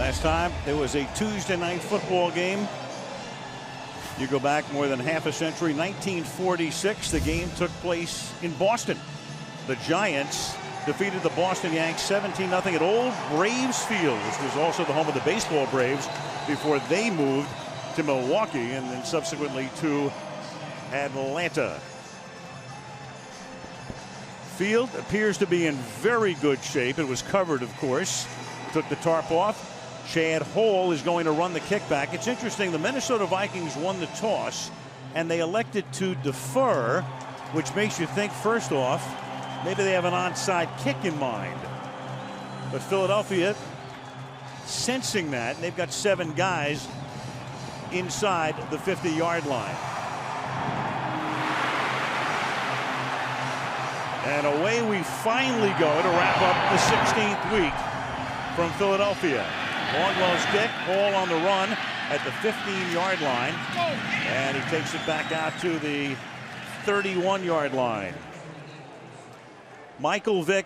Last time there was a Tuesday night football game. You go back more than half a century, 1946. The game took place in Boston. The Giants defeated the Boston Yanks 17-0 at Old Braves Field, which was also the home of the baseball Braves before they moved to Milwaukee and then subsequently to Atlanta. Field appears to be in very good shape. It was covered, of course. Took the tarp off. Chad Hall is going to run the kickback. It's interesting, the Minnesota Vikings won the toss and they elected to defer, which makes you think, first off, maybe they have an onside kick in mind. But Philadelphia, sensing that, and they've got 7 guys inside the 50-yard line. And away we finally go to wrap up the 16th week from Philadelphia. Longwell's kick, Hall on the run at the 15-yard line. And he takes it back out to the 31-yard line. Michael Vick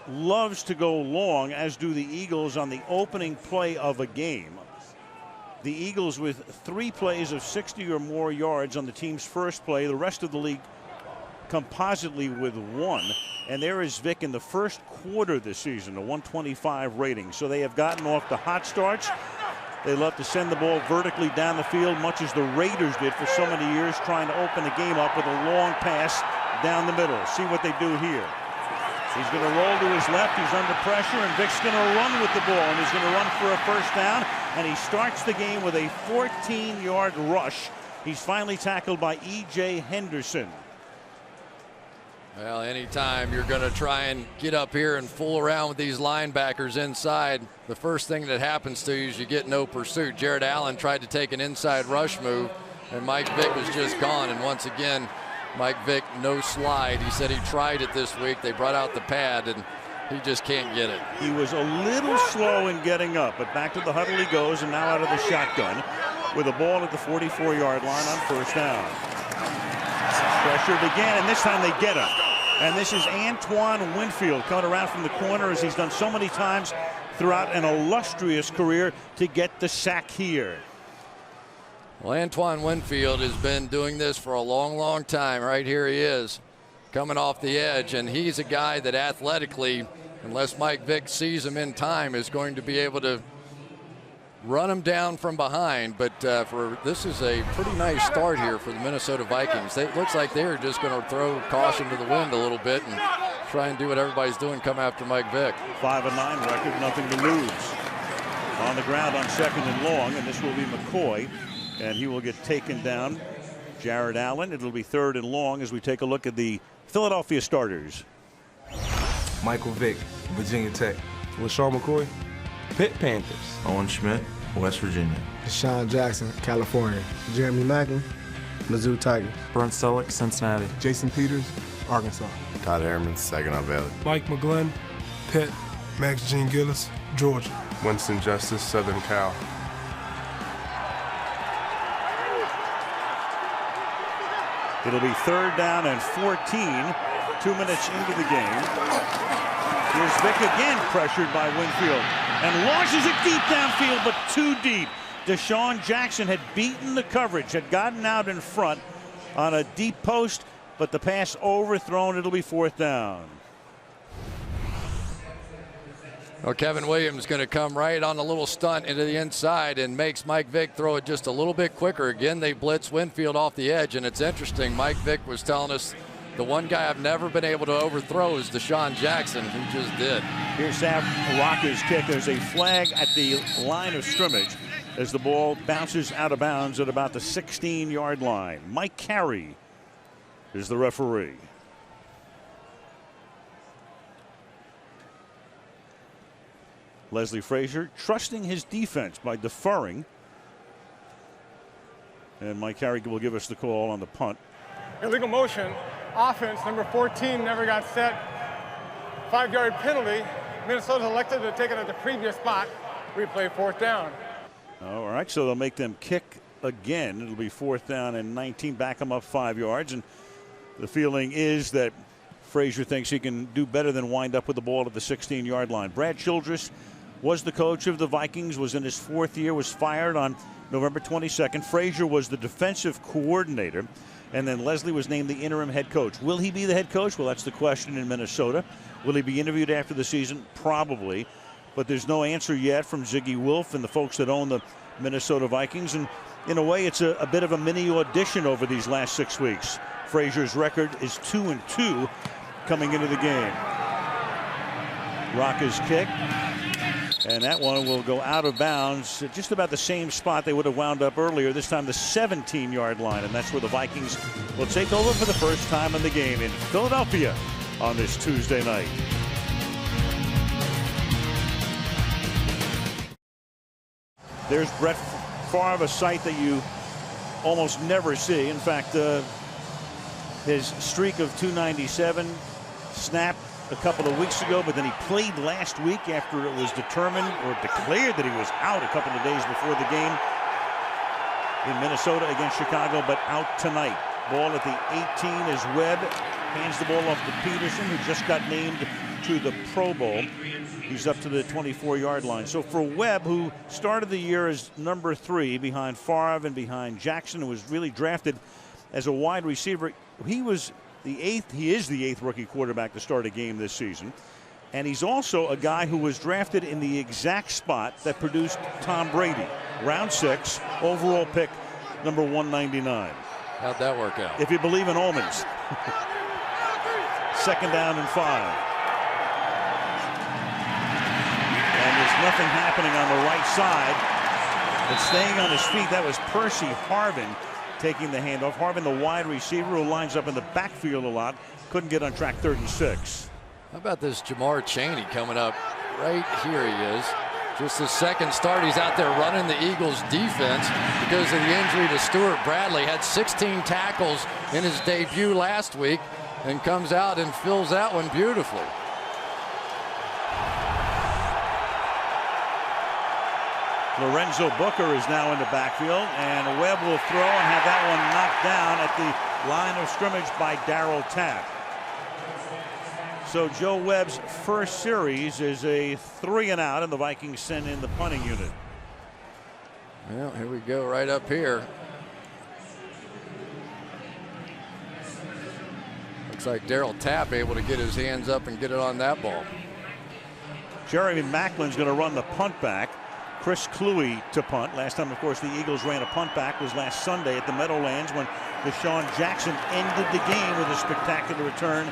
loves to go long, as do the Eagles on the opening play of a game. The Eagles with 3 plays of 60 or more yards on the team's first play. The rest of the league compositely with 1. And there is Vick in the first quarter this season, a 125 rating. So they have gotten off the hot starts. They love to send the ball vertically down the field, much as the Raiders did for so many years, trying to open the game up with a long pass down the middle. See what they do here. He's going to roll to his left. He's under pressure, and Vick's going to run with the ball, and he's going to run for a first down. And he starts the game with a 14-yard rush. He's finally tackled by E.J. Henderson. Well, anytime you're going to try and get up here and fool around with these linebackers inside, the first thing that happens to you is you get no pursuit. Jared Allen tried to take an inside rush move, and Mike Vick was just gone. And once again, Mike Vick, no slide. He said he tried it this week. They brought out the pad, and he just can't get it. He was a little slow in getting up, but back to the huddle he goes, and now out of the shotgun with a ball at the 44-yard line on first down. Pressured again, and this time they get him. And this is Antoine Winfield coming around from the corner, as he's done so many times throughout an illustrious career, to get the sack here. Well, Antoine Winfield has been doing this for a long, long time. Right here he is, coming off the edge, and he's a guy that athletically, unless Mike Vick sees him in time, is going to be able to run him down from behind. But this is a pretty nice start here for the Minnesota Vikings. It looks like they're just going to throw caution to the wind a little bit and try and do what everybody's doing, come after Mike Vick. 5-9 record, nothing to lose. On the ground on 2nd and long, and this will be McCoy, and he will get taken down. Jared Allen. It'll be 3rd and long as we take a look at the Philadelphia starters. Michael Vick, Virginia Tech. LaShawn McCoy, Pitt Panthers. Owen Schmidt, West Virginia. Deshaun Jackson, California. Jeremy Mackin, Mizzou Tigers. Brent Selleck, Cincinnati. Jason Peters, Arkansas. Todd Herman, Saginaw Valley. Mike McGlynn, Pitt. Max Gene Gillis, Georgia. Winston Justice, Southern Cal. It'll be 3rd down and 14, 2 minutes into the game. Here's Vick again, pressured by Winfield, and launches it deep downfield, but too deep. Deshaun Jackson had beaten the coverage, had gotten out in front on a deep post, but the pass overthrown. It'll be 4th down. Well, Kevin Williams going to come right on a little stunt into the inside and makes Mike Vick throw it just a little bit quicker. Again, they blitz Winfield off the edge, and it's interesting. Mike Vick was telling us the one guy I've never been able to overthrow is Deshaun Jackson, who just did. Here's Sam Rocca's kick. There's a flag at the line of scrimmage as the ball bounces out of bounds at about the 16-yard line. Mike Carey is the referee. Leslie Frazier trusting his defense by deferring. And Mike Carey will give us the call on the punt. Illegal motion. Offense, number 14, never got set. 5-yard penalty. Minnesota's elected to take it at the previous spot. Replay 4th down. All right, so they'll make them kick again. It'll be 4th down and 19. Back them up 5 yards. And the feeling is that Frazier thinks he can do better than wind up with the ball at the 16-yard line. Brad Childress was the coach of the Vikings, was in his 4th year, was fired on November 22nd. Frazier was the defensive coordinator, and then Leslie was named the interim head coach. Will he be the head coach? Well, that's the question in Minnesota. Will he be interviewed after the season? Probably, but there's no answer yet from Ziggy Wolf and the folks that own the Minnesota Vikings, and in a way, it's a bit of a mini audition over these last 6 weeks. Frazier's record is 2-2 coming into the game. Rocca's kick, and that one will go out of bounds at just about the same spot they would have wound up earlier, this time the 17-yard line, and that's where the Vikings will take over for the first time in the game in Philadelphia on this Tuesday night. There's Brett Favre, a sight that you almost never see. In fact, his streak of 297 snapped a couple of weeks ago, but then he played last week after it was determined or declared that he was out a couple of days before the game in Minnesota against Chicago, but out tonight. Ball at the 18 is Webb. Hands the ball off to Peterson, who just got named to the Pro Bowl. He's up to the 24-yard line. So for Webb, who started the year as number 3 behind Favre and behind Jackson, who was really drafted as a wide receiver, he was the 8th. He is the 8th rookie quarterback to start a game this season. And he's also a guy who was drafted in the exact spot that produced Tom Brady. Round 6, overall pick, number 199. How'd that work out? If you believe in omens. 2nd down and 5. And there's nothing happening on the right side. But staying on his feet, that was Percy Harvin taking the handoff. Harvin, the wide receiver who lines up in the backfield a lot, couldn't get on track 3rd and 6. How about this Jamar Chaney coming up? Right here he is. Just his 2nd start. He's out there running the Eagles defense because of the injury to Stuart Bradley. Had 16 tackles in his debut last week and comes out and fills that one beautifully. Lorenzo Booker is now in the backfield, and Webb will throw and have that one knocked down at the line of scrimmage by Darryl Tapp. So Joe Webb's first series is a 3-and-out, and the Vikings send in the punting unit. Well, here we go right up here. Looks like Darryl Tapp able to get his hands up and get it on that ball. Jeremy Macklin's going to run the punt back. Chris Cluey to punt. Last time, of course, the Eagles ran a punt back was last Sunday at the Meadowlands when Deshaun Jackson ended the game with a spectacular return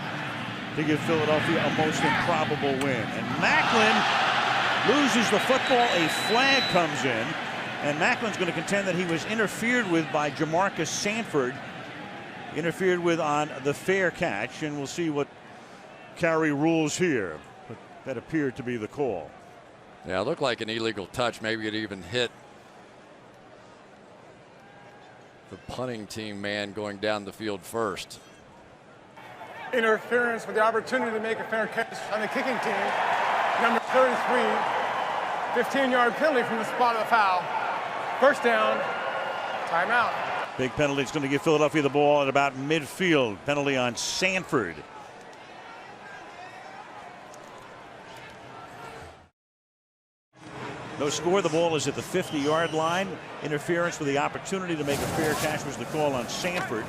to give Philadelphia a most improbable win. And Macklin loses the football. A flag comes in, and Macklin's going to contend that he was interfered with by Jamarcus Sanford. Interfered with on the fair catch, and we'll see what carry rules here. But that appeared to be the call. Yeah, it looked like an illegal touch. Maybe it even hit the punting team man going down the field first. Interference with the opportunity to make a fair catch on the kicking team. Number 33, 15-yard penalty from the spot of the foul. First down, timeout. Big penalty. It's going to give Philadelphia the ball at about midfield. Penalty on Sanford. No score. The ball is at the 50-yard line. Interference with the opportunity to make a fair catch was the call on Sanford.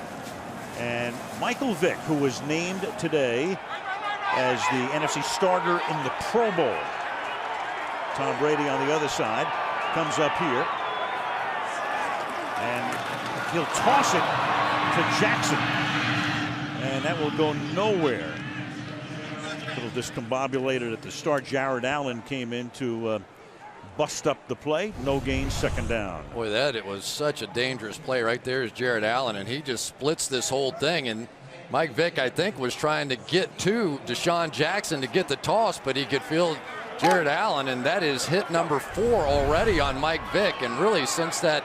And Michael Vick, who was named today as the NFC starter in the Pro Bowl. Tom Brady on the other side comes up here. And he'll toss it to Jackson. And that will go nowhere. A little discombobulated at the start. Jared Allen came in to bust up the play. No gain, 2nd down. Boy, it was such a dangerous play. Right there is Jared Allen, and he just splits this whole thing. And Mike Vick, I think, was trying to get to Deshaun Jackson to get the toss, but he could feel Jared Allen, and that is hit number 4 already on Mike Vick. And really, since that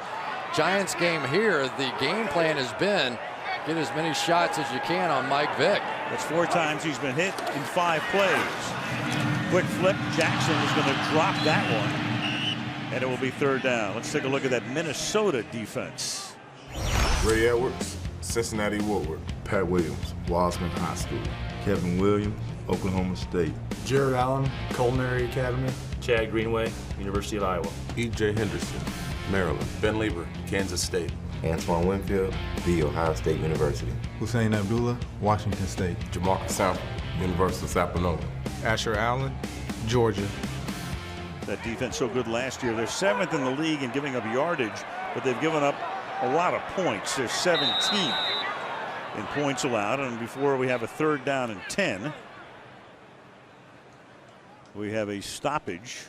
Giants game here, the game plan has been get as many shots as you can on Mike Vick. That's 4 times he's been hit in 5 plays. Quick flip. Jackson is going to drop that one. And it will be 3rd down. Let's take a look at that Minnesota defense. Ray Edwards, Cincinnati Woodward. Pat Williams, Wasman High School. Kevin Williams, Oklahoma State. Jared Allen, Culinary Academy. Chad Greenway, University of Iowa. E.J. Henderson, Maryland. Ben Lieber, Kansas State. Antoine Winfield, The Ohio State University. Hussein Abdullah, Washington State. Jamarcus Sample, University of Sapanoga. Asher Allen, Georgia. That defense so good last year. They're 7th in the league in giving up yardage, but they've given up a lot of points. They're 17th in points allowed, and before we have a 3rd down and 10, we have a stoppage.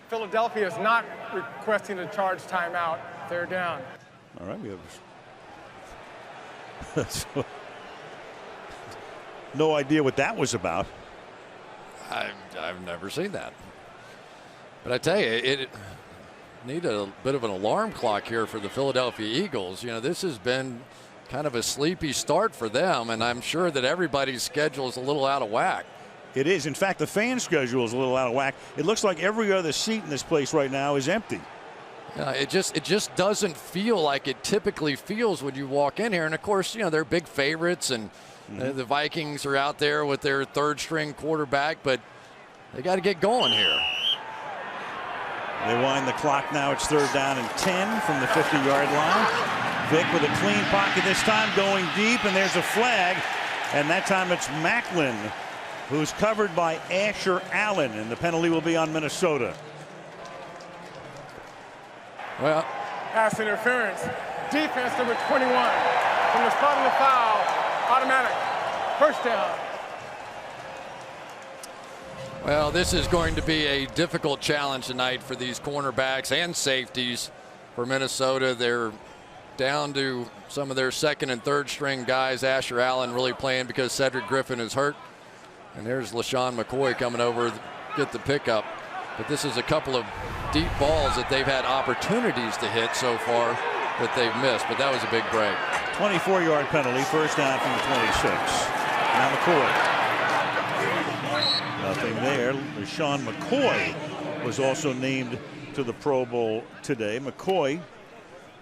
Philadelphia is not requesting a charge timeout. They're down. All right, we have no idea what that was about. I've never seen that. But I tell you, it need a bit of an alarm clock here for the Philadelphia Eagles. You know, this has been kind of a sleepy start for them, and I'm sure that everybody's schedule is a little out of whack. It is. In fact, the fan schedule is a little out of whack. It looks like every other seat in this place right now is empty. It just doesn't feel like it typically feels when you walk in here. And of course, you know, they're big favorites, and the Vikings are out there with their 3rd string quarterback, but they got to get going here. They wind the clock now. It's 3rd down and 10 from the 50-yard line. Vick with a clean pocket this time, going deep, and there's a flag. And that time it's Macklin, who's covered by Asher Allen, and the penalty will be on Minnesota. Well, pass interference. Defense number 21 from the spot of the foul. Automatic. 1st down. Well, this is going to be a difficult challenge tonight for these cornerbacks and safeties for Minnesota. They're down to some of their 2nd and 3rd string guys. Asher Allen really playing because Cedric Griffin is hurt. And there's LaShawn McCoy coming over to get the pickup. But this is a couple of deep balls that they've had opportunities to hit so far that they've missed. But that was a big break. 24-yard penalty, 1st down from the 26. Now McCoy. Nothing there. LaShawn McCoy was also named to the Pro Bowl today. McCoy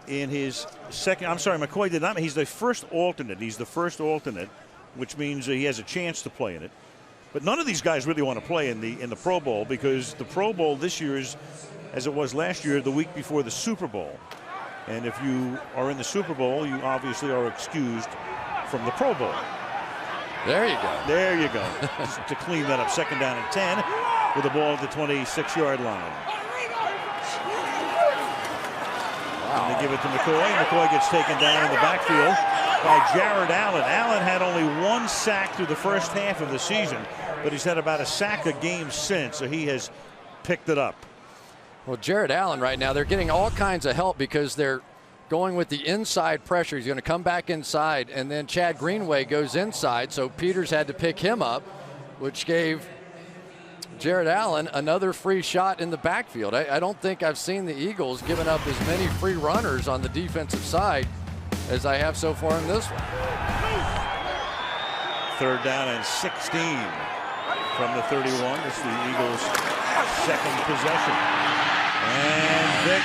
in his 2nd, I'm sorry, McCoy did not. He's the first alternate. He's the first alternate, which means he has a chance to play in it. But none of these guys really want to play in the Pro Bowl, because the Pro Bowl this year is, as it was last year, the week before the Super Bowl. And if you are in the Super Bowl, you obviously are excused from the Pro Bowl. There you go. There you go. Just to clean that up. 2nd down and 10 with the ball at the 26-yard line. Wow. And they give it to McCoy. McCoy gets taken down in the backfield by Jared Allen. Allen had only 1 sack through the first half of the season, but he's had about a sack a game since, so he has picked it up. Well, Jared Allen right now, they're getting all kinds of help because they're going with the inside pressure. He's going to come back inside, and then Chad Greenway goes inside, so Peters had to pick him up, which gave Jared Allen another free shot in the backfield. I don't think I've seen the Eagles giving up as many free runners on the defensive side as I have so far in this one. 3rd down and 16 from the 31. It's the Eagles' 2nd possession. And Vick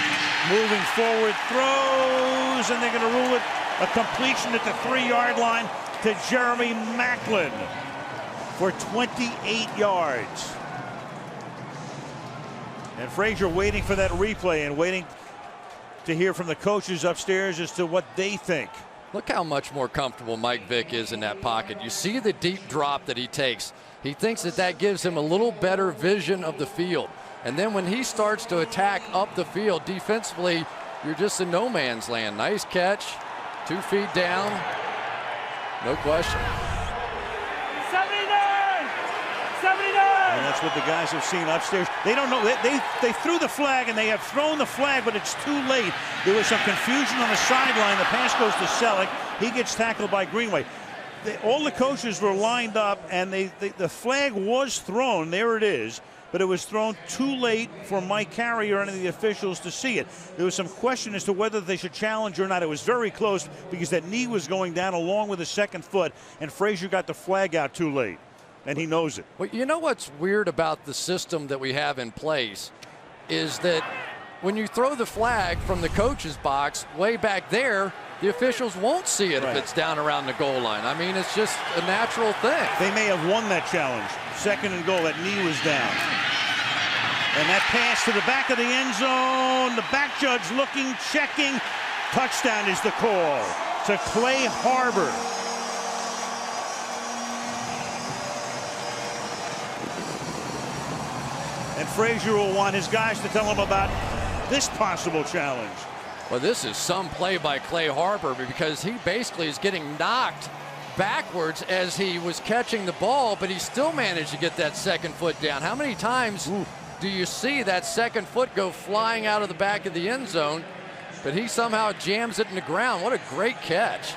moving forward, throws, and they're going to rule it a completion at the 3-yard line to Jeremy Macklin for 28 yards. And Frazier waiting for that replay and waiting to hear from the coaches upstairs as to what they think. Look how much more comfortable Mike Vick is in that pocket. You see the deep drop that he takes. He thinks that gives him a little better vision of the field. And then when he starts to attack up the field defensively, you're just in no man's land. Nice catch, 2 feet down, no question. 79! And that's what the guys have seen upstairs. They don't know. They threw the flag, and they have thrown the flag, but it's too late. There was some confusion on the sideline. The pass goes to Selleck. He gets tackled by Greenway. All the coaches were lined up, and the flag was thrown. There it is. But it was thrown too late for Mike Carey or any of the officials to see it. There was some question as to whether they should challenge or not. It was very close because that knee was going down along with the 2nd foot, and Frazier got the flag out too late, and he knows it. Well, you know what's weird about the system that we have in place is that when you throw the flag from the coach's box way back there, the officials won't see it if it's down around the goal line. I mean, it's just a natural thing. They may have won that challenge. 2nd and goal, that knee was down. And that pass to the back of the end zone. The back judge looking, checking. Touchdown is the call to Clay Harbor. And Frazier will want his guys to tell him about this possible challenge. Well, this is some play by Clay Harbor because he basically is getting knocked backwards as he was catching the ball, but he still managed to get that 2nd foot down. How many times do you see that 2nd foot go flying out of the back of the end zone, but he somehow jams it in the ground? What a great catch.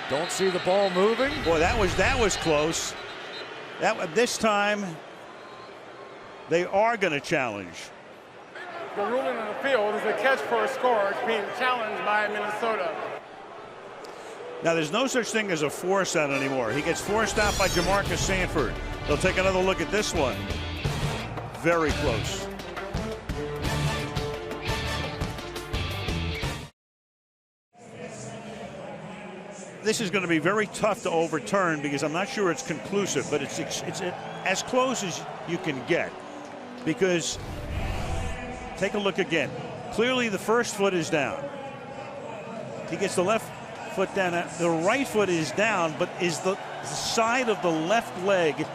Don't see the ball moving. Boy, that was close. This time they are going to challenge. The ruling on the field is a catch for a score. It's being challenged by Minnesota. Now, there's no such thing as a force out anymore. He gets forced out by Jamarcus Sanford. They'll take another look at this one. Very close. This is going to be very tough to overturn because I'm not sure it's conclusive, but it's as close as you can get. Because, take a look again. Clearly the 1st foot is down. He gets the left foot down. The right foot is down, but is the side of the left leg,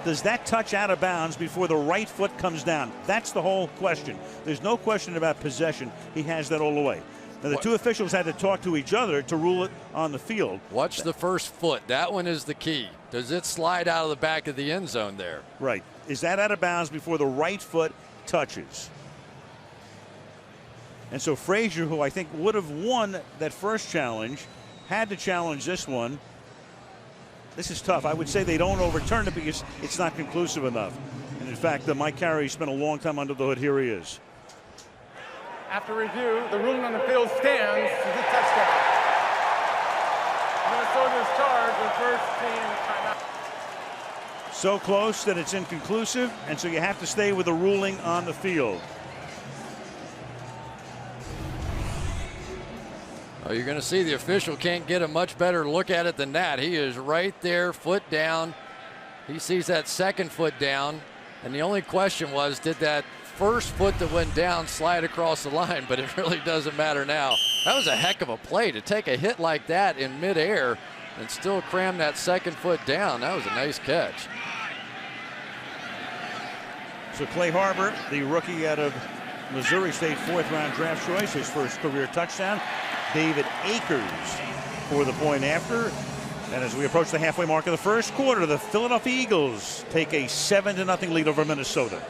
does that touch out of bounds before the right foot comes down? That's the whole question. There's no question about possession. He has that all the way. Now, the two officials had to talk to each other to rule it on the field. Watch the 1st foot. That one is the key. Does it slide out of the back of the end zone there? Right. Is that out of bounds before the right foot touches? And so Frazier, who I think would have won that first challenge, had to challenge this one. This is tough. I would say they don't overturn it because it's not conclusive enough. And in fact, Mike Carey spent a long time under the hood. Here he is. After review, the ruling on the field stands as a touchdown. Minnesota is charged with first team timeout. So close that it's inconclusive, and so you have to stay with the ruling on the field. Oh, you're going to see the official can't get a much better look at it than that. He is right there, foot down. He sees that 2nd foot down, and the only question was, did that 1st foot that went down slide across the line? But it really doesn't matter now. That was a heck of a play to take a hit like that in midair and still cram that 2nd foot down. That was a nice catch. So Clay Harbor, the rookie out of Missouri State, 4th-round draft choice, his first career touchdown. David Akers for the point after. And as we approach the halfway mark of the 1st quarter, the Philadelphia Eagles take a 7-0 lead over Minnesota.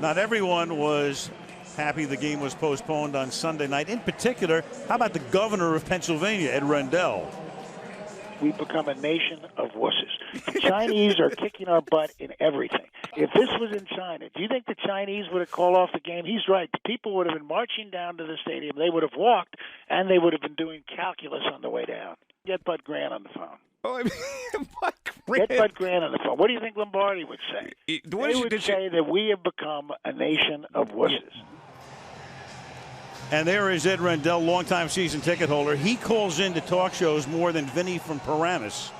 Not everyone was happy the game was postponed on Sunday night. In particular, how about the governor of Pennsylvania, Ed Rendell? We've become a nation of wusses. The Chinese are kicking our butt in everything. If this was in China, do you think the Chinese would have called off the game? He's right. The people would have been marching down to the stadium. They would have walked, and they would have been doing calculus on the way down. Get Bud Grant on the phone. Oh, I mean, Get Bud Grant on the phone. What do you think Lombardi would say? They would say that we have become a nation of wusses. And there is Ed Rendell, longtime season ticket holder. He calls into talk shows more than Vinny from Paramus.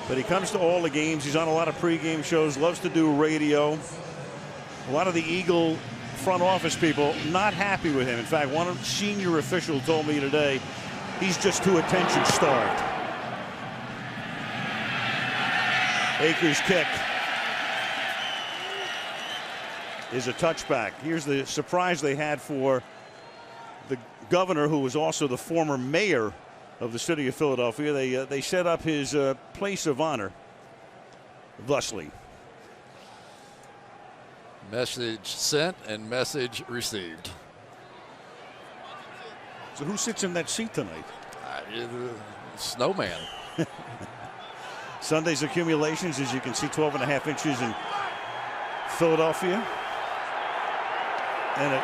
But he comes to all the games. He's on a lot of pregame shows, loves to do radio. A lot of the Eagle front office people not happy with him. In fact, one senior official told me today he's just too attention-starved. Akers' kick is a touchback. Here's the surprise they had for the governor, who was also the former mayor of the city of Philadelphia. They set up his place of honor thusly. Message sent and message received. So who sits in that seat tonight? Snowman. Sunday's accumulations, as you can see, 12.5 inches in Philadelphia. And a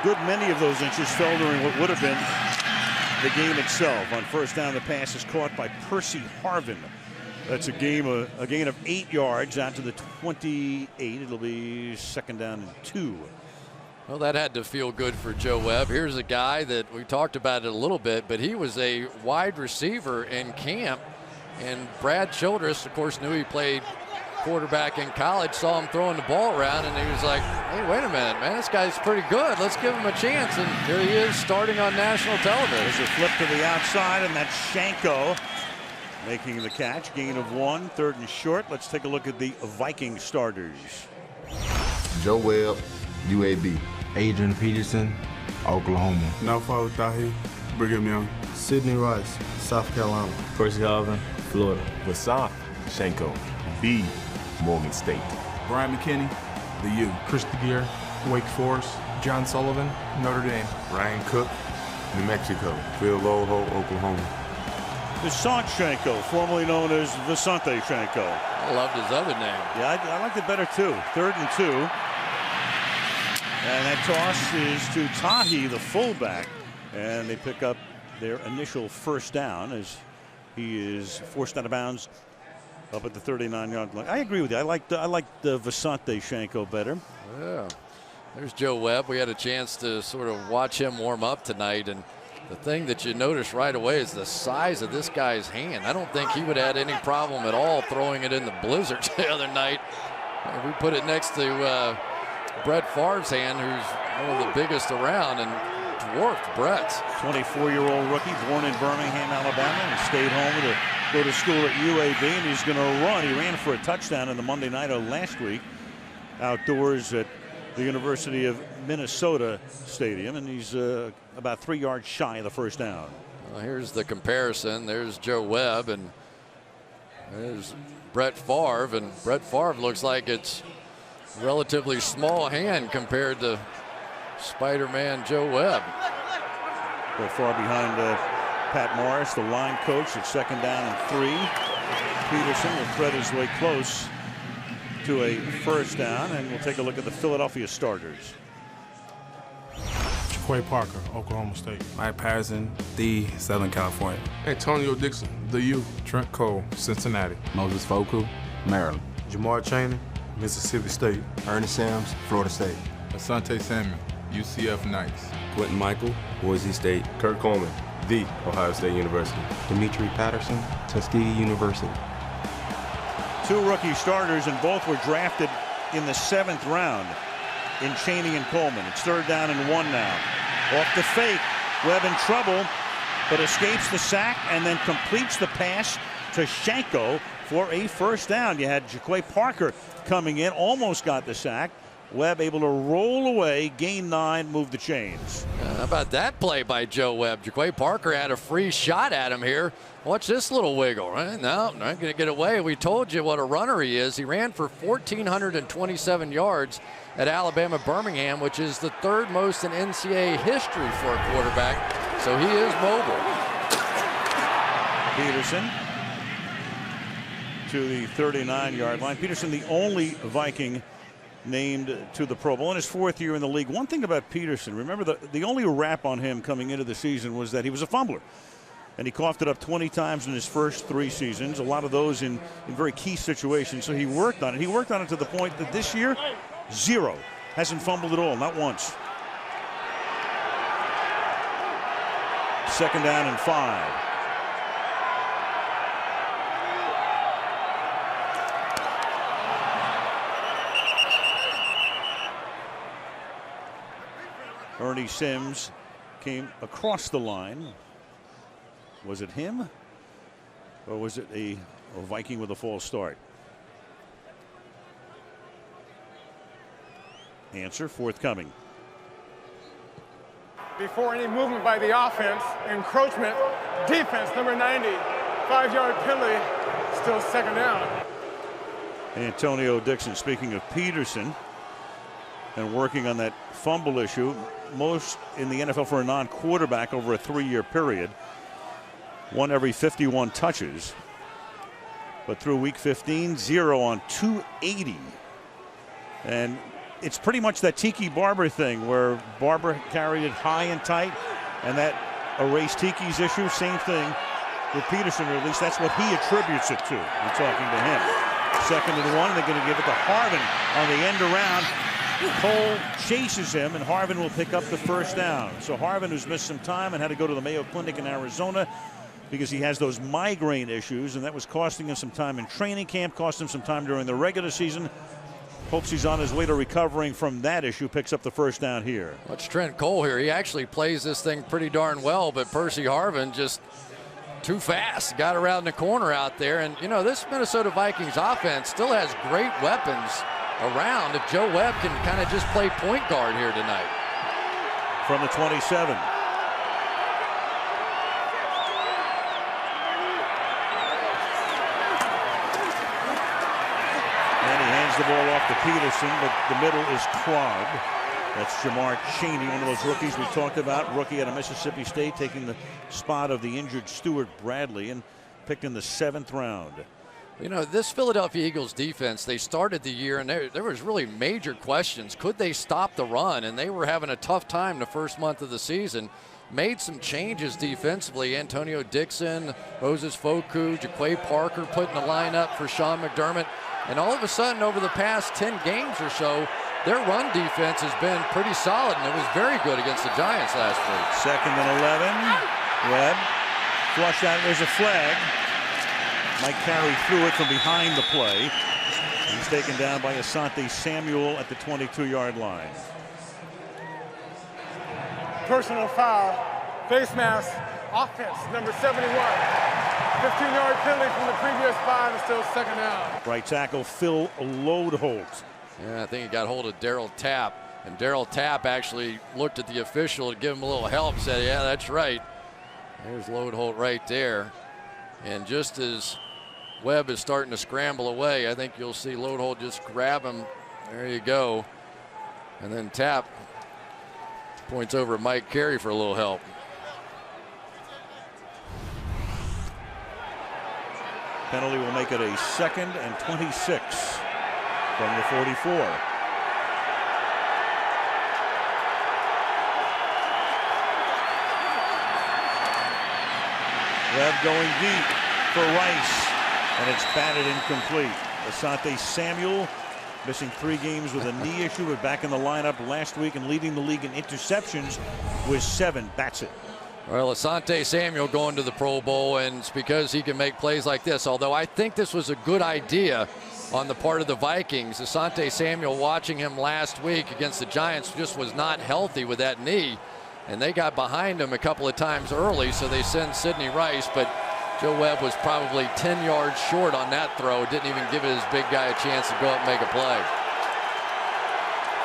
good many of those inches fell during what would have been the game itself. On first down, the pass is caught by Percy Harvin That's a gain of 8 yards out to the 28. It'll be 2nd down and 2. Well, that had to feel good for Joe Webb. Here's a guy that we talked about it a little bit, but he was a wide receiver in camp. And Brad Childress, of course, knew he played quarterback in college, saw him throwing the ball around, and he was like, hey, wait a minute, man, this guy's pretty good. Let's give him a chance. And here he is starting on national television. There's a flip to the outside, and that's Shanko making the catch. Gain of 1, 3rd and short. Let's take a look at the Viking starters. Joe Webb, UAB. Adrian Peterson, Oklahoma. Naufal Dahi, Brigham Young. Sidney Rice, South Carolina. Percy Galvin, Florida. Vasant Shanko, B, Morgan State. Brian McKinney, the U. Chris DeGear, Wake Forest. John Sullivan, Notre Dame. Ryan Cook, New Mexico. Phil Loho, Oklahoma. Vasant Shanko, formerly known as Vasante Shanko. I loved his other name. Yeah, I liked it better too. 3rd and 2. And that toss is to Tahi, the fullback. And they pick up their initial 1st down as he is forced out of bounds up at the 39-yard line. I agree with you. I like the Vasante Shanko better. Yeah. There's Joe Webb. We had a chance to sort of watch him warm up tonight. And the thing that you notice right away is the size of this guy's hand. I don't think he would have had any problem at all throwing it in the blizzard the other night. We put it next to Brett Favre's hand, who's one of the biggest around, and dwarfed Brett's. 24-year-old rookie, born in Birmingham, Alabama, and stayed home to go to school at UAB, and he's going to run. He ran for a touchdown in the Monday nighter last week outdoors at the University of Minnesota Stadium, and he's about 3 yards shy of the 1st down. Well, here's the comparison. There's Joe Webb, and there's Brett Favre, and Brett Favre looks like it's relatively small hand compared to Spider-Man Joe Webb. Go far behind Pat Morris, the line coach, at 2nd down and 3. Peterson will thread his way close to a 1st down, and we'll take a look at the Philadelphia starters. Jaquay Parker, Oklahoma State. Mike Patterson, the Southern California. Antonio Dixon, the U. Trent Cole, Cincinnati. Moses Foku, Maryland. Jamar Chaney, Mississippi State. Ernest Sims, Florida State. Asante Samuel, UCF Knights. Quentin Michael, Boise State. Kurt Coleman, the Ohio State University. Dimitri Patterson, Tuskegee University. 2 rookie starters, and both were drafted in the 7th round in Chaney and Coleman. It's 3rd down and 1 now. Off the fake, Webb in trouble, but escapes the sack and then completes the pass to Shanko for a 1st down. You had Jaquay Parker coming in, almost got the sack. Webb able to roll away, gain 9, move the chains. How about that play by Joe Webb? Jaquay Parker had a free shot at him here. Watch this little wiggle, right? No, not going to get away. We told you what a runner he is. He ran for 1,427 yards at Alabama Birmingham, which is the 3rd most in NCAA history for a quarterback. So he is mobile. Peterson to the 39-yard line. Peterson, the only Viking named to the Pro Bowl in his 4th year in the league. One thing about Peterson, remember the only rap on him coming into the season was that he was a fumbler. And he coughed it up 20 times in his first 3 seasons, a lot of those in very key situations. So he worked on it. He worked on it to the point that this year, 0. Hasn't fumbled at all, not once. 2nd down and 5. Ernie Sims came across the line. Was it him? Or was it a Viking with a false start? Answer forthcoming. Before any movement by the offense, encroachment, defense, number 90, 5-yard penalty, still 2nd down. Antonio Dixon, speaking of Peterson and working on that fumble issue, most in the NFL for a non-quarterback over a 3-year period. 1 every 51 touches. But through week 15, 0 on 280. And it's pretty much that Tiki Barber thing where Barber carried it high and tight, and that erased Tiki's issue. Same thing with Peterson, or at least that's what he attributes it to. We're talking to him. 2nd and 1. They're going to give it to Harvin on the end around. Cole chases him, and Harvin will pick up the first down. So Harvin, who's missed some time and had to go to the Mayo Clinic in Arizona because he has those migraine issues, and that was costing him some time in training camp, cost him some time during the regular season. Hopes he's on his way to recovering from that issue, picks up the first down here. Watch Trent Cole here. He actually plays this thing pretty darn well, but Percy Harvin just too fast. Got around the corner out there. And, you know, this Minnesota Vikings offense still has great weapons around if Joe Webb can kind of just play point guard here tonight. From the 27. The ball off to Peterson, but the middle is clogged. That's Jamar Chaney, one of those rookies we talked about. Rookie out of Mississippi State, taking the spot of the injured Stuart Bradley and picked in the 7th round. You know, this Philadelphia Eagles defense, they started the year and there was really major questions. Could they stop the run? And they were having a tough time the first month of the season. Made some changes defensively. Antonio Dixon, Moses Foku, Jaquay Parker put in the lineup for Sean McDermott. And all of a sudden, over the past 10 games or so, their run defense has been pretty solid, and it was very good against the Giants last week. 2nd and 11. Webb, flush out. There's a flag. Mike Carey threw it from behind the play. He's taken down by Asante Samuel at the 22-yard line. Personal foul, face mask, offense, number 71. 15-yard penalty from the previous 5 and still 2nd down. Right tackle Phil Lodeholt. Yeah, I think he got hold of Darryl Tapp. And Darryl Tapp actually looked at the official to give him a little help, said, yeah, that's right. There's Lodeholt right there. And just as Webb is starting to scramble away, I think you'll see Lodeholt just grab him. There you go. And then Tapp points over at Mike Carey for a little help. Penalty will make it a 2nd and 26 from the 44. Webb going deep for Rice, and it's batted incomplete. Asante Samuel missing 3 games with a knee issue, but back in the lineup last week and leading the league in interceptions with 7. That's it. Well, Asante Samuel going to the Pro Bowl, and it's because he can make plays like this. Although I think this was a good idea on the part of the Vikings. Asante Samuel, watching him last week against the Giants, just was not healthy with that knee. And they got behind him a couple of times early, so they send Sidney Rice. But Joe Webb was probably 10 yards short on that throw. Didn't even give his big guy a chance to go up and make a play.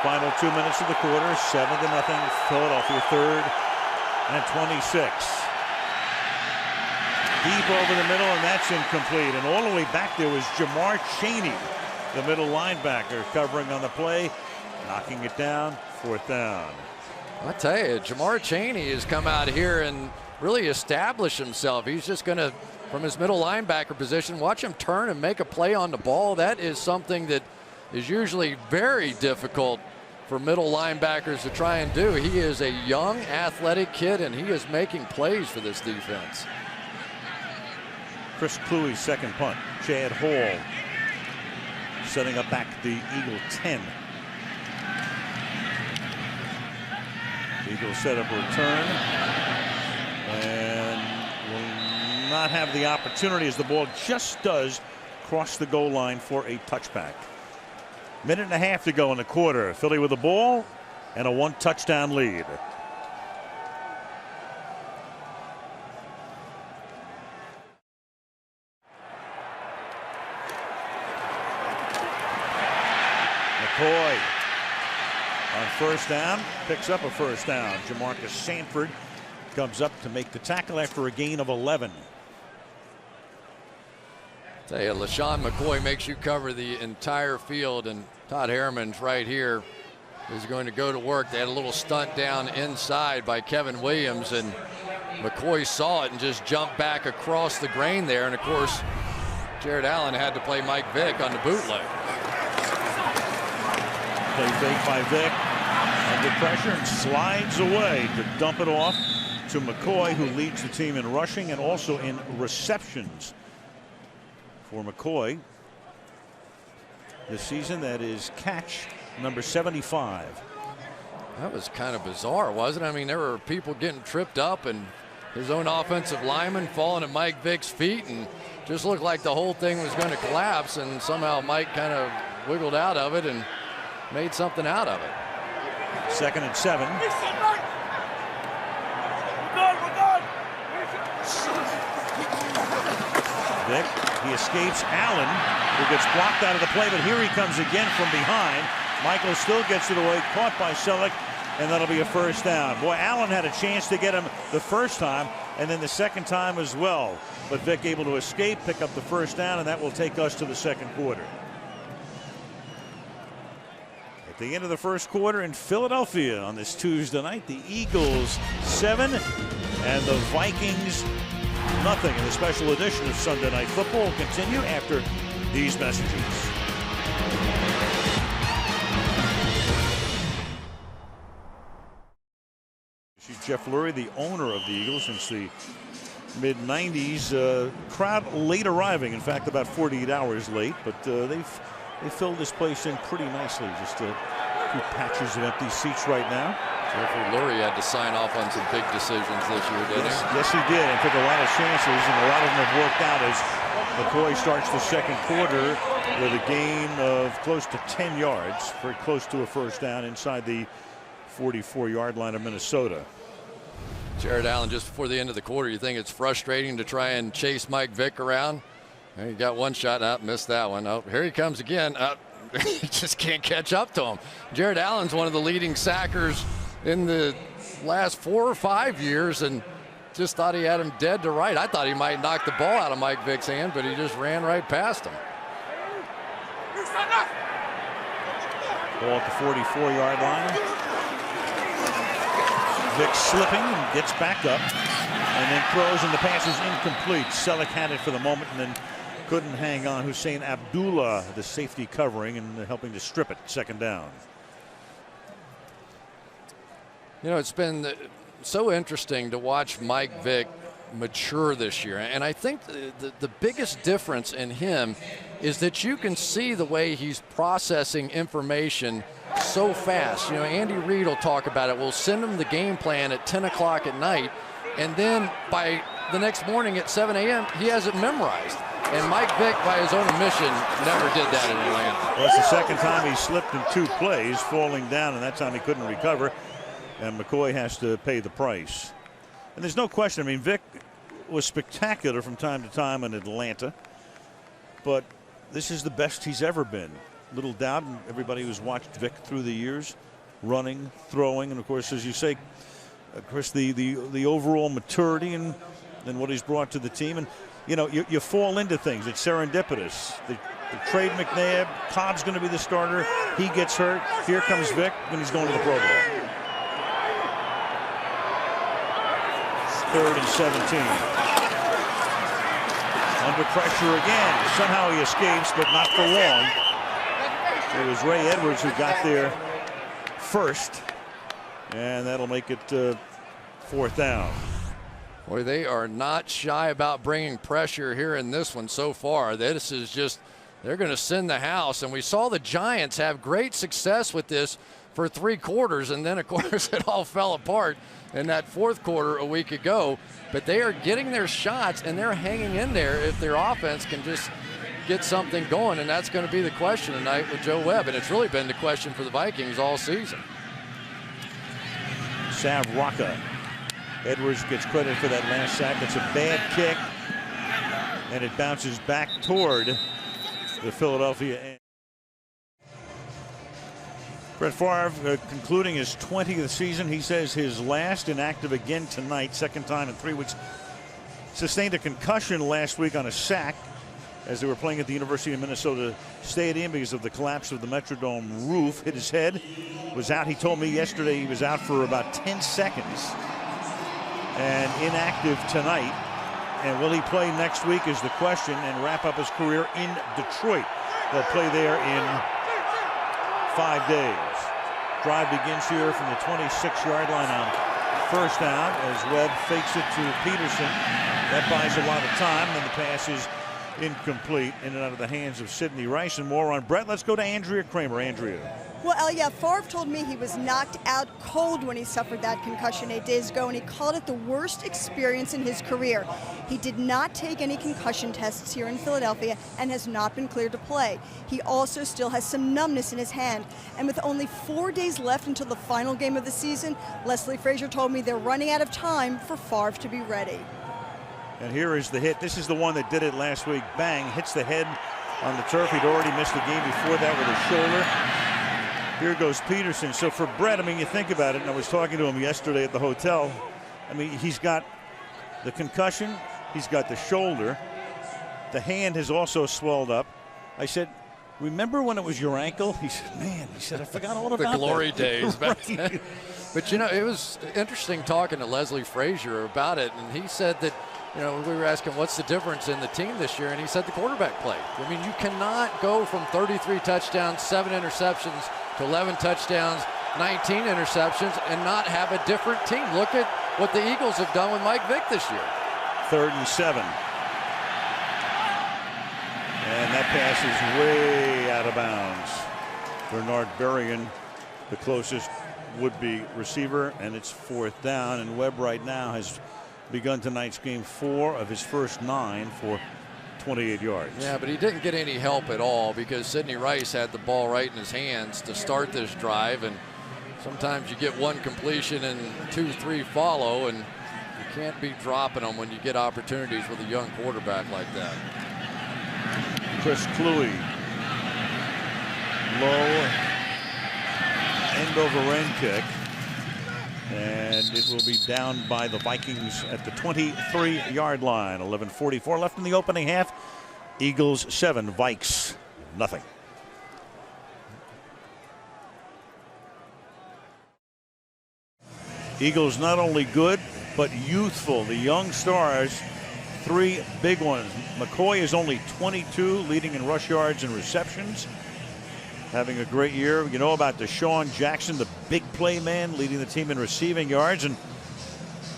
Final 2 minutes of the quarter, 7-0. Philadelphia 3rd and 26. Deep over the middle, and that's incomplete. And all the way back there was Jamar Chaney, the middle linebacker, covering on the play, knocking it down. 4th down. I tell you, Jamar Chaney has come out here and really established himself. He's just going to, from his middle linebacker position, watch him turn and make a play on the ball. That is something that is usually very difficult for middle linebackers to try and do. He is a young, athletic kid, and he is making plays for this defense. Chris Kluwe's 2nd punt. Chad Hall setting up back the Eagle 10. Eagles set up a return and will not have the opportunity as the ball just does cross the goal line for a touchback. 1.5 minutes to go in the quarter. Philly with the ball and a 1-touchdown lead. McCoy on 1st down, picks up a 1st down. Jamarcus Sanford comes up to make the tackle after a gain of 11. Tell you, LaShawn McCoy makes you cover the entire field, and Todd Harriman's right here is going to go to work. They had a little stunt down inside by Kevin Williams, and McCoy saw it and just jumped back across the grain there. And of course, Jared Allen had to play Mike Vick on the bootleg. Play fake by Vick under pressure and slides away to dump it off to McCoy, who leads the team in rushing and also in receptions. For McCoy this season, that is catch number 75. That was kind of bizarre, wasn't it? I mean, there were people getting tripped up and his own offensive lineman falling at Mike Vick's feet, and just looked like the whole thing was going to collapse, and somehow Mike kind of wiggled out of it and made something out of it. 2nd and 7. Vick, he escapes Allen, who gets blocked out of the play, but here he comes again from behind. Michael still gets it away, caught by Selleck, and that'll be a first down. Boy, Allen had a chance to get him the first time and then the second time as well. But Vick able to escape, pick up the first down, and that will take us to the second quarter. At the end of the first quarter in Philadelphia on this Tuesday night, the Eagles 7 and the Vikings nothing. And the special edition of Sunday Night Football will continue after these messages. Jeff Lurie, the owner of the Eagles since the mid-90s. Crowd late arriving, in fact about 48 hours late, but they filled this place in pretty nicely. Just a few patches of empty seats right now. Jeffrey Lurie had to sign off on some big decisions this year, didn't he? Yes, he did, and took a lot of chances, and a lot of them have worked out as McCoy starts the second quarter with a gain of close to 10 yards, very close to a first down inside the 44-yard line of Minnesota. Jared Allen, just before the end of the quarter, you think it's frustrating to try and chase Mike Vick around? He got one shot out, missed that one. Oh, here he comes again. He just can't catch up to him. Jared Allen's one of the leading sackers in the last 4 or 5 years, and just thought he had him dead to right. I thought he might knock the ball out of Mike Vick's hand, but he just ran right past him. Ball at the 44-yard line. Vick slipping and gets back up and then throws, and the pass is incomplete. Selleck had it for the moment and then couldn't hang on. Hussein Abdullah, the safety, covering and helping to strip it. Second down. You know, it's been so interesting to watch Mike Vick mature this year, and I think the biggest difference in him is that you can see the way he's processing information so fast. You know, Andy Reid will talk about it. We'll send him the game plan at 10 o'clock at night, and then by the next morning at 7 a.m. he has it memorized. And Mike Vick, by his own admission, never did that in Atlanta. Well, it's the second time he slipped in 2 plays, falling down, and that time he couldn't recover, and McCoy has to pay the price. And there's no question, I mean, Vick was spectacular from time to time in Atlanta, but this is the best he's ever been. Little doubt, and everybody who's watched Vick through the years, running, throwing, and of course, as you say, Chris, the overall maturity and what he's brought to the team. And you know, you fall into things. It's serendipitous. The trade McNabb, Cobb's going to be the starter. He gets hurt. Here comes Vick, and he's going to the Pro Bowl. 3rd and 17. Under pressure again. Somehow he escapes, but not for long. It was Ray Edwards who got there first, and that'll make it 4th down. Boy, they are not shy about bringing pressure here in this one so far. This is just, they're going to send the house, and we saw the Giants have great success with this for 3 quarters, and then of course it all fell apart in that 4th quarter a week ago. But they are getting their shots, and they're hanging in there if their offense can just get something going, and that's going to be the question tonight with Joe Webb, and it's really been the question for the Vikings all season. Sav Rocca. Edwards gets credit for that last sack. It's a bad kick, and it bounces back toward the Philadelphia end. Brett Favre concluding his 20th season. He says his last, inactive again tonight, second time in 3 weeks. Sustained a concussion last week on a sack as they were playing at the University of Minnesota Stadium because of the collapse of the Metrodome roof. Hit his head, was out. He told me yesterday he was out for about 10 seconds and inactive tonight. And will he play next week is the question, and wrap up his career in Detroit. They'll play there in 5 days. Drive begins here from the 26-yard line on first down as Webb fakes it to Peterson. That buys a lot of time, and the pass is incomplete, in and out of the hands of Sidney Rice. And more on Brett. Let's go to Andrea Kramer. Andrea. Well, yeah, Favre told me he was knocked out cold when he suffered that concussion 8 days ago, and he called it the worst experience in his career. He did not take any concussion tests here in Philadelphia and has not been cleared to play. He also still has some numbness in his hand. And with only 4 days left until the final game of the season, Leslie Frazier told me they're running out of time for Favre to be ready. And here is the hit. This is the one that did it last week. Bang, hits the head on the turf. He'd already missed the game before that with his shoulder. Here goes Peterson. So for Brett, I mean, you think about it, and I was talking to him yesterday at the hotel. I mean, he's got the concussion, he's got the shoulder, the hand has also swelled up. I said, remember when it was your ankle? He said, man, I forgot all about the glory that. days back then. But, you know, it was interesting talking to Leslie Frazier about it, and he said that, you know, we were asking what's the difference in the team this year, and he said the quarterback play. I mean, you cannot go from 33 touchdowns, 7 interceptions, to 11 touchdowns, 19 interceptions, and not have a different team. Look at what the Eagles have done with Mike Vick this year. 3rd and 7. And that pass is way out of bounds. Bernard Berrien, the closest would-be receiver, and it's 4th down. And Webb right now has begun tonight's game 4 of his first 9 for 28 yards. Yeah, but he didn't get any help at all because Sidney Rice had the ball right in his hands to start this drive, and sometimes you get one completion and 2, 3 follow, and you can't be dropping them when you get opportunities with a young quarterback like that. Chris Kluwe, low end over end kick, and it will be down by the Vikings at the 23-yard line. 11:44 left in the opening half. Eagles 7, Vikes nothing. Eagles not only good, but youthful. The young stars, 3 big ones. McCoy is only 22, leading in rush yards and receptions. Having a great year. You know about Deshaun Jackson, the big play man, leading the team in receiving yards. And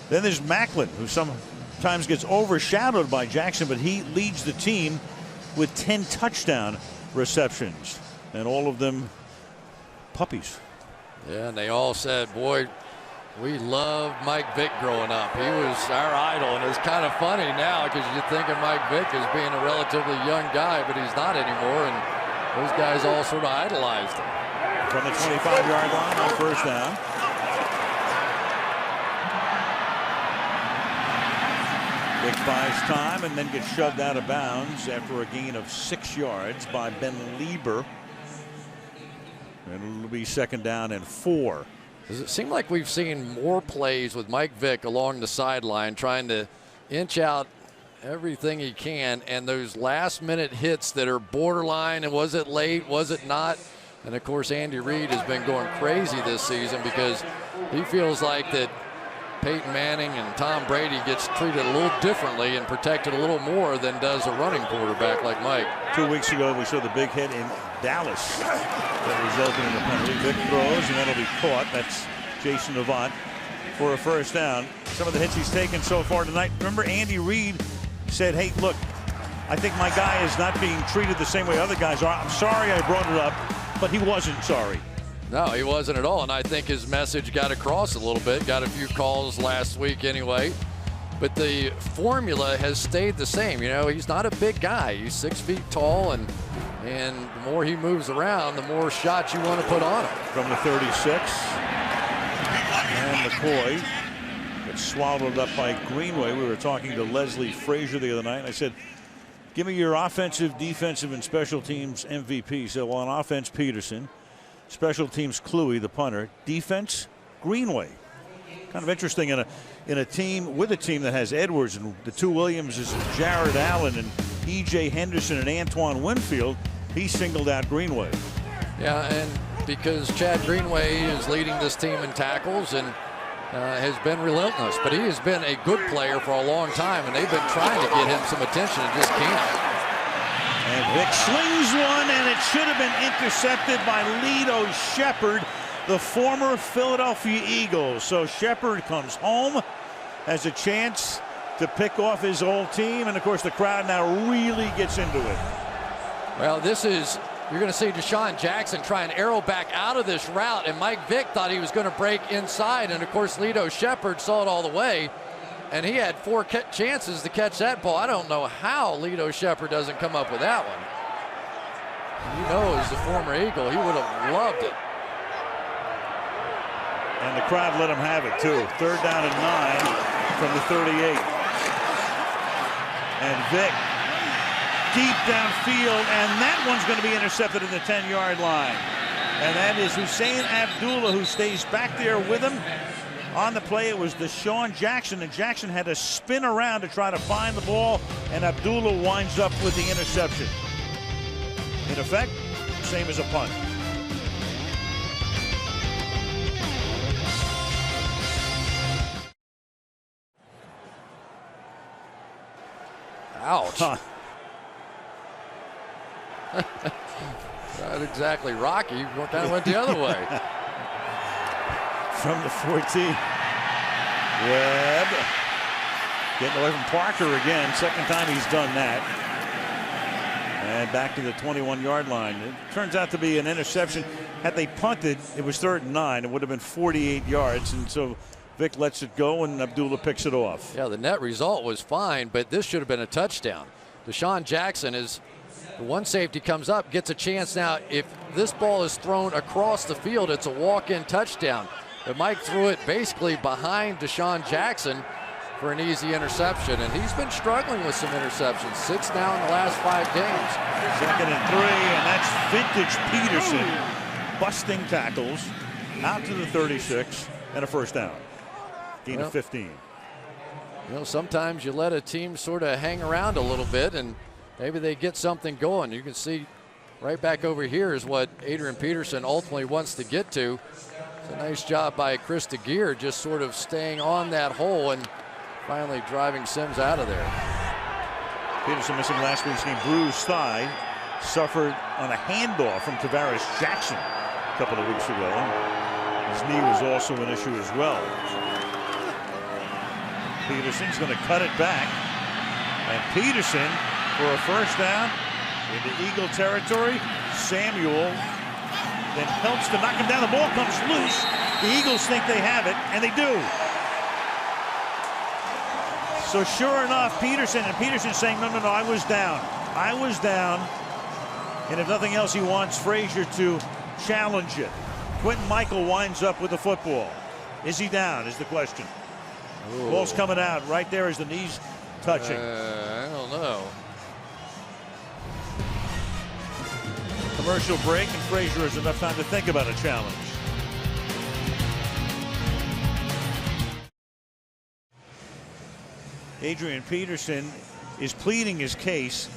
then there's Macklin, who sometimes gets overshadowed by Jackson, but he leads the team with 10 touchdown receptions, and all of them puppies. Yeah, and they all said, boy, we loved Mike Vick growing up. He was our idol, and it's kind of funny now because you think of Mike Vick as being a relatively young guy, but he's not anymore, and those guys all sort of idolized him. From the 25-yard line on first down. Vick buys time and then gets shoved out of bounds after a gain of 6 yards by Ben Lieber. And it'll be 2nd down and 4. Does it seem like we've seen more plays with Mike Vick along the sideline trying to inch out everything he can, and those last-minute hits that are borderline, and was it late, was it not? And, of course, Andy Reid has been going crazy this season because he feels like that Peyton Manning and Tom Brady gets treated a little differently and protected a little more than does a running quarterback like Mike. 2 weeks ago, we saw the big hit in Dallas that resulted in the penalty. Vick throws, and that'll be caught. That's Jason Avant for a first down. Some of the hits he's taken so far tonight. Remember, Andy Reid said, hey, look, I think my guy is not being treated the same way other guys are. I'm sorry I brought it up, but he wasn't sorry. No, he wasn't at all, and I think his message got across a little bit. Got a few calls last week anyway, but the formula has stayed the same. You know, he's not a big guy. He's 6 feet tall, and the more he moves around, the more shots you want to put on him. From the 36, and McCoy gets swallowed up by Greenway. We were talking to Leslie Frazier the other night, and I said, give me your offensive, defensive, and special teams MVP. So on offense, Peterson. Special teams, Kluwe, the punter. Defense, Greenway. Kind of interesting in a team with a team that has Edwards and the 2 Williamses, Jared Allen and E.J. Henderson and Antoine Winfield. He singled out Greenway. Yeah, and because Chad Greenway is leading this team in tackles and has been relentless, but he has been a good player for a long time, and they've been trying to get him some attention and just can't. And Vick slings one, and it should have been intercepted by Lito Shepherd. the former Philadelphia Eagles. So Shepard comes home, has a chance to pick off his old team, and of course the crowd now really gets into it. Well, you're going to see Deshaun Jackson try and arrow back out of this route, and Mike Vick thought he was going to break inside, and of course Lito Shepard saw it all the way, and he had 4 chances to catch that ball. I don't know how Lito Shepard doesn't come up with that one. You know, as a former Eagle, he would have loved it. And the crowd let him have it too. 3rd down and 9 from the 38. And Vick deep downfield, and that one's going to be intercepted at the 10-yard line. And that is Hussein Abdullah, who stays back there with him. On the play, it was Deshaun Jackson, and Jackson had to spin around to try to find the ball, and Abdullah winds up with the interception. In effect, same as a punt. Ouch. Huh. Not exactly Rocky. Kind of went the other way. From the 14. Webb getting away from Parker again. Second time he's done that. And back to the 21-yard line. It turns out to be an interception. Had they punted, it was 3rd and 9. It would have been 48 yards. And so Vick lets it go, and Abdullah picks it off. Yeah, the net result was fine, but this should have been a touchdown. Deshaun Jackson is the one safety comes up, gets a chance now. If this ball is thrown across the field, it's a walk-in touchdown. But Mike threw it basically behind Deshaun Jackson for an easy interception, and he's been struggling with some interceptions. 6 now in the last 5 games. 2nd and 3, and that's vintage Peterson busting tackles out to the 36 and a 1st down. Gain of 15. You know, sometimes you let a team sort of hang around a little bit, and maybe they get something going. You can see right back over here is what Adrian Peterson ultimately wants to get to. It's a nice job by Chris DeGear, just sort of staying on that hole and finally driving Sims out of there. Peterson missing last week's game, bruised thigh, suffered on a handoff from Tavares Jackson a couple of weeks ago. His knee was also an issue as well. Peterson's going to cut it back, and Peterson for a 1st down into Eagle territory. Samuel then helps to knock him down. The ball comes loose. The Eagles think they have it, and they do. So sure enough, Peterson's saying, no, I was down. I was down. And if nothing else, he wants Frazier to challenge it. Quentin Michael winds up with the football. Is he down, is the question. Ooh. Ball's coming out right there as the knees touching. I don't know. Commercial break, and Frazier has enough time to think about a challenge. Adrian Peterson is pleading his case.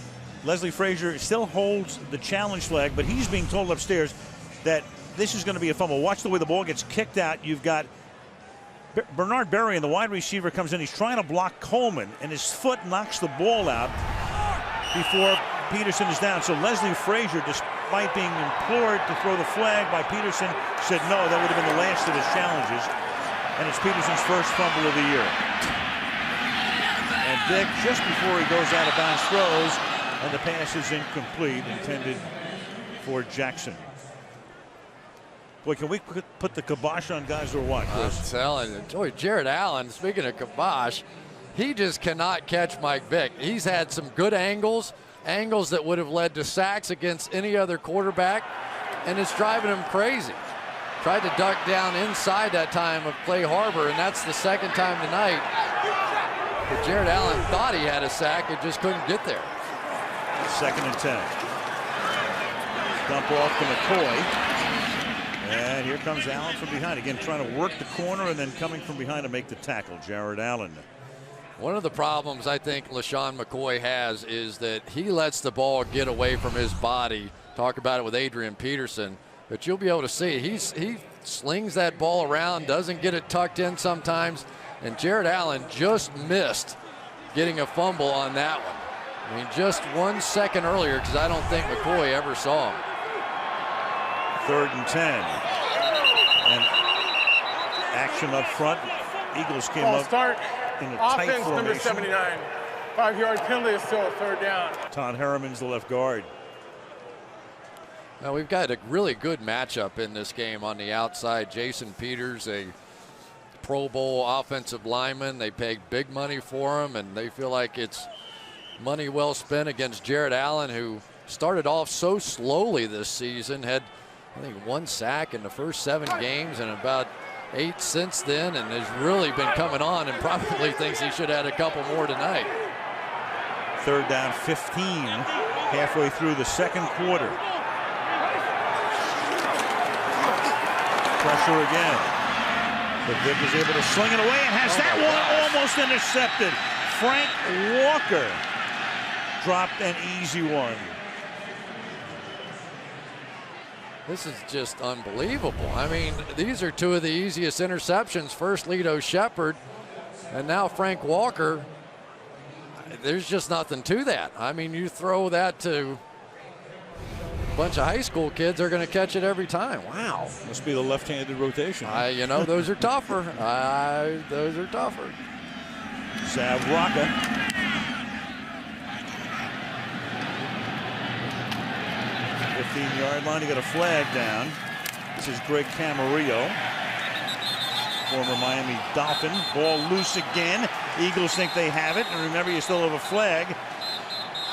Leslie Frazier still holds the challenge flag, but he's being told upstairs that this is going to be a fumble. Watch the way the ball gets kicked out. You've got Bernard Berrien, the wide receiver, comes in. He's trying to block Coleman, and his foot knocks the ball out before Peterson is down. So Leslie Frazier, despite being implored to throw the flag by Peterson, said no, that would have been the last of his challenges. And it's Peterson's first fumble of the year. And Dick, just before he goes out of bounds, throws, and the pass is incomplete, intended for Jackson. Boy, can we put the kibosh on guys or what, Chris? I'm telling you. Boy, Jared Allen, speaking of kibosh, he just cannot catch Mike Vick. He's had some good angles that would have led to sacks against any other quarterback, and it's driving him crazy. Tried to duck down inside that time of Clay Harbor, and that's the 2nd time tonight. But Jared Allen thought he had a sack and just couldn't get there. 2nd and 10. Dump off to McCoy. And here comes Allen from behind. Again, trying to work the corner and then coming from behind to make the tackle. Jared Allen. One of the problems I think LaShawn McCoy has is that he lets the ball get away from his body. Talk about it with Adrian Peterson. But you'll be able to see he slings that ball around, doesn't get it tucked in sometimes. And Jared Allen just missed getting a fumble on that one. I mean, just 1 second earlier, because I don't think McCoy ever saw him. 3rd and 10. Action up front. Eagles came Ball up start. in a tight Offense number formation. 79. 5-yard penalty is still a third down. Todd Harriman's the left guard. Now we've got a really good matchup in this game on the outside. Jason Peters, a Pro Bowl offensive lineman. They paid big money for him, and they feel like it's money well spent against Jared Allen, who started off so slowly this season, had I think 1 sack in the first 7 games and about 8 since then, and has really been coming on and probably thinks he should have had a couple more tonight. Third down 15, halfway through the second quarter. Pressure again. But Vic is able to sling it away and has that one almost intercepted. Frank Walker dropped an easy one. This is just unbelievable. I mean, these are 2 of the easiest interceptions. First, Lito Shepherd, and now Frank Walker. There's just nothing to that. I mean, you throw that to a bunch of high school kids, they're going to catch it every time. Wow. Must be the left-handed rotation. You know, those are tougher. Those are tougher. Sav Rocca. The 15-yard line. He got a flag down. This is Greg Camarillo, former Miami Dolphin. Ball loose again. Eagles think they have it. And remember, you still have a flag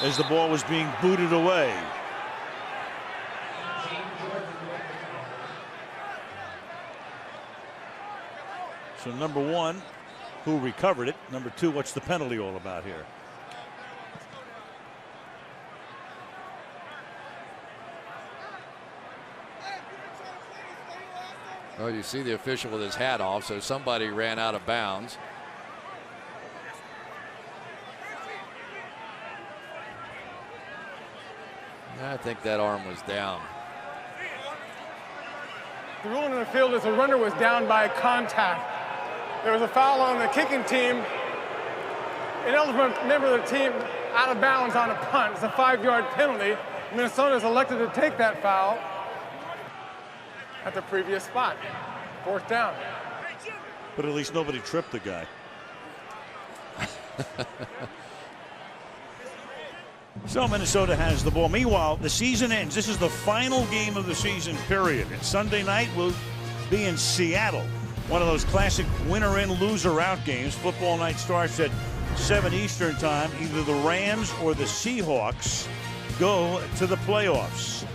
as the ball was being booted away. So number 1, who recovered it? Number 2, what's the penalty all about here? Well, you see the official with his hat off, so somebody ran out of bounds. I think that arm was down. The ruling in the field is the runner was down by contact. There was a foul on the kicking team. Ineligible member of the team out of bounds on a punt. It's a 5-yard penalty. Minnesota has elected to take that foul at the previous spot. 4th down. But at least nobody tripped the guy. So Minnesota has the ball. Meanwhile, the season ends. This is the final game of the season, period. And Sunday night will be in Seattle. One of those classic winner in, loser out games. Football night starts at 7 Eastern time. Either the Rams or the Seahawks go to the playoffs.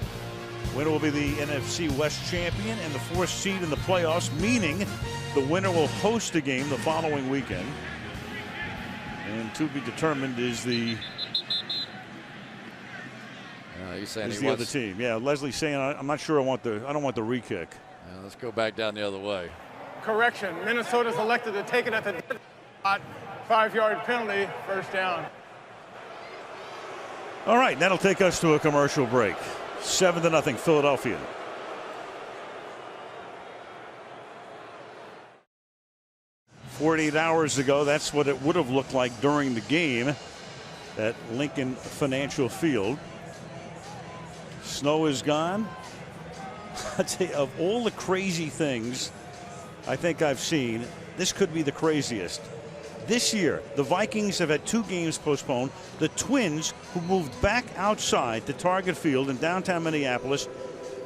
Winner will be the NFC West champion and the 4th seed in the playoffs, meaning the winner will host a game the following weekend. And to be determined is the he's saying is the other team. Yeah, Leslie's saying I'm not sure I don't want the re-kick. Yeah, let's go back down the other way. Correction. Minnesota's elected to take it at the spot. 5-yard penalty, 1st down. All right, that'll take us to a commercial break. 7-0 Philadelphia. "48 hours ago, that's what it would have looked like during the game at Lincoln Financial Field. Snow is gone. I tell you, of all the crazy things I think I've seen, this could be the craziest. This year, the Vikings have had 2 games postponed. The Twins, who moved back outside to Target Field in downtown Minneapolis,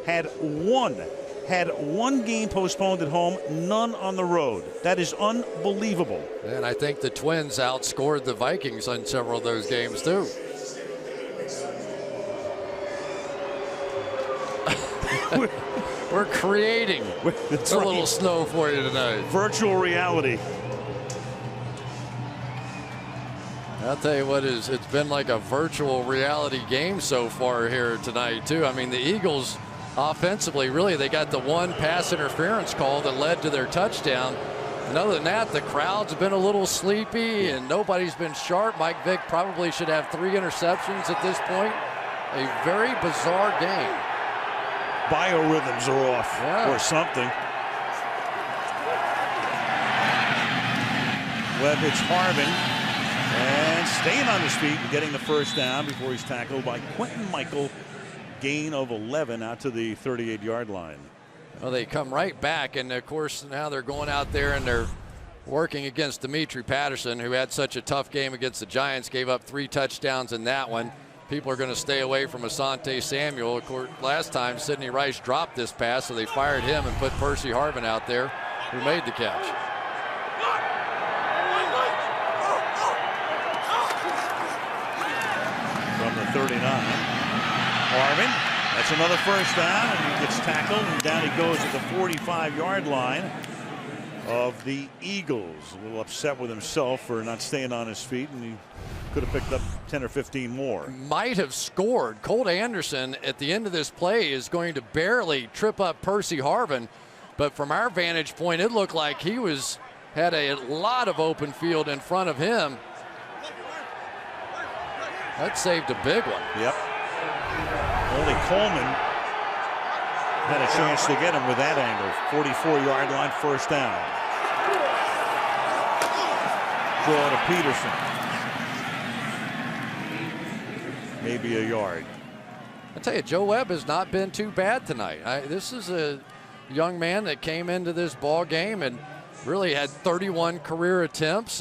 had one game postponed at home, none on the road. That is unbelievable. And I think the Twins outscored the Vikings on several of those games, too. We're creating a little snow for you tonight. Virtual reality. I'll tell you what, it's been like a virtual reality game so far here tonight, too. I mean, the Eagles offensively, really, they got the one pass interference call that led to their touchdown. And other than that, the crowd's been a little sleepy and nobody's been sharp. Mike Vick probably should have 3 interceptions at this point. A very bizarre game. Biorhythms are off or something. Webb hits Harvin and staying on his feet and getting the 1st down before he's tackled by Quentin Michael. Gain of 11 out to the 38-yard line. Well, they come right back, and of course now they're going out there and they're working against Dimitri Patterson, who had such a tough game against the Giants, gave up 3 touchdowns in that one. People are going to stay away from Asante Samuel. Of course, last time Sidney Rice dropped this pass, so they fired him and put Percy Harvin out there, who made the catch. From the 39, Harvin. That's another first down, and he gets tackled, and down he goes at the 45-yard line of the Eagles. A little upset with himself for not staying on his feet, and he could have picked up 10 or 15 more. Might have scored. Colt Anderson at the end of this play is going to barely trip up Percy Harvin, but from our vantage point, it looked like he had a lot of open field in front of him. That saved a big one. Yep. Only Coleman had a chance to get him with that angle. 44-yard line, first down. Draw to Peterson. Maybe a yard. I tell you, Joe Webb has not been too bad tonight. This is a young man that came into this ball game and really had 31 career attempts,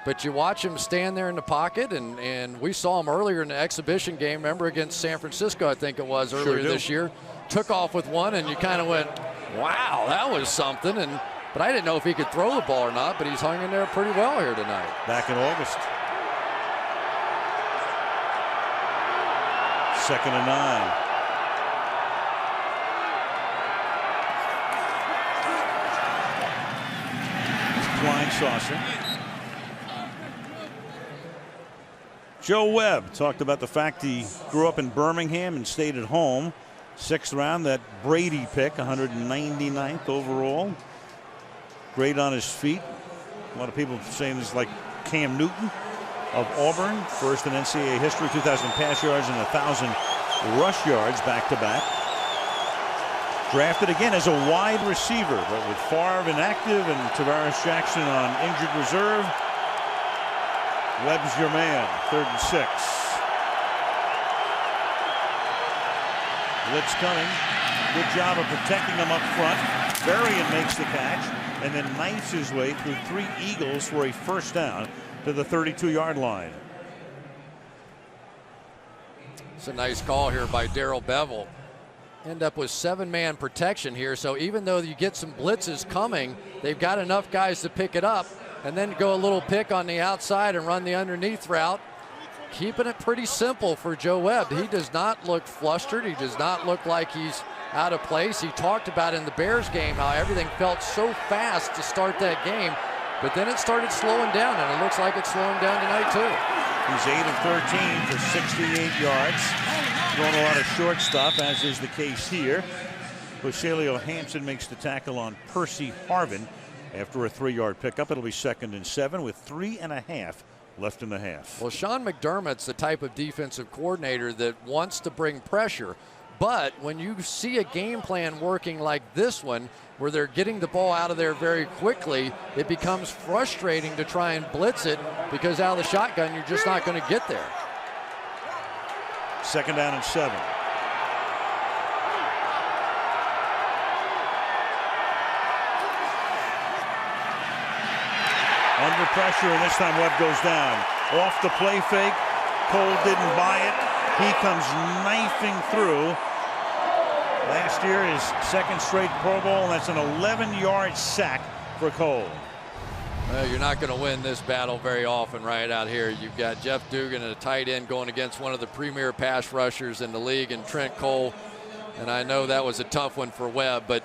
but you watch him stand there in the pocket, and we saw him earlier in the exhibition game, remember, against San Francisco, I think it was, earlier this year. Took off with one, and you kind of went, wow, that was something. But I didn't know if he could throw the ball or not, but he's hung in there pretty well here tonight. Back in August. 2nd and 9. Flying saucer. Joe Webb talked about the fact he grew up in Birmingham and stayed at home. 6th round, that Brady pick, 199th overall. Great on his feet. A lot of people saying he's like Cam Newton of Auburn. First in NCAA history, 2,000 pass yards and 1,000 rush yards back-to-back. Drafted again as a wide receiver, but with Favre inactive and Tavares Jackson on injured reserve. Webb's your man, 3rd and 6. Blitz coming. Good job of protecting him up front. Varian makes the catch and then knifes his way through 3 Eagles for a first down to the 32-yard line. It's a nice call here by Darrell Bevel. End up with 7-man protection here, so even though you get some blitzes coming, they've got enough guys to pick it up and then go a little pick on the outside and run the underneath route. Keeping it pretty simple for Joe Webb. He does not look flustered. He does not look like he's out of place. He talked about in the Bears game how everything felt so fast to start that game, but then it started slowing down, and it looks like it's slowing down tonight too. He's 8 of 13 for 68 yards. Throwing a lot of short stuff, as is the case here. Rogelio Hampson makes the tackle on Percy Harvin after a 3-yard pickup. It'll be 2nd and 7 with 3.5 left in the half. Well, Sean McDermott's the type of defensive coordinator that wants to bring pressure, but when you see a game plan working like this one, where they're getting the ball out of there very quickly, it becomes frustrating to try and blitz it, because out of the shotgun, you're just not going to get there. 2nd down and 7. Under pressure, and this time Webb goes down. Off the play fake. Cole didn't buy it. He comes knifing through. Last year, his 2nd straight Pro Bowl, and that's an 11-yard sack for Cole. Well, you're not going to win this battle very often right out here. You've got Jeff Dugan and a tight end going against one of the premier pass rushers in the league, and Trent Cole. And I know that was a tough one for Webb, but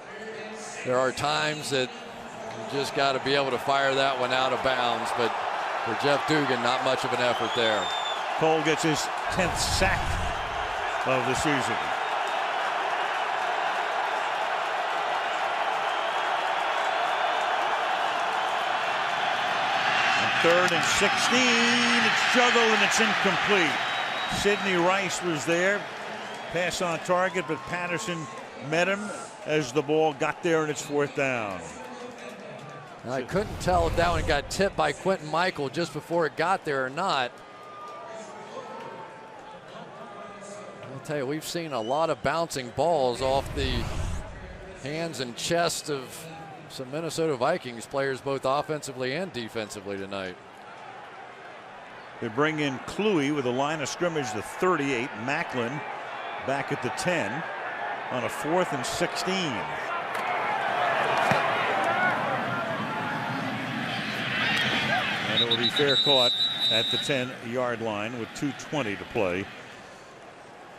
there are times that you just got to be able to fire that one out of bounds. But for Jeff Dugan, not much of an effort there. Cole gets his 10th sack of the season. And 3rd and 16. It's juggled and it's incomplete. Sidney Rice was there. Pass on target, but Patterson met him as the ball got there, and it's 4th down. I couldn't tell if that one got tipped by Quentin Michael just before it got there or not. I'll tell you, we've seen a lot of bouncing balls off the hands and chest of some Minnesota Vikings players, both offensively and defensively tonight. They bring in Kluwe with a line of scrimmage, the 38. Macklin back at the 10 on a 4th and 16. And it will be fair caught at the 10-yard line with 2:20 to play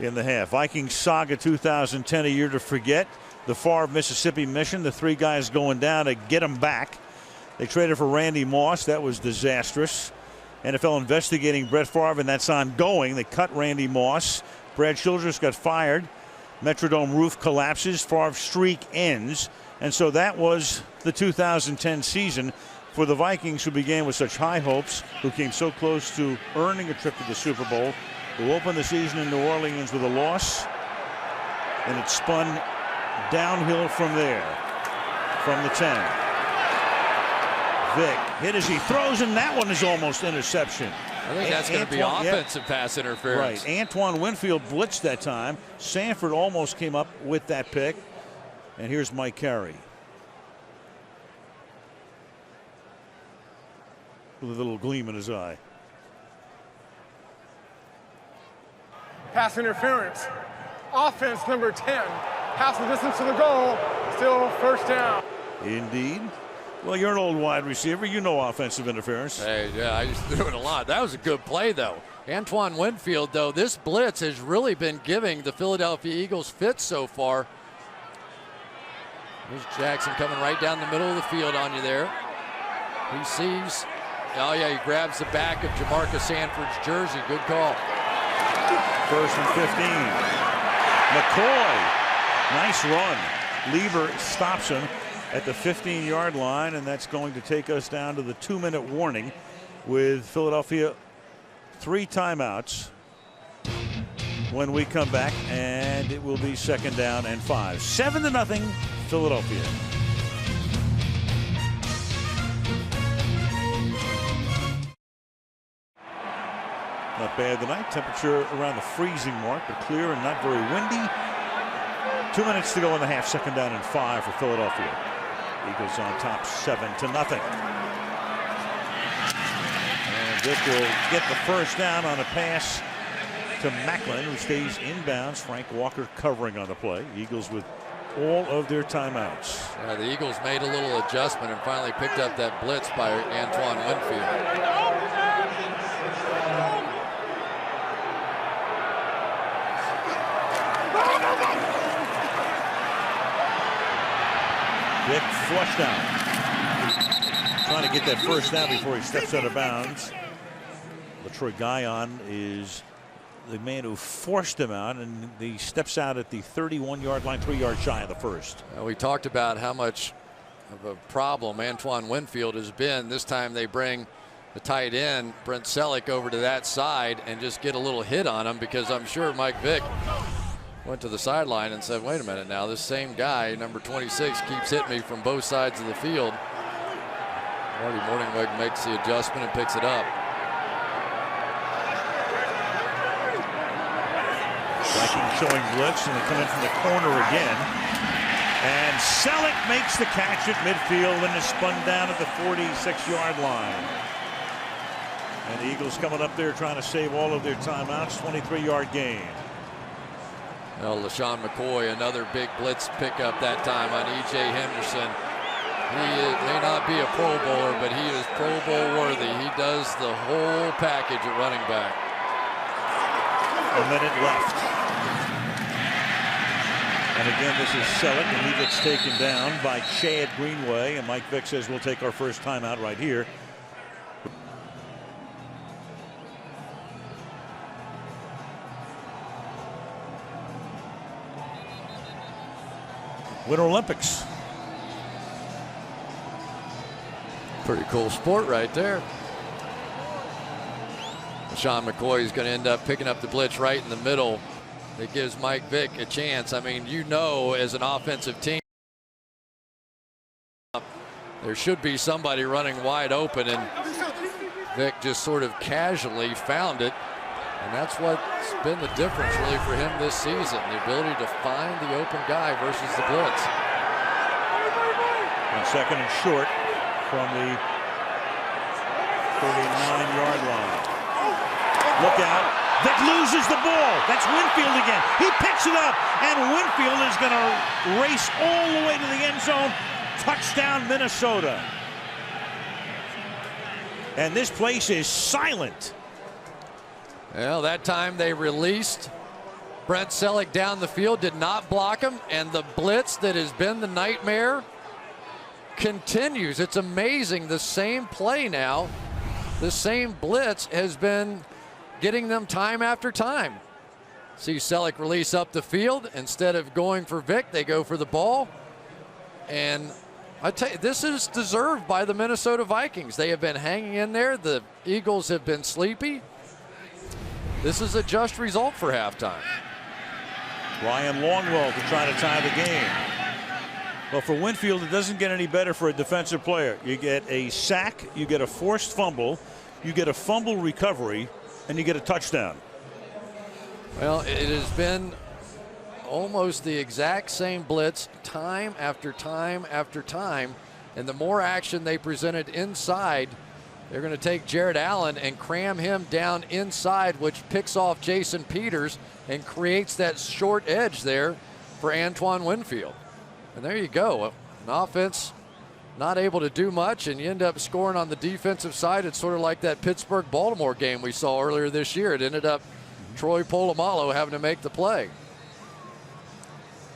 in the half. Vikings saga 2010, a year to forget. The Favre, Mississippi mission, the 3 guys going down to get them back. They traded for Randy Moss. That was disastrous. NFL investigating Brett Favre, and that's ongoing. They cut Randy Moss. Brad Childress got fired. Metrodome roof collapses. Favre's streak ends. And so that was the 2010 season for the Vikings, who began with such high hopes, who came so close to earning a trip to the Super Bowl, who opened the season in New Orleans with a loss, and it spun downhill from there, from the 10. Vick hit as he throws, and that one is almost interception. I think that's going to be offensive pass interference. Right. Antoine Winfield blitzed that time. Sanford almost came up with that pick. And here's Mike Carey with a little gleam in his eye. Pass interference. Offense number 10. Pass the distance to the goal. Still first down. Indeed. Well, you're an old wide receiver. You know offensive interference. Hey, yeah, I used to do it a lot. That was a good play, though. Antoine Winfield, though, this blitz has really been giving the Philadelphia Eagles fits so far. There's Jackson coming right down the middle of the field on you there. He sees, oh yeah, he grabs the back of Jamarcus Sanford's jersey. Good call. 1st and 15. McCoy, nice run. Lieber stops him at the 15-yard line, and that's going to take us down to the 2-minute warning with Philadelphia 3 timeouts when we come back, and it will be 2nd down and 5. 7-0 Philadelphia. Not bad tonight. Temperature around the freezing mark, but clear and not very windy. 2 minutes to go in the half. 2nd down and 5 for Philadelphia. Eagles on top 7-0. And Vick will get the first down on a pass to Macklin, who stays inbounds. Frank Walker covering on the play. Eagles with all of their timeouts. Yeah, the Eagles made a little adjustment and finally picked up that blitz by Antoine Winfield. Vick flushed out. Trying to get that first down before he steps out of bounds. LaTroy Guion is the man who forced him out, and he steps out at the 31-yard line, 3 yards shy of the first. We talked about how much of a problem Antoine Winfield has been. This time they bring the tight end, Brent Selleck, over to that side and just get a little hit on him, because I'm sure Mike Vick went to the sideline and said, wait a minute now, this same guy, number 26, keeps hitting me from both sides of the field. Marty Morningweg makes the adjustment and picks it up. Vikings showing blitz, and they come in from the corner again. And Selleck makes the catch at midfield and is spun down at the 46-yard line. And the Eagles coming up there trying to save all of their timeouts. 23-yard gain. Well, LaShawn McCoy, another big blitz pickup that time on E.J. Henderson. He may not be a Pro Bowler, but he is Pro Bowl worthy. He does the whole package at running back. A minute left. And again, this is Selleck, and he gets taken down by Chad Greenway. And Mike Vick says we'll take our first timeout right here. Winter Olympics. Pretty cool sport right there. Sean McCoy is going to end up picking up the blitz right in the middle. It gives Mike Vick a chance. I mean, you know, as an offensive team, there should be somebody running wide open, and Vick just sort of casually found it. And that's what's been the difference really for him this season, the ability to find the open guy versus the blitz. Second and short from the 39-yard line. Look out. Vic loses the ball. That's Winfield again. He picks it up, and Winfield is going to race all the way to the end zone. Touchdown, Minnesota. And this place is silent. Well, that time they released Brent Selleck down the field, did not block him, and the blitz that has been the nightmare continues. It's amazing. The same play now, the same blitz has been getting them time after time. See Selleck release up the field. Instead of going for Vic, they go for the ball. And I tell you, this is deserved by the Minnesota Vikings. They have been hanging in there. The Eagles have been sleepy. This is a just result for halftime. Ryan Longwell to try to tie the game. Well, for Winfield, it doesn't get any better for a defensive player. You get a sack, you get a forced fumble, you get a fumble recovery, and you get a touchdown. Well, it has been almost the exact same blitz time after time after time. And the more action they presented inside, they're going to take Jared Allen and cram him down inside, which picks off Jason Peters and creates that short edge there for Antoine Winfield. And there you go. An offense not able to do much, and you end up scoring on the defensive side. It's sort of like that Pittsburgh-Baltimore game we saw earlier this year. It ended up Troy Polamalu having to make the play.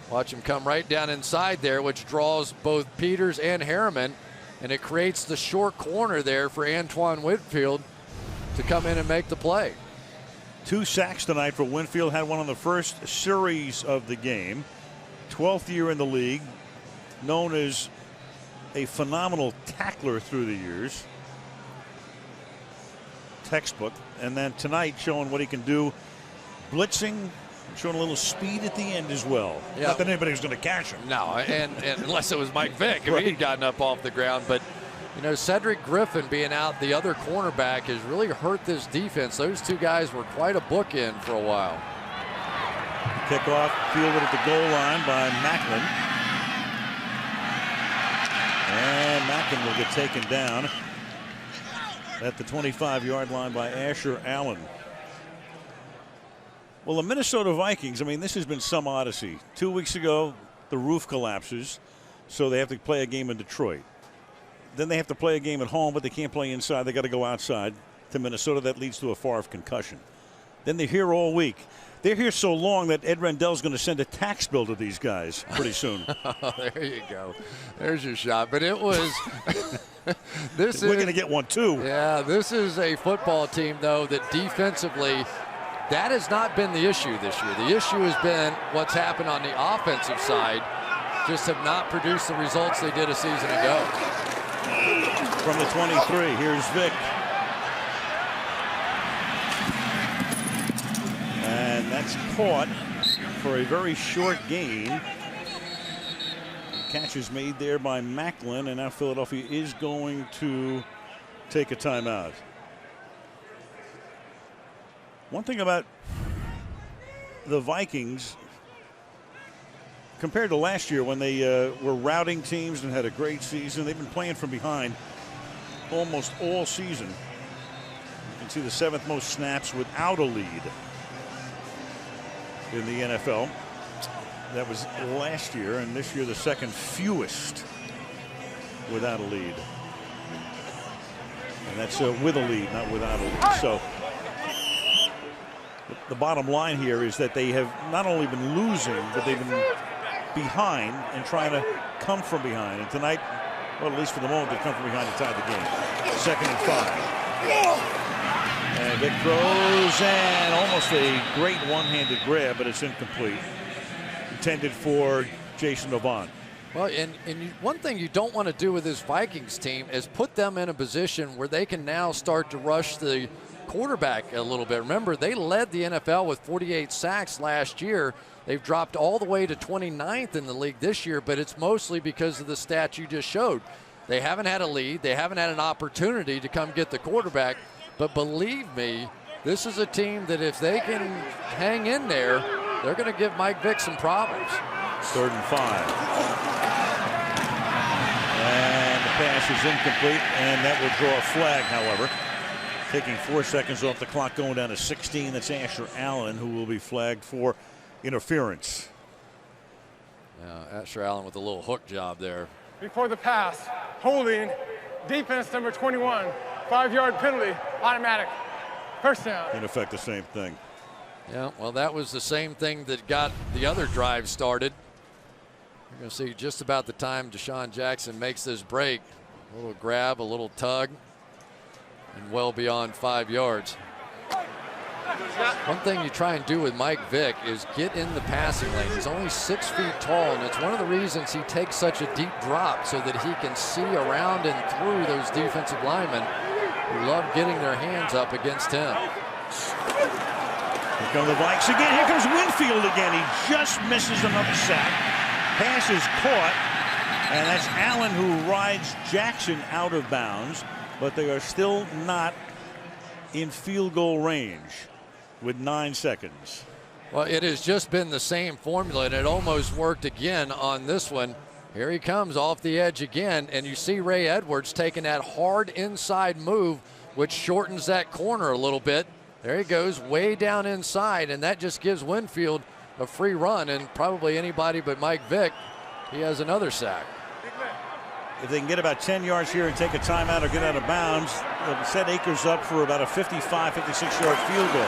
Watch him come right down inside there, which draws both Peters and Harriman, and it creates the short corner there for Antoine Winfield to come in and make the play. 2 sacks tonight for Winfield. Had one on the first series of the game. 12th year in the league. Known as a phenomenal tackler through the years. Textbook. And then tonight showing what he can do blitzing, showing a little speed at the end as well. Yeah. Not that anybody's going to catch him. No, and unless it was Mike Vick, if Right. he'd gotten up off the ground. But, you know, Cedric Griffin being out, the other cornerback, has really hurt this defense. Those two guys were quite a bookend for a while. Kickoff fielded at the goal line by Macklin. And Macklin will get taken down at the 25-yard line by Asher Allen. Well, the Minnesota Vikings, I mean, this has been some odyssey. 2 weeks ago, the roof collapses, so they have to play a game in Detroit. Then they have to play a game at home, but they can't play inside. They got to go outside to Minnesota. That leads to a Favre concussion. Then they're here all week. They're here so long that Ed Rendell's going to send a tax bill to these guys pretty soon. There you go. There's your shot. But it was We're going to get one too. Yeah, this is a football team, though, that defensively, that has not been the issue this year. The issue has been what's happened on the offensive side. Just have not produced the results they did a season ago. From the 23, here's Vic. And that's caught for a very short gain. Catch is made there by Macklin, and now Philadelphia is going to take a timeout. One thing about the Vikings, compared to last year when they were routing teams and had a great season, they've been playing from behind almost all season. You can see the 7th most snaps without a lead in the NFL. That was last year, and this year the 2nd fewest without a lead. And that's with a lead, not without a lead. So the bottom line here is that they have not only been losing, but they've been behind and trying to come from behind. And tonight, well, at least for the moment, they come from behind to tie the game. 2nd and 5. And Vic throws, and almost a great one-handed grab, but it's incomplete. Intended for Jason Avant. Well, and one thing you don't want to do with this Vikings team is put them in a position where they can now start to rush the quarterback a little bit. Remember, they led the NFL with 48 sacks last year. They've dropped all the way to 29th in the league this year, but it's mostly because of the stats you just showed. They haven't had a lead. They haven't had an opportunity to come get the quarterback. But believe me, this is a team that if they can hang in there, they're going to give Mike Vick some problems. 3rd and 5. pass is incomplete, and that will draw a flag, however. Taking 4 seconds off the clock, going down to 16. That's Asher Allen, who will be flagged for interference. Asher Allen with a little hook job there. Before the pass, holding, defense number 21, 5-yard penalty, automatic, first down. In effect, the same thing. Yeah, well, that was the same thing that got the other drive started. You're going to see just about the time Deshaun Jackson makes this break. A little grab, a little tug, and well beyond 5 yards. One thing you try and do with Mike Vick is get in the passing lane. He's only 6 feet tall, and it's one of the reasons he takes such a deep drop so that he can see around and through those defensive linemen who love getting their hands up against him. Here come the Vikes again. Here comes Winfield again. He just misses another sack. Pass is caught, and that's Allen who rides Jackson out of bounds, but they are still not in field goal range with 9 seconds. Well, it has just been the same formula, and it almost worked again on this one. Here he comes off the edge again, and you see Ray Edwards taking that hard inside move, which shortens that corner a little bit. There he goes way down inside, and that just gives Winfield a free run, and probably anybody but Mike Vick, he has another sack. If they can get about 10 yards here and take a timeout or get out of bounds, they'll set Akers up for about a 55, 56-yard field goal.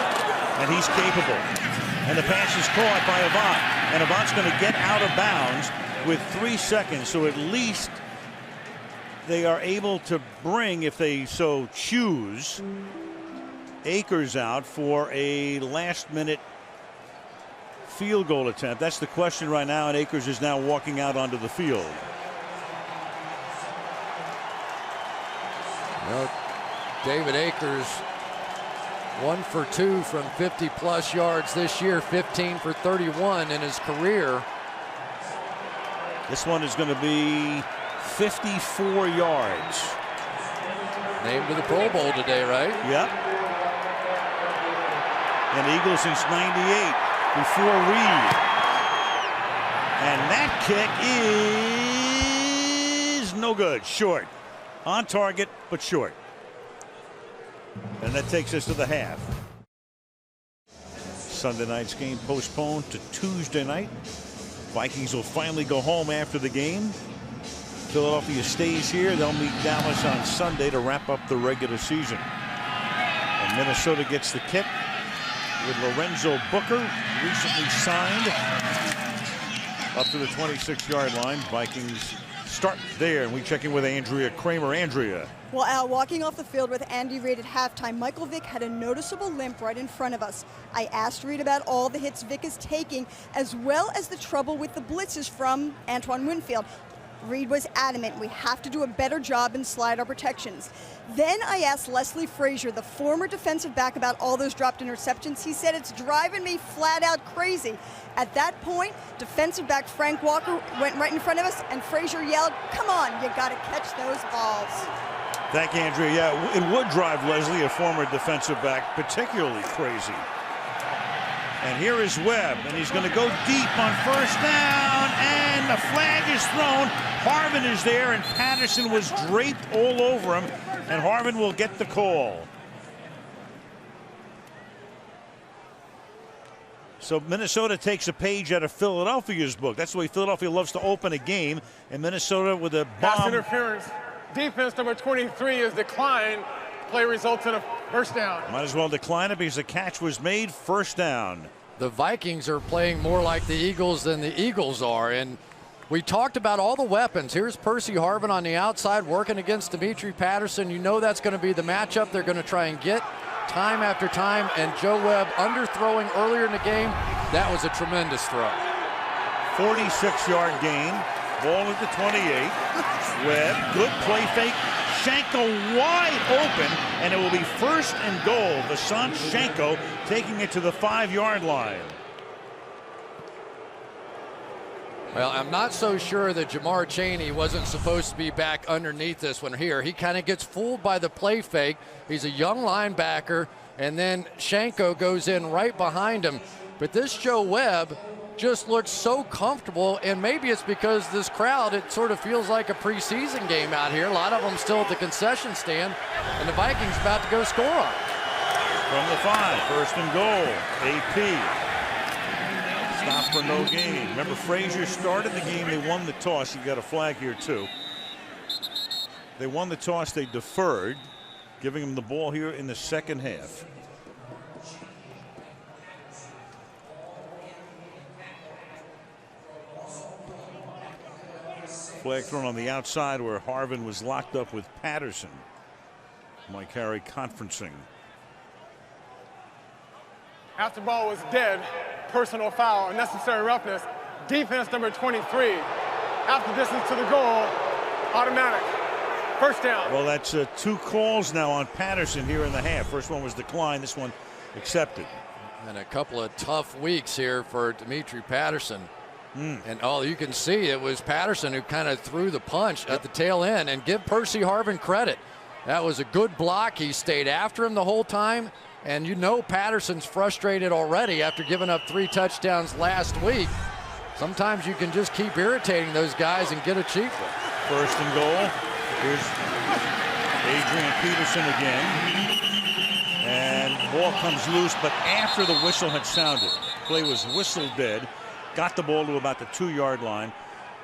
And he's capable. And the pass is caught by Avant. And Avant's going to get out of bounds with 3 seconds. So at least they are able to bring, if they so choose, Akers out for a last-minute field goal attempt. That's the question right now, and Akers is now walking out onto the field. Well, David Akers, 1 for 2 from 50-plus yards this year, 15 for 31 in his career. This one is going to be 54 yards. Named to the Pro Bowl today, right? Yep. And Eagles since '98 before Reed. And that kick is no good. Short. On target, but short. And that takes us to the half. Sunday night's game postponed to Tuesday night. Vikings will finally go home after the game. Philadelphia stays here. They'll meet Dallas on Sunday to wrap up the regular season. And Minnesota gets the kick with Lorenzo Booker, recently signed, up to the 26-yard line. Vikings start there, and we check in with Andrea Kramer. Andrea. Well, Al, walking off the field with Andy Reid at halftime, Michael Vick had a noticeable limp right in front of us. I asked Reid about all the hits Vick is taking, as well as the trouble with the blitzes from Antoine Winfield. Reid was adamant we have to do a better job in slide our protections. Then I asked Leslie Frazier, the former defensive back, about all those dropped interceptions. He said it's driving me flat out crazy. At that point, defensive back Frank Walker went right in front of us, and Frazier yelled, "Come on, you got to catch those balls." Thank you, Andrea. Yeah, it would drive Leslie, a former defensive back, particularly crazy. And here is Webb, and he's going to go deep on first down, and the flag is thrown. Harvin is there, and Patterson was draped all over him, and Harvin will get the call. So Minnesota takes a page out of Philadelphia's book. That's the way Philadelphia loves to open a game, and Minnesota with a bomb. Pass interference. Defense number 23 is declined. Play results in a first down. Might as well decline it because the catch was made. First down. The Vikings are playing more like the Eagles than the Eagles are, and we talked about all the weapons. Here's Percy Harvin on the outside working against Dimitri Patterson. You know that's going to be the matchup they're going to try and get time after time, and Joe Webb underthrowing earlier in the game. That was a tremendous throw. 46-yard gain. Ball at the 28. Webb, good play fake. Shanko wide open, and it will be first and goal. Vasant Shanko taking it to the 5-yard line. Well, I'm not so sure that Jamar Chaney wasn't supposed to be back underneath this one here. He kind of gets fooled by the play fake. He's a young linebacker, and then Shanko goes in right behind him. But this Joe Webb just looks so comfortable, and maybe it's because this crowd, it sort of feels like a preseason game out here. A lot of them still at the concession stand, and the Vikings about to go score on it. From the 5, first and goal, AP. Stop for no gain. Remember, Frazier started the game. They won the toss. You got a flag here, too. They won the toss. They deferred, giving them the ball here in the second half. Flag thrown on the outside where Harvin was locked up with Patterson. Mike Harry conferencing. After the ball was dead, personal foul, unnecessary roughness, defense number 23. After distance to the goal, automatic. First down. Well, that's 2 calls now on Patterson here in the half. First one was declined, this one accepted. And a couple of tough weeks here for Dimitri Patterson. And all you can see, it was Patterson who kind of threw the punch at the tail end. And give Percy Harvin credit. That was a good block. He stayed after him the whole time. And you know Patterson's frustrated already after giving up 3 touchdowns last week. Sometimes you can just keep irritating those guys and get a cheap one. First and goal. Here's Adrian Peterson again. And the ball comes loose, but after the whistle had sounded. Play was whistle dead. Got the ball to about the 2-yard line.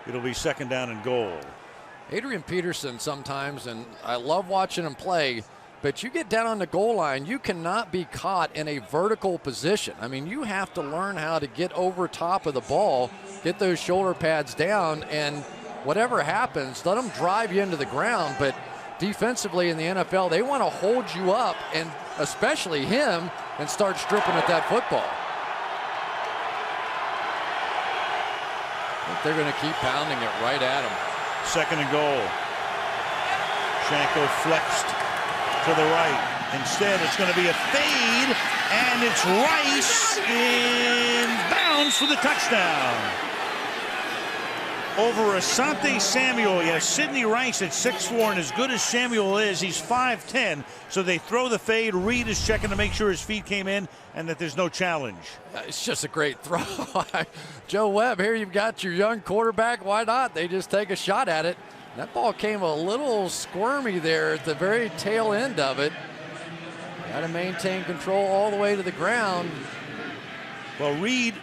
It'll be second down and goal. Adrian Peterson sometimes, and I love watching him play, but you get down on the goal line, you cannot be caught in a vertical position. I mean, you have to learn how to get over top of the ball, get those shoulder pads down, and whatever happens, let them drive you into the ground. But defensively in the NFL, they want to hold you up, and especially him, and start stripping at that football. But they're going to keep pounding it right at him. Second and goal. Shanko flexed to the right. Instead, it's going to be a fade, and it's Rice in bounds for the touchdown. Over Asante Samuel. Yes, Sidney Rice at 6'4", and as good as Samuel is, he's 5'10". So they throw the fade. Reed is checking to make sure his feet came in and that there's no challenge. It's just a great throw. Joe Webb, here you've got your young quarterback. Why not? They just take a shot at it. That ball came a little squirmy there at the very tail end of it. Got to maintain control all the way to the ground. Well, Reed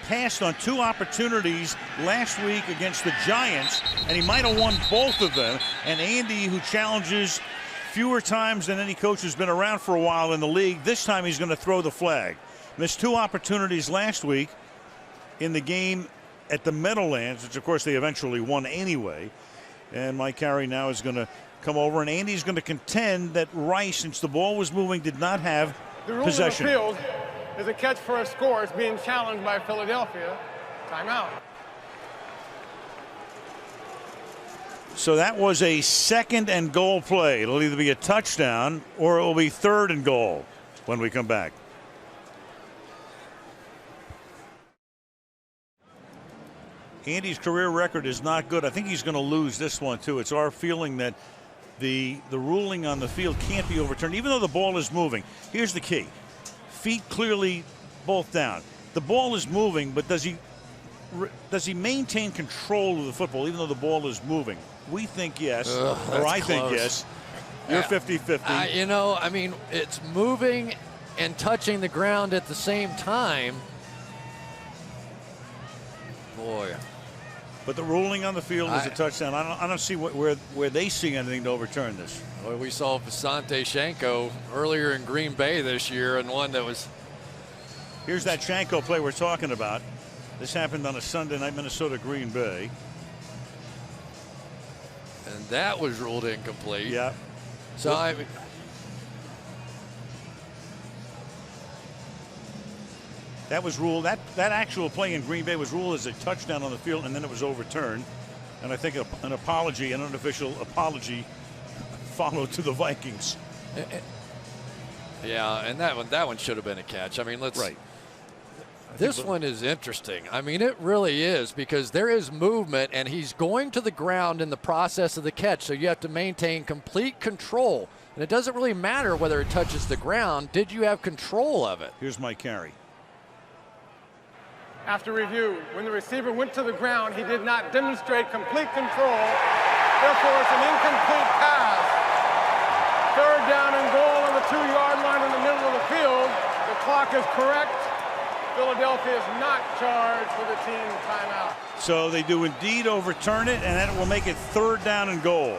passed on 2 opportunities last week against the Giants, and he might have won both of them. And Andy, who challenges fewer times than any coach who's been around for a while in the league, this time he's going to throw the flag. Missed 2 opportunities last week in the game at the Meadowlands, which of course they eventually won anyway. And Mike Carey now is going to come over, and Andy's going to contend that Rice, since the ball was moving, did not have possession. The rule of the field is a catch for a score. It's being challenged by Philadelphia. Timeout. So that was a second and goal play. It'll either be a touchdown or it will be third and goal when we come back. Andy's career record is not good. I think he's going to lose this one too. It's our feeling that the ruling on the field can't be overturned, even though the ball is moving. Here's the key. Feet clearly both down. The ball is moving, but does he maintain control of the football even though the ball is moving? We think yes, or I think yes. You're 50-50. You know, I mean, it's moving and touching the ground at the same time. Boy. But the ruling on the field is a touchdown. I don't see where they see anything to overturn this. Well, we saw Asante Shanko earlier in Green Bay this year, and one that was. Here's that Shanko play we're talking about. This happened on a Sunday night, Minnesota, Green Bay. And that was ruled incomplete. Yeah. So I mean, that was ruled. That actual play in Green Bay was ruled as a touchdown on the field, and then it was overturned. And I think an apology, an unofficial apology, followed to the Vikings. Yeah, and that one should have been a catch. I mean, let's. Right. This one is interesting. I mean, it really is, because there is movement, and he's going to the ground in the process of the catch. So you have to maintain complete control. And it doesn't really matter whether it touches the ground. Did you have control of it? Here's Mike Carey. After review, when the receiver went to the ground, he did not demonstrate complete control. Therefore, it's an incomplete pass. Third down and goal on the 2-yard line in the middle of the field. The clock is correct. Philadelphia is not charged with a team timeout. So they do indeed overturn it, and that will make it third down and goal.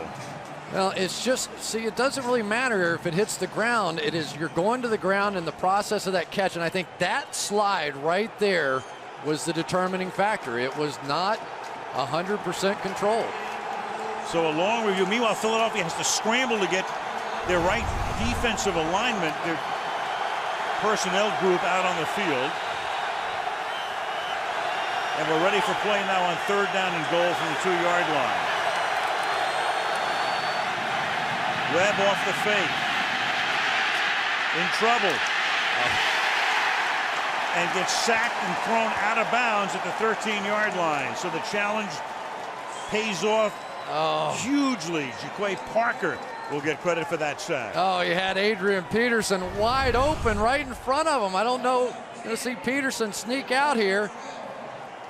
Well, it's just, see, it doesn't really matter if it hits the ground. It is, you're going to the ground in the process of that catch, and I think that slide right there was the determining factor. It was not 100% control. So a long review. Meanwhile, Philadelphia has to scramble to get their right defensive alignment, their personnel group out on the field. And we're ready for play now on third down and goal from the 2-yard line. Webb off the fake. In trouble. And gets sacked and thrown out of bounds at the 13-yard line. So the challenge pays off hugely. Jaquay Parker will get credit for that sack. Oh, you had Adrian Peterson wide open right in front of him. I don't know. Going to see Peterson sneak out here.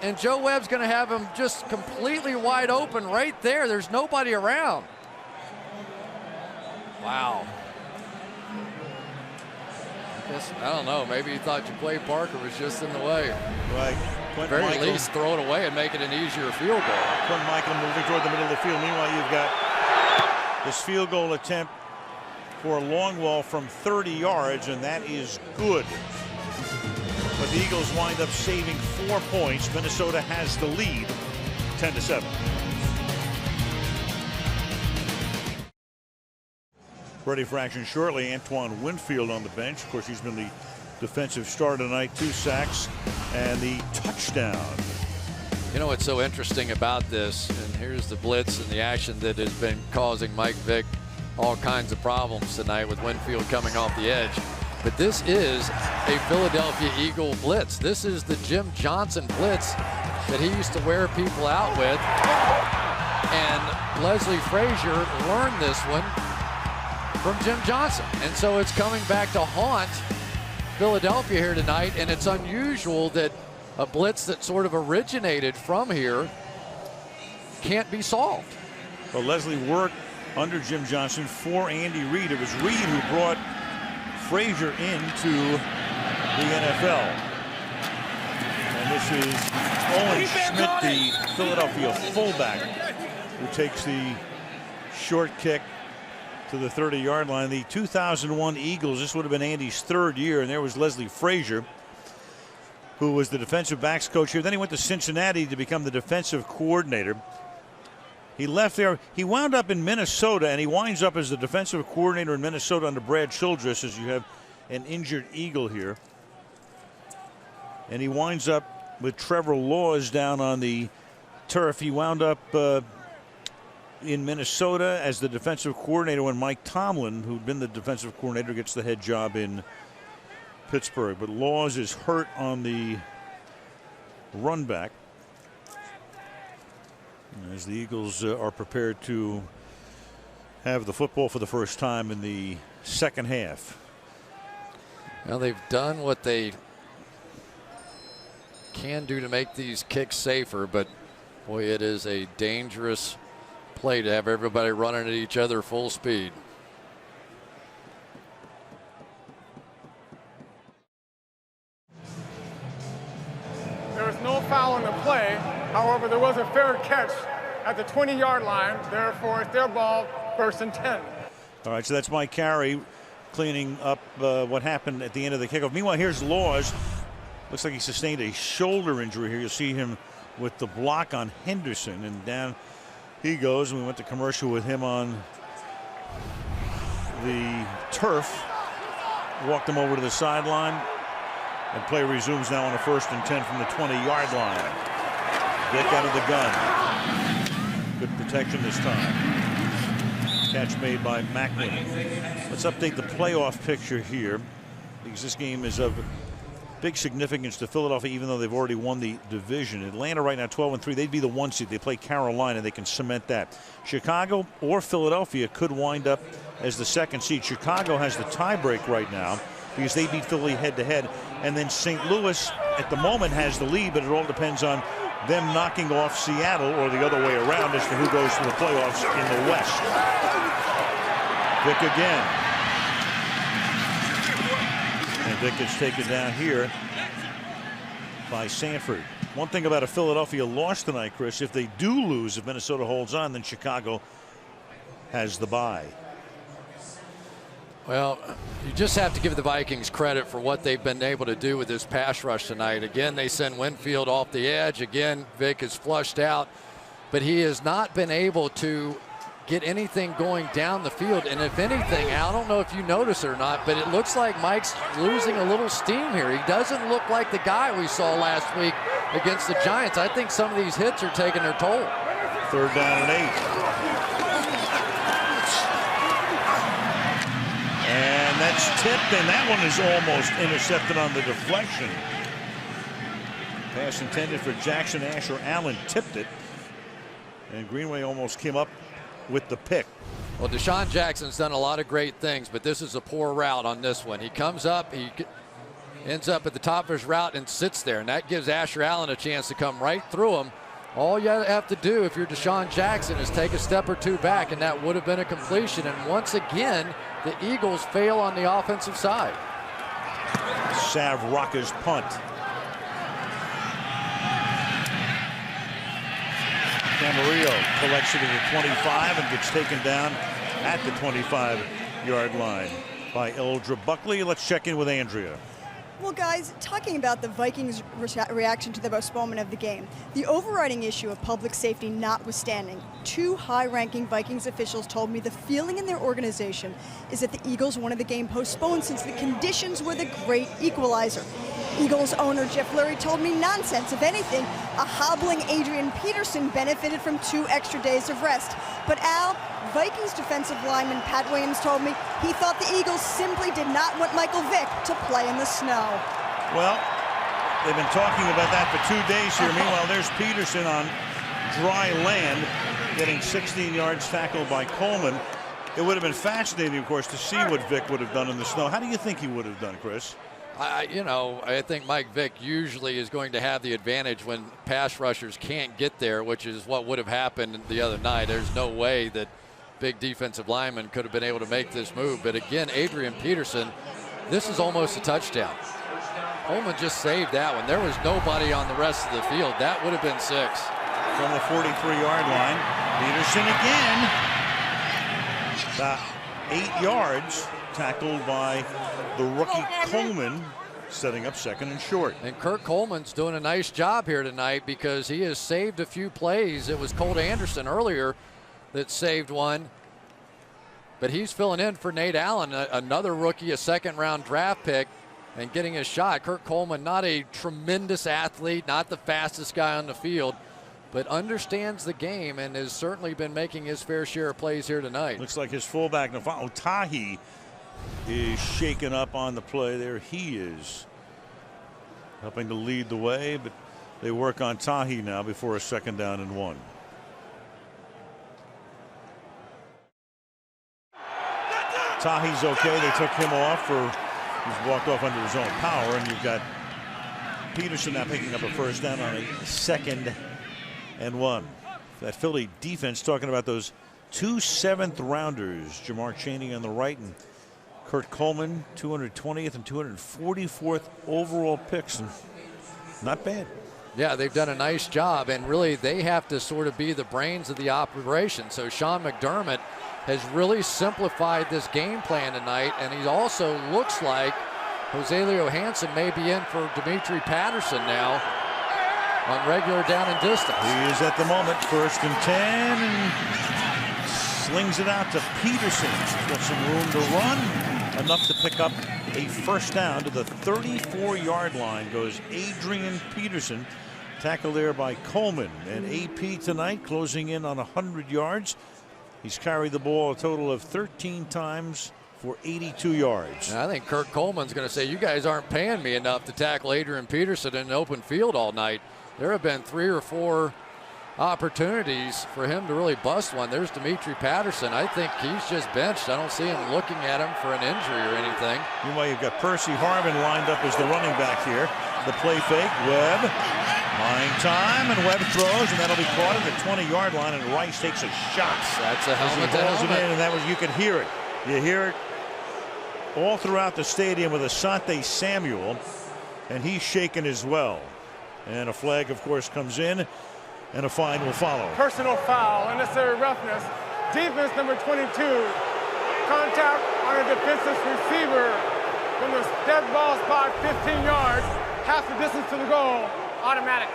And Joe Webb's going to have him just completely wide open right there. There's nobody around. Wow. I don't know. Maybe he thought Jaquay Parker was just in the way. Right. At the very least, throw it away and make it an easier field goal. Quinn Michael moving toward the middle of the field. Meanwhile, you've got this field goal attempt for a long ball from 30 yards, and that is good. But the Eagles wind up saving 4 points. Minnesota has the lead, 10-7. Ready for action shortly. Antoine Winfield on the bench. Of course, he's been the defensive star tonight. 2 sacks and the touchdown. You know what's so interesting about this, and here's the blitz and the action that has been causing Mike Vick all kinds of problems tonight with Winfield coming off the edge. But this is a Philadelphia Eagle blitz. This is the Jim Johnson blitz that he used to wear people out with. And Leslie Frazier learned this one from Jim Johnson. And so it's coming back to haunt Philadelphia here tonight. And it's unusual that a blitz that sort of originated from here can't be solved. Well, Leslie worked under Jim Johnson for Andy Reid. It was Reid who brought Frazier into the NFL. And this is Owen Schmidt, the Philadelphia fullback, who takes the short kick to the 30-yard line. The 2001 Eagles, this would have been Andy's 3rd year, and there was Leslie Frazier, who was the defensive backs coach here. Then he went to Cincinnati to become the defensive coordinator. He left there. He wound up in Minnesota, and he winds up as the defensive coordinator in Minnesota under Brad Childress, as you have an injured Eagle here. And he winds up with Trevor Laws down on the turf. He wound up in Minnesota as the defensive coordinator when Mike Tomlin, who'd been the defensive coordinator, gets the head job in Pittsburgh. But Laws is hurt on the run back, as the Eagles are prepared to have the football for the first time in the second half. Well, they've done what they can do to make these kicks safer, but boy, it is a dangerous play to have everybody running at each other full speed. There was no foul in the play. However, there was a fair catch at the 20-yard line. Therefore, it's their ball, 1st and 10. All right, so that's Mike Carey cleaning up what happened at the end of the kickoff. Meanwhile, here's Laws. Looks like he sustained a shoulder injury here. You'll see him with the block on Henderson, and down he goes. And we went to commercial with him on the turf. Walked him over to the sideline, and play resumes now on a 1st and 10 from the 20-yard line. Vick out of the gun. Good protection this time. Catch made by Macklin. Let's update the playoff picture here, because this game is of big significance to Philadelphia, even though they've already won the division. Atlanta right now 12-3. They'd be the 1 seed. They play Carolina. They can cement that. Chicago or Philadelphia could wind up as the 2nd seed. Chicago has the tiebreak right now because they beat Philly head-to-head. And then St. Louis at the moment has the lead, but it all depends on them knocking off Seattle or the other way around as to who goes to the playoffs in the West. Vick again. And Vick gets taken down here by Sanford. One thing about a Philadelphia loss tonight, Chris, if they do lose, if Minnesota holds on, then Chicago has the bye. Well, you just have to give the Vikings credit for what they've been able to do with this pass rush tonight. Again, they send Winfield off the edge. Again, Vick is flushed out, but he has not been able to get anything going down the field. And if anything, I don't know if you notice it or not, but it looks like Mike's losing a little steam here. He doesn't look like the guy we saw last week against the Giants. I think some of these hits are taking their toll. 3rd down and 8. And that's tipped, and that one is almost intercepted on the deflection. Pass intended for Jackson. Asher Allen tipped it, and Greenway almost came up with the pick. Well, Deshaun Jackson's done a lot of great things, but this is a poor route on this one. He comes up, he ends up at the top of his route and sits there, and that gives Asher Allen a chance to come right through him. All you have to do if you're Deshaun Jackson is take a step or two back, and that would have been a completion. And once again, the Eagles fail on the offensive side. Sav Rocca's punt. Camarillo collects it at the 25 and gets taken down at the 25-yard line by Eldra Buckley. Let's check in with Andrea. Well, guys, talking about the Vikings' reaction to the postponement of the game, the overriding issue of public safety notwithstanding, 2 high-ranking Vikings officials told me the feeling in their organization is that the Eagles wanted the game postponed since the conditions were the great equalizer. Eagles owner Jeff Lurie told me nonsense. If anything, a hobbling Adrian Peterson benefited from 2 extra days of rest. But Al, Vikings defensive lineman Pat Williams told me he thought the Eagles simply did not want Michael Vick to play in the snow. Well, they've been talking about that for 2 days here. Meanwhile, there's Peterson on dry land getting 16 yards tackled by Coleman. It would have been fascinating, of course, to see what Vick would have done in the snow. How do you think he would have done, Chris? I think Mike Vick usually is going to have the advantage when pass rushers can't get there, which is what would have happened the other night. There's no way that big defensive lineman could have been able to make this move. But again, Adrian Peterson, this is almost a touchdown. Coleman just saved that one. There was nobody on the rest of the field. That would have been 6. From the 43-yard line, Peterson again. About 8 yards. Tackled by the rookie Coleman, setting up 2nd and short. And Kurt Coleman's doing a nice job here tonight because he has saved a few plays. It was Colt Anderson earlier that saved one, but he's filling in for Nate Allen, another rookie, a 2nd-round draft pick, and getting a shot. Kurt Coleman, not a tremendous athlete, not the fastest guy on the field, but understands the game and has certainly been making his fair share of plays here tonight. Looks like his fullback, Nafao Tahi, is shaken up on the play there. He is helping to lead the way, but they work on Tahi now before a 2nd down and 1. Tahi's okay. They took him off he's walked off under his own power, and you've got Peterson now picking up a 1st down on a 2nd and 1. That Philly defense talking about those 2 7th-rounders, Jamar Chaney on the right and Kurt Coleman, 220th and 244th overall picks, and not bad. Yeah, they've done a nice job, and really they have to sort of be the brains of the operation. So Sean McDermott has really simplified this game plan tonight, and he also looks like Joselio Hansen may be in for Dimitri Patterson now on regular down and distance. He is at the moment 1st and 10, and slings it out to Peterson. He's got some room to run. Enough to pick up a 1st down. To the 34-yard line goes Adrian Peterson. Tackled there by Coleman. And AP tonight closing in on 100 yards. He's carried the ball a total of 13 times for 82 yards. And I think Kurt Coleman's going to say, you guys aren't paying me enough to tackle Adrian Peterson in an open field all night. There have been 3 or 4 opportunities for him to really bust one. There's Dimitri Patterson. I think he's just benched. I don't see him looking at him for an injury or anything. Meanwhile, you've got Percy Harvin lined up as the running back here. The play fake, Webb. Buying time, and Webb throws, and that'll be caught at the 20-yard line, and Rice takes a shot. That's a helmet to balls it helmet. in, and that was, you could hear it. You hear it all throughout the stadium with Asante Samuel, and he's shaken as well. And a flag, of course, comes in, and a fine will follow. Personal foul, unnecessary roughness. Defense number 22. Contact on a defensive receiver from the dead ball spot 15 yards. Half the distance to the goal. Automatic.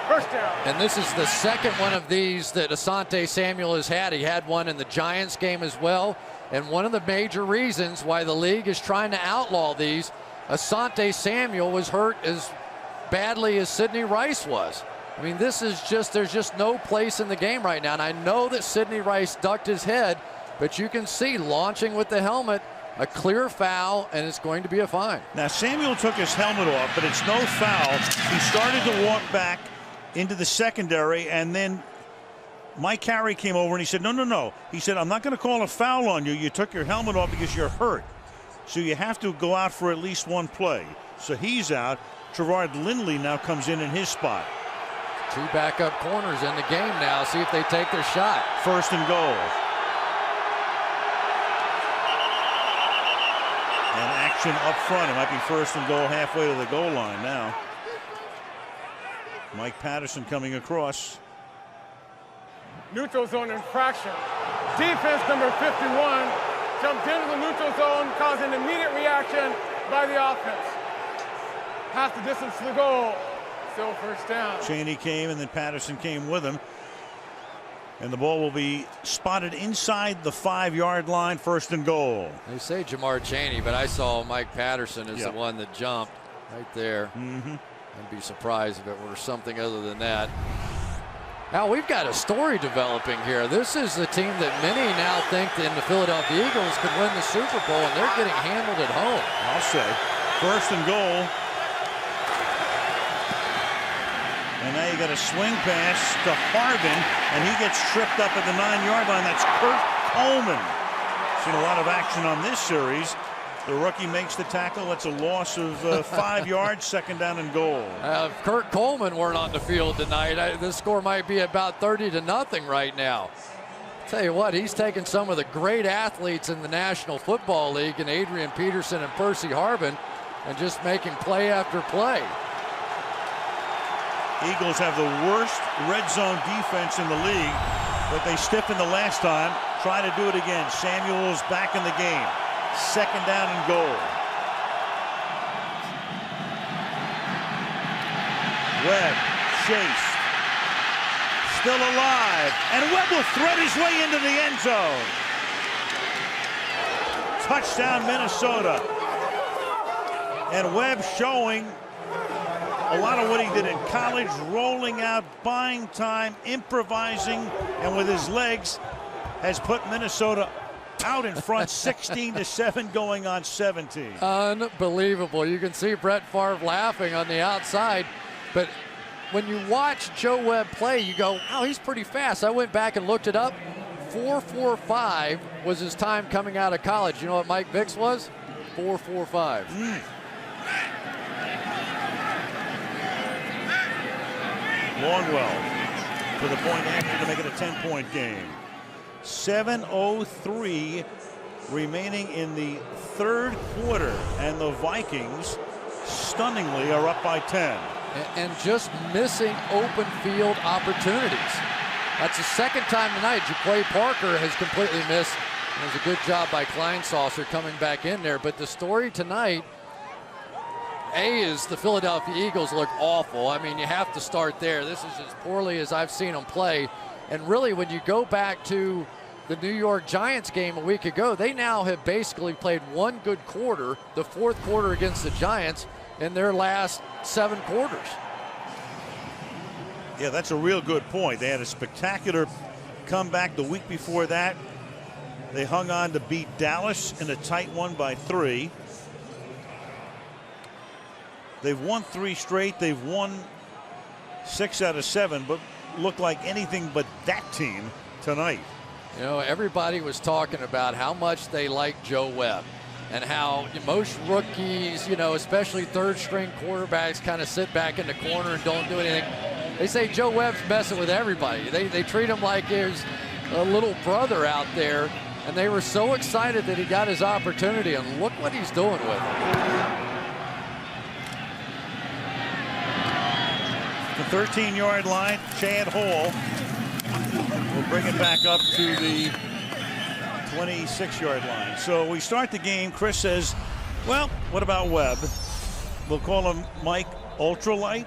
First down. And this is the second one of these that Asante Samuel has had. He had one in the Giants game as well. And one of the major reasons why the league is trying to outlaw these, Asante Samuel was hurt as badly as Sidney Rice was. I mean, this is just, there's just no place in the game right now. And I know that Sidney Rice ducked his head, but you can see launching with the helmet, a clear foul, and it's going to be a fine. Now, Samuel took his helmet off, but it's no foul. He started to walk back into the secondary, and then Mike Carey came over and he said, no. He said, I'm not going to call a foul on you. You took your helmet off because you're hurt. So you have to go out for at least one play. So he's out. Trevard Lindley now comes in his spot. Two backup corners in the game now. See if they take their shot. First and goal. And action up front. It might be first and goal halfway to the goal line now. Mike Patterson coming across. Neutral zone infraction. Defense number 51 jumped into the neutral zone, causing immediate reaction by the offense. Half the distance to the goal. Still first down. Cheney came, and then Patterson came with him. And the ball will be spotted inside the 5-yard line, first and goal. They say Jamar Cheney, but I saw Mike Patterson as the one that jumped right there. I'd be surprised if it were something other than that. Now we've got a story developing here. This is the team that many now think in the Philadelphia Eagles could win the Super Bowl, and they're getting handled at home. I'll say. First and goal. And now you got a swing pass to Harvin, and he gets tripped up at the 9-yard line. That's Kurt Coleman. Seen a lot of action on this series. The rookie makes the tackle. That's a loss of 5 yards, second down and goal. If Kurt Coleman weren't on the field tonight, this score might be about 30-0 right now. Tell you what, he's taken some of the great athletes in the National Football League, and Adrian Peterson and Percy Harvin, and just making play after play. Eagles have the worst red zone defense in the league, but they stiffened the last time. Try to do it again. Samuel's back in the game. Second down and goal. Webb chased. Still alive. And Webb will thread his way into the end zone. Touchdown, Minnesota. And Webb showing a lot of what he did in college, rolling out, buying time, improvising, and with his legs has put Minnesota out in front 16-7 going on 17. Unbelievable. You can see Brett Favre laughing on the outside, but when you watch Joe Webb play, you go, oh, he's pretty fast. I went back and looked it up. 4.45 was his time coming out of college. You know what Mike Vick's was? 4.45. Longwell for the point after to make it a 10-point game. 7:03 remaining in the third quarter, and the Vikings stunningly are up by 10. And just missing open field opportunities. That's the second time tonight. Jaquay Parker has completely missed. It was a good job by Kleinsaucer coming back in there. But the story tonight, is the Philadelphia Eagles look awful. I mean, you have to start there. This is as poorly as I've seen them play. And really, when you go back to the New York Giants game a week ago, they now have basically played one good quarter, the fourth quarter against the Giants, in their last 7 quarters. Yeah, that's a real good point. They had a spectacular comeback the week before that. They hung on to beat Dallas in a tight one by 3. They've won 3 straight. They've won 6 out of 7, but look like anything but that team tonight. You know, everybody was talking about how much they like Joe Webb. and how most rookies, especially third-string quarterbacks, kind of sit back in the corner and don't do anything. They say Joe Webb's messing with everybody. They treat him like there's a little brother out there, and they were so excited that he got his opportunity, and look what he's doing with it. The 13-yard line, Chad Hall will bring it back up to the 26-yard line. So we start the game. Chris says, well, what about Webb? We'll call him Mike Ultralight.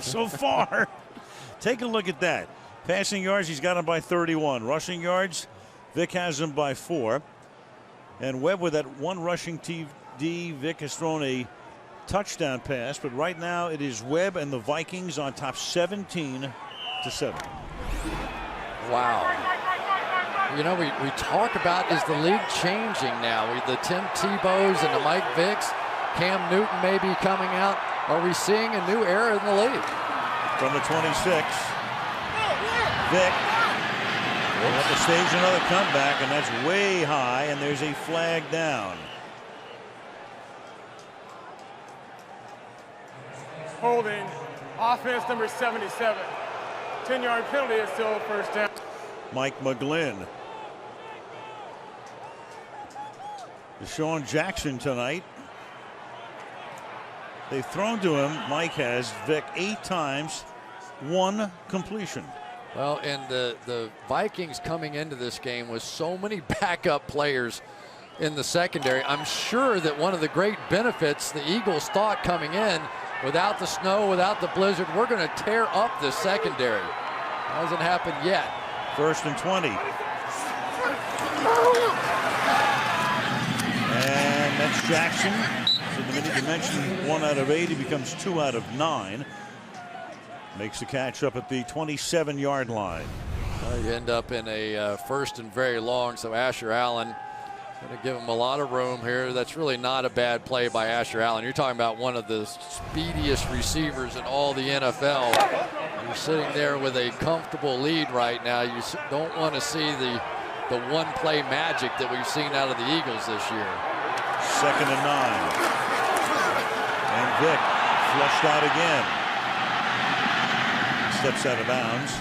So far, take a look at that. Passing yards, he's got him by 31. Rushing yards, Vic has him by 4. And Webb with that one rushing TD. Vic has thrown a touchdown pass, but right now it is Webb and the Vikings on top 17-7. Wow. We talk about, is the league changing now? With the Tim Tebow's and the Mike Vicks, Cam Newton may be coming out. Are we seeing a new era in the league? From the 26, Vic will have to stage another comeback, and that's way high, and there's a flag down. Holding, offense number 77. 10-yard penalty is still a first down. Mike McGlynn. Deshaun Jackson tonight. They've thrown to him, Mike has, Vic, 8 times, 1 completion. Well, and the Vikings coming into this game with so many backup players in the secondary. I'm sure that one of the great benefits the Eagles thought coming in, without the snow, without the blizzard, we're going to tear up the secondary. Hasn't happened yet. 1st and 20. And that's Jackson. So the minute you mention 1 out of 8, he becomes 2 out of 9. Makes the catch up at the 27-yard line. You end up in a 1st and very long, so Asher Allen going to give him a lot of room here. That's really not a bad play by Asher Allen. You're talking about one of the speediest receivers in all the NFL. You're sitting there with a comfortable lead right now. You don't want to see the one-play magic that we've seen out of the Eagles this year. 2nd and 9. And Vic flushed out again. Steps out of bounds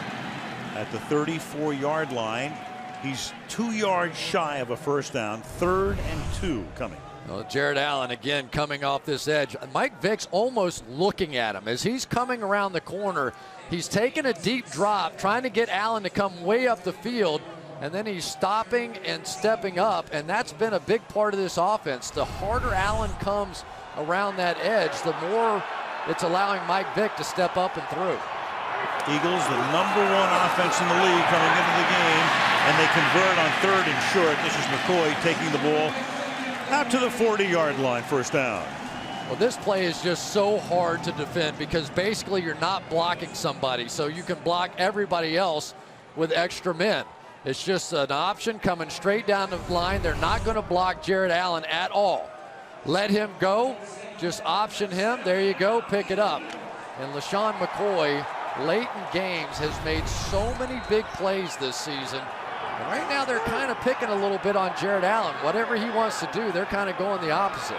at the 34-yard line. He's 2 yards shy of a first down. 3rd and 2 coming. Well, Jared Allen again coming off this edge. Mike Vick's almost looking at him as he's coming around the corner. He's taking a deep drop, trying to get Allen to come way up the field, and then he's stopping and stepping up, and that's been a big part of this offense. The harder Allen comes around that edge, the more it's allowing Mike Vick to step up and through. Eagles, the #1 offense in the league coming into the game, and they convert on 3rd and short. This is McCoy taking the ball out to the 40-yard line, first down. Well, this play is just so hard to defend because basically you're not blocking somebody, so you can block everybody else with extra men. It's just an option coming straight down the line. They're not going to block Jared Allen at all. Let him go. Just option him. There you go. Pick it up. And LaShawn McCoy, late in games, has made so many big plays this season. And right now they're kind of picking a little bit on Jared Allen. Whatever he wants to do, they're kind of going the opposite.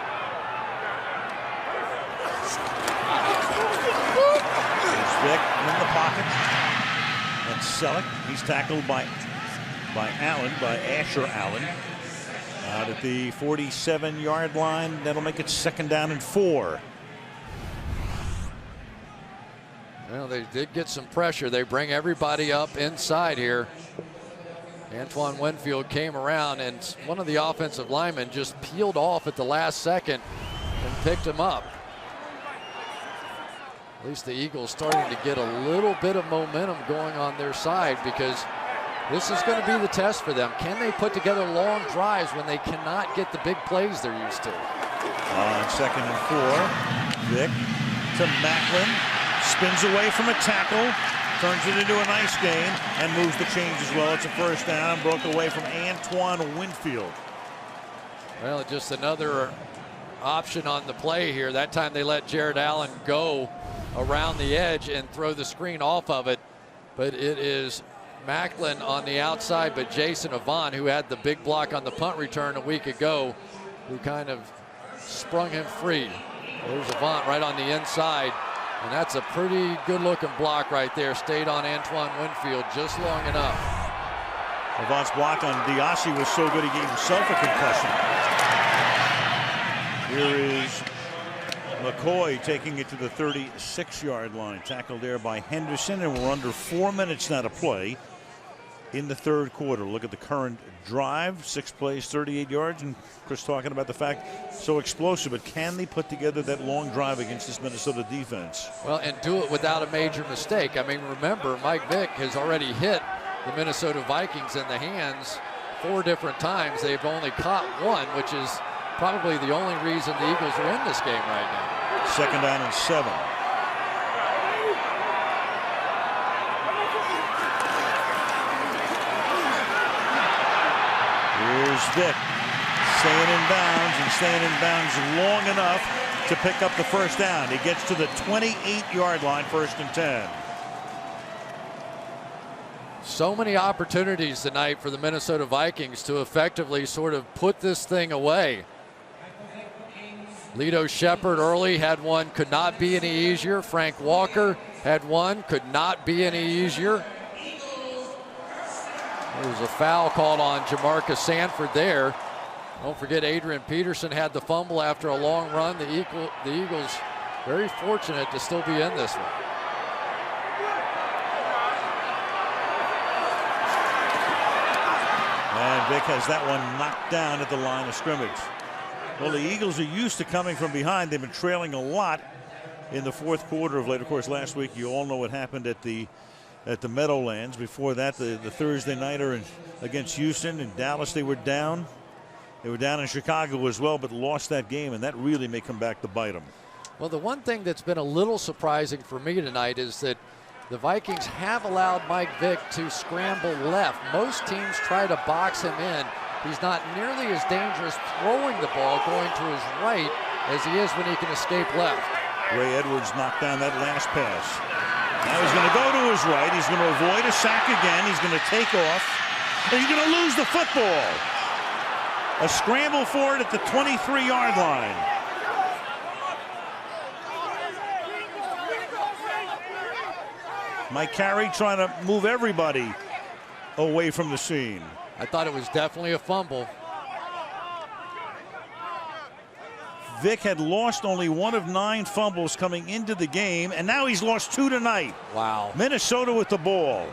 There's Vick in the pocket. And Selleck, he's tackled by Asher Allen. Out at the 47-yard line. That'll make it 2nd down and 4. Well, they did get some pressure. They bring everybody up inside here. Antoine Winfield came around, and one of the offensive linemen just peeled off at the last second and picked him up. At least the Eagles starting to get a little bit of momentum going on their side, because this is going to be the test for them. Can they put together long drives when they cannot get the big plays they're used to? On 2nd and 4, Vick to Macklin. Spins away from a tackle, turns it into a nice gain, and moves the chains as well. It's a first down, broke away from Antoine Winfield. Well, just another option on the play here. That time they let Jared Allen go around the edge and throw the screen off of it. But it is Macklin on the outside, but Jason Avant, who had the big block on the punt return a week ago, who kind of sprung him free. There's Avant right on the inside, and that's a pretty good-looking block right there. Stayed on Antoine Winfield just long enough. Avant's block on Diassi was so good he gave himself a concussion. Here is McCoy taking it to the 36-yard line. Tackled there by Henderson, and we're under 4 minutes now to play in the third quarter. Look at the current drive, 6 plays, 38 yards, and Chris talking about the fact so explosive, but can they put together that long drive against this Minnesota defense? Well, and do it without a major mistake. I mean, remember, Mike Vick has already hit the Minnesota Vikings in the hands 4 different times. They've only caught 1, which is probably the only reason the Eagles are in this game right now. 2nd down and 7. Here's Vick staying in bounds and staying in bounds long enough to pick up the first down. He gets to the 28-yard line, 1st and 10. So many opportunities tonight for the Minnesota Vikings to effectively sort of put this thing away. Lito Shepherd early had one, could not be any easier. Frank Walker had one, could not be any easier. There was a foul called on Jamarcus Sanford there. Don't forget Adrian Peterson had the fumble after a long run. The Eagles very fortunate to still be in this one. And Vick has that one knocked down at the line of scrimmage. Well, the Eagles are used to coming from behind. They've been trailing a lot in the fourth quarter of late. Of course, last week you all know what happened at the Meadowlands. Before that, the Thursday nighter against Houston and Dallas, they were down. They were down in Chicago as well, but lost that game, and that really may come back to bite them. Well, the one thing that's been a little surprising for me tonight is that the Vikings have allowed Mike Vick to scramble left. Most teams try to box him in. He's not nearly as dangerous throwing the ball going to his right as he is when he can escape left. Ray Edwards knocked down that last pass. Now he's going to go to his right. He's going to avoid a sack again. He's going to take off. And he's going to lose the football. A scramble for it at the 23-yard line. Mike Carey trying to move everybody away from the scene. I thought it was definitely a fumble. Vick had lost only 1 of 9 fumbles coming into the game, and now he's lost 2 tonight. Wow. Minnesota with the ball.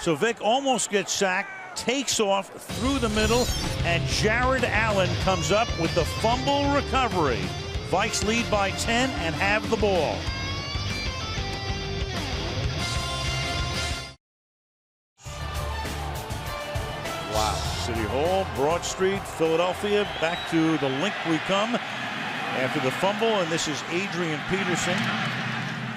So Vick almost gets sacked, takes off through the middle, and Jared Allen comes up with the fumble recovery. Vikes lead by 10 and have the ball. Wow. City Hall, Broad Street, Philadelphia. Back to the link we come after the fumble, and this is Adrian Peterson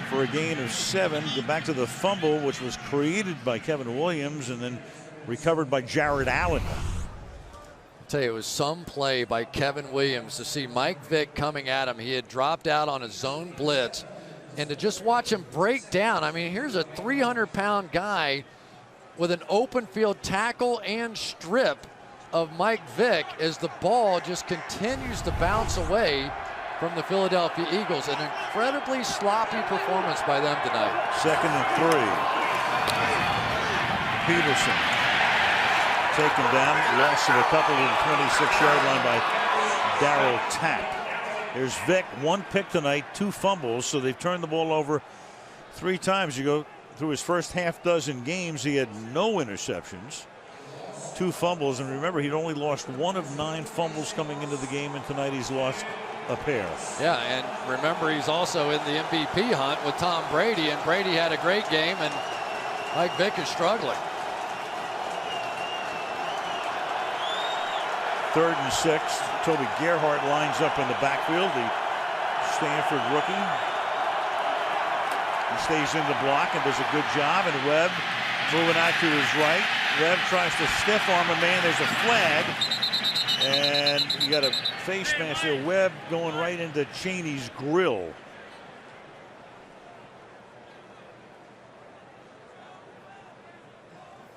for a gain of 7. Go back to the fumble, which was created by Kevin Williams and then recovered by Jared Allen. I'll tell you, it was some play by Kevin Williams to see Mike Vick coming at him. He had dropped out on a zone blitz, and to just watch him break down. I mean, here's a 300-pound guy with an open field tackle and strip of Mike Vick as the ball just continues to bounce away from the Philadelphia Eagles. An incredibly sloppy performance by them tonight. 2nd and 3. Peterson taken down, loss of a couple to the 26-yard line by Darryl Tapp. There's Vick, 1 pick tonight, 2 fumbles, so they've turned the ball over 3 times. You go through his first half dozen games, he had no interceptions, 2 fumbles, and remember, he'd only lost 1 of 9 fumbles coming into the game, and tonight he's lost a pair. Yeah, and remember, he's also in the MVP hunt with Tom Brady, and Brady had a great game, and Mike Vick is struggling. 3rd and 6. Toby Gerhart lines up in the backfield, the Stanford rookie. He stays in the block and does a good job, and Webb moving out to his right. Webb tries to stiff arm a man. There's a flag, and you got a face mask there. Webb going right into Chaney's grill.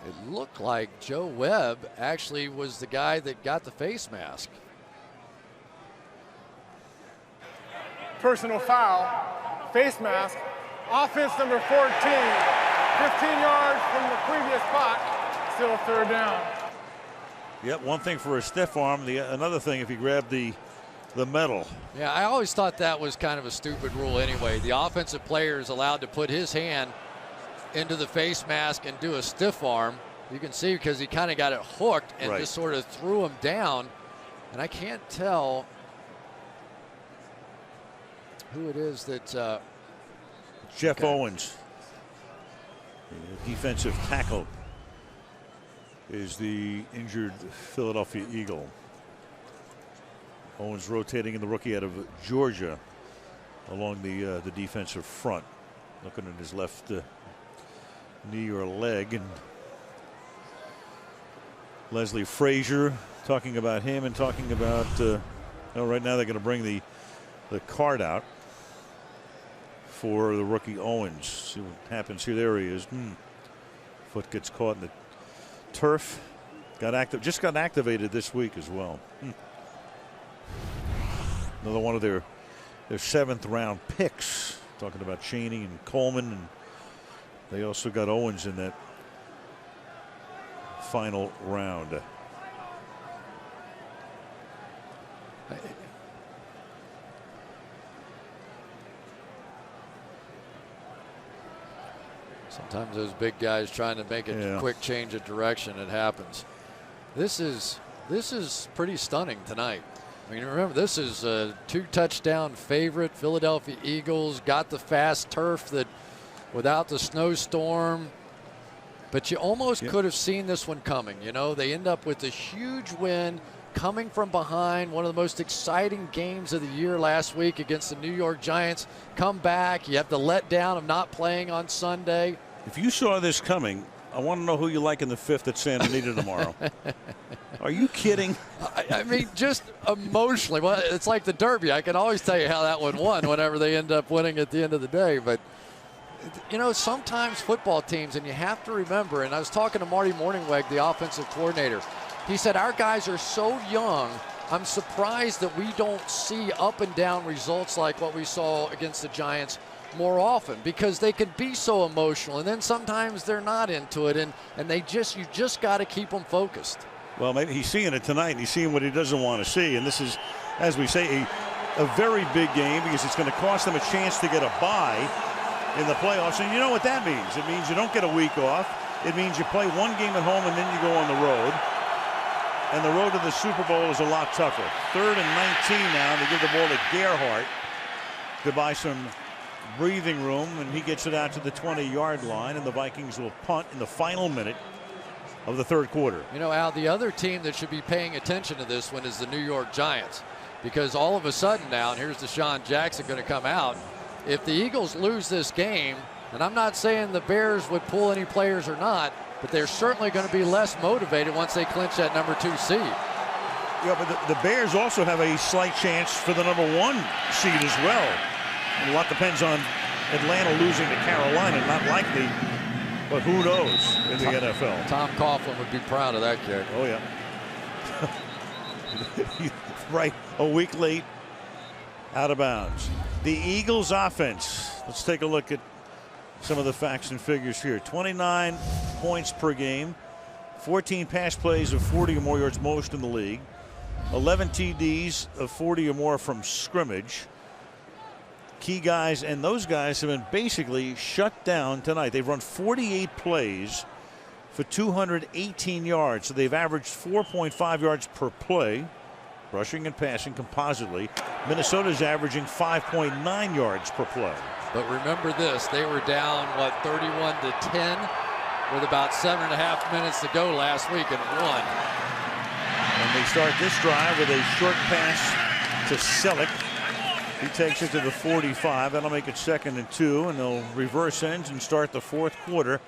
It looked like Joe Webb actually was the guy that got the face mask. Personal foul, face mask, offense number 14, 15 yards from the previous spot, still third down. Yep, one thing for a stiff arm, another thing if you grab the medal. Yeah, I always thought that was kind of a stupid rule anyway. The offensive player is allowed to put his hand into the face mask and do a stiff arm. You can see because he kind of got it hooked and just sort of threw him down. And I can't tell who it is that Jeff Owens, the defensive tackle, is the injured Philadelphia Eagle. Owens rotating in, the rookie out of Georgia, along the defensive front, looking at his left knee or leg. And Leslie Frazier talking about him and talking about right now they're going to bring the card out for the rookie Owens. See what happens here. There he is. Foot gets caught in the turf. Just got activated this week as well. Another one of their 7th round picks. Talking about Chaney and Coleman, and they also got Owens in that final round. Sometimes those big guys trying to make a quick change of direction, it happens. This is pretty stunning tonight. I mean, remember, this is a 2-touchdown favorite. Philadelphia Eagles got the fast turf that without the snowstorm. But you almost could have seen this one coming. You know, they end up with a huge win coming from behind. One of the most exciting games of the year last week against the New York Giants. Come back. You have the letdown of not playing on Sunday. If you saw this coming, I want to know who you like in the 5th at Santa Anita tomorrow. Are you kidding? I mean, just emotionally. Well, it's like the Derby. I can always tell you how that one won whenever they end up winning at the end of the day. But, you know, sometimes football teams, and you have to remember, and I was talking to Marty Morningweg, the offensive coordinator. He said, our guys are so young, I'm surprised that we don't see up and down results like what we saw against the Giants more often, because they can be so emotional, and then sometimes they're not into it, and you just got to keep them focused. Well, maybe he's seeing it tonight. He's seeing what he doesn't want to see, and this is, as we say, a very big game because it's going to cost them a chance to get a bye in the playoffs. And you know what that means? It means you don't get a week off. It means you play one game at home and then you go on the road. And the road to the Super Bowl is a lot tougher. 3rd and 19 now. They give the ball to Gerhardt to buy some breathing room, and he gets it out to the 20-yard line, and the Vikings will punt in the final minute of the 3rd quarter. You know, Al, the other team that should be paying attention to this one is the New York Giants, because all of a sudden now, and here's Deshaun Jackson going to come out, if the Eagles lose this game, and I'm not saying the Bears would pull any players or not, but they're certainly going to be less motivated once they clinch that number 2 seed. Yeah, but the Bears also have a slight chance for the number 1 seed as well. And a lot depends on Atlanta losing to Carolina. Not likely, but who knows in the NFL. Tom Coughlin would be proud of that kid. Oh, yeah. Right, a week late, out of bounds. The Eagles offense. Let's take a look at some of the facts and figures here. 29 points per game, 14 pass plays of 40 or more yards, most in the league, 11 TDs of 40 or more from scrimmage. Key guys, and those guys have been basically shut down tonight. They've run 48 plays for 218 yards, so they've averaged 4.5 yards per play, rushing and passing compositely. Minnesota's averaging 5.9 yards per play. But remember this, they were down, 31-10 with about 7.5 minutes to go last week and won. And they start this drive with a short pass to Selleck. He takes it to the 45. That'll make it 2nd and 2, and they'll reverse ends and start the 4th quarter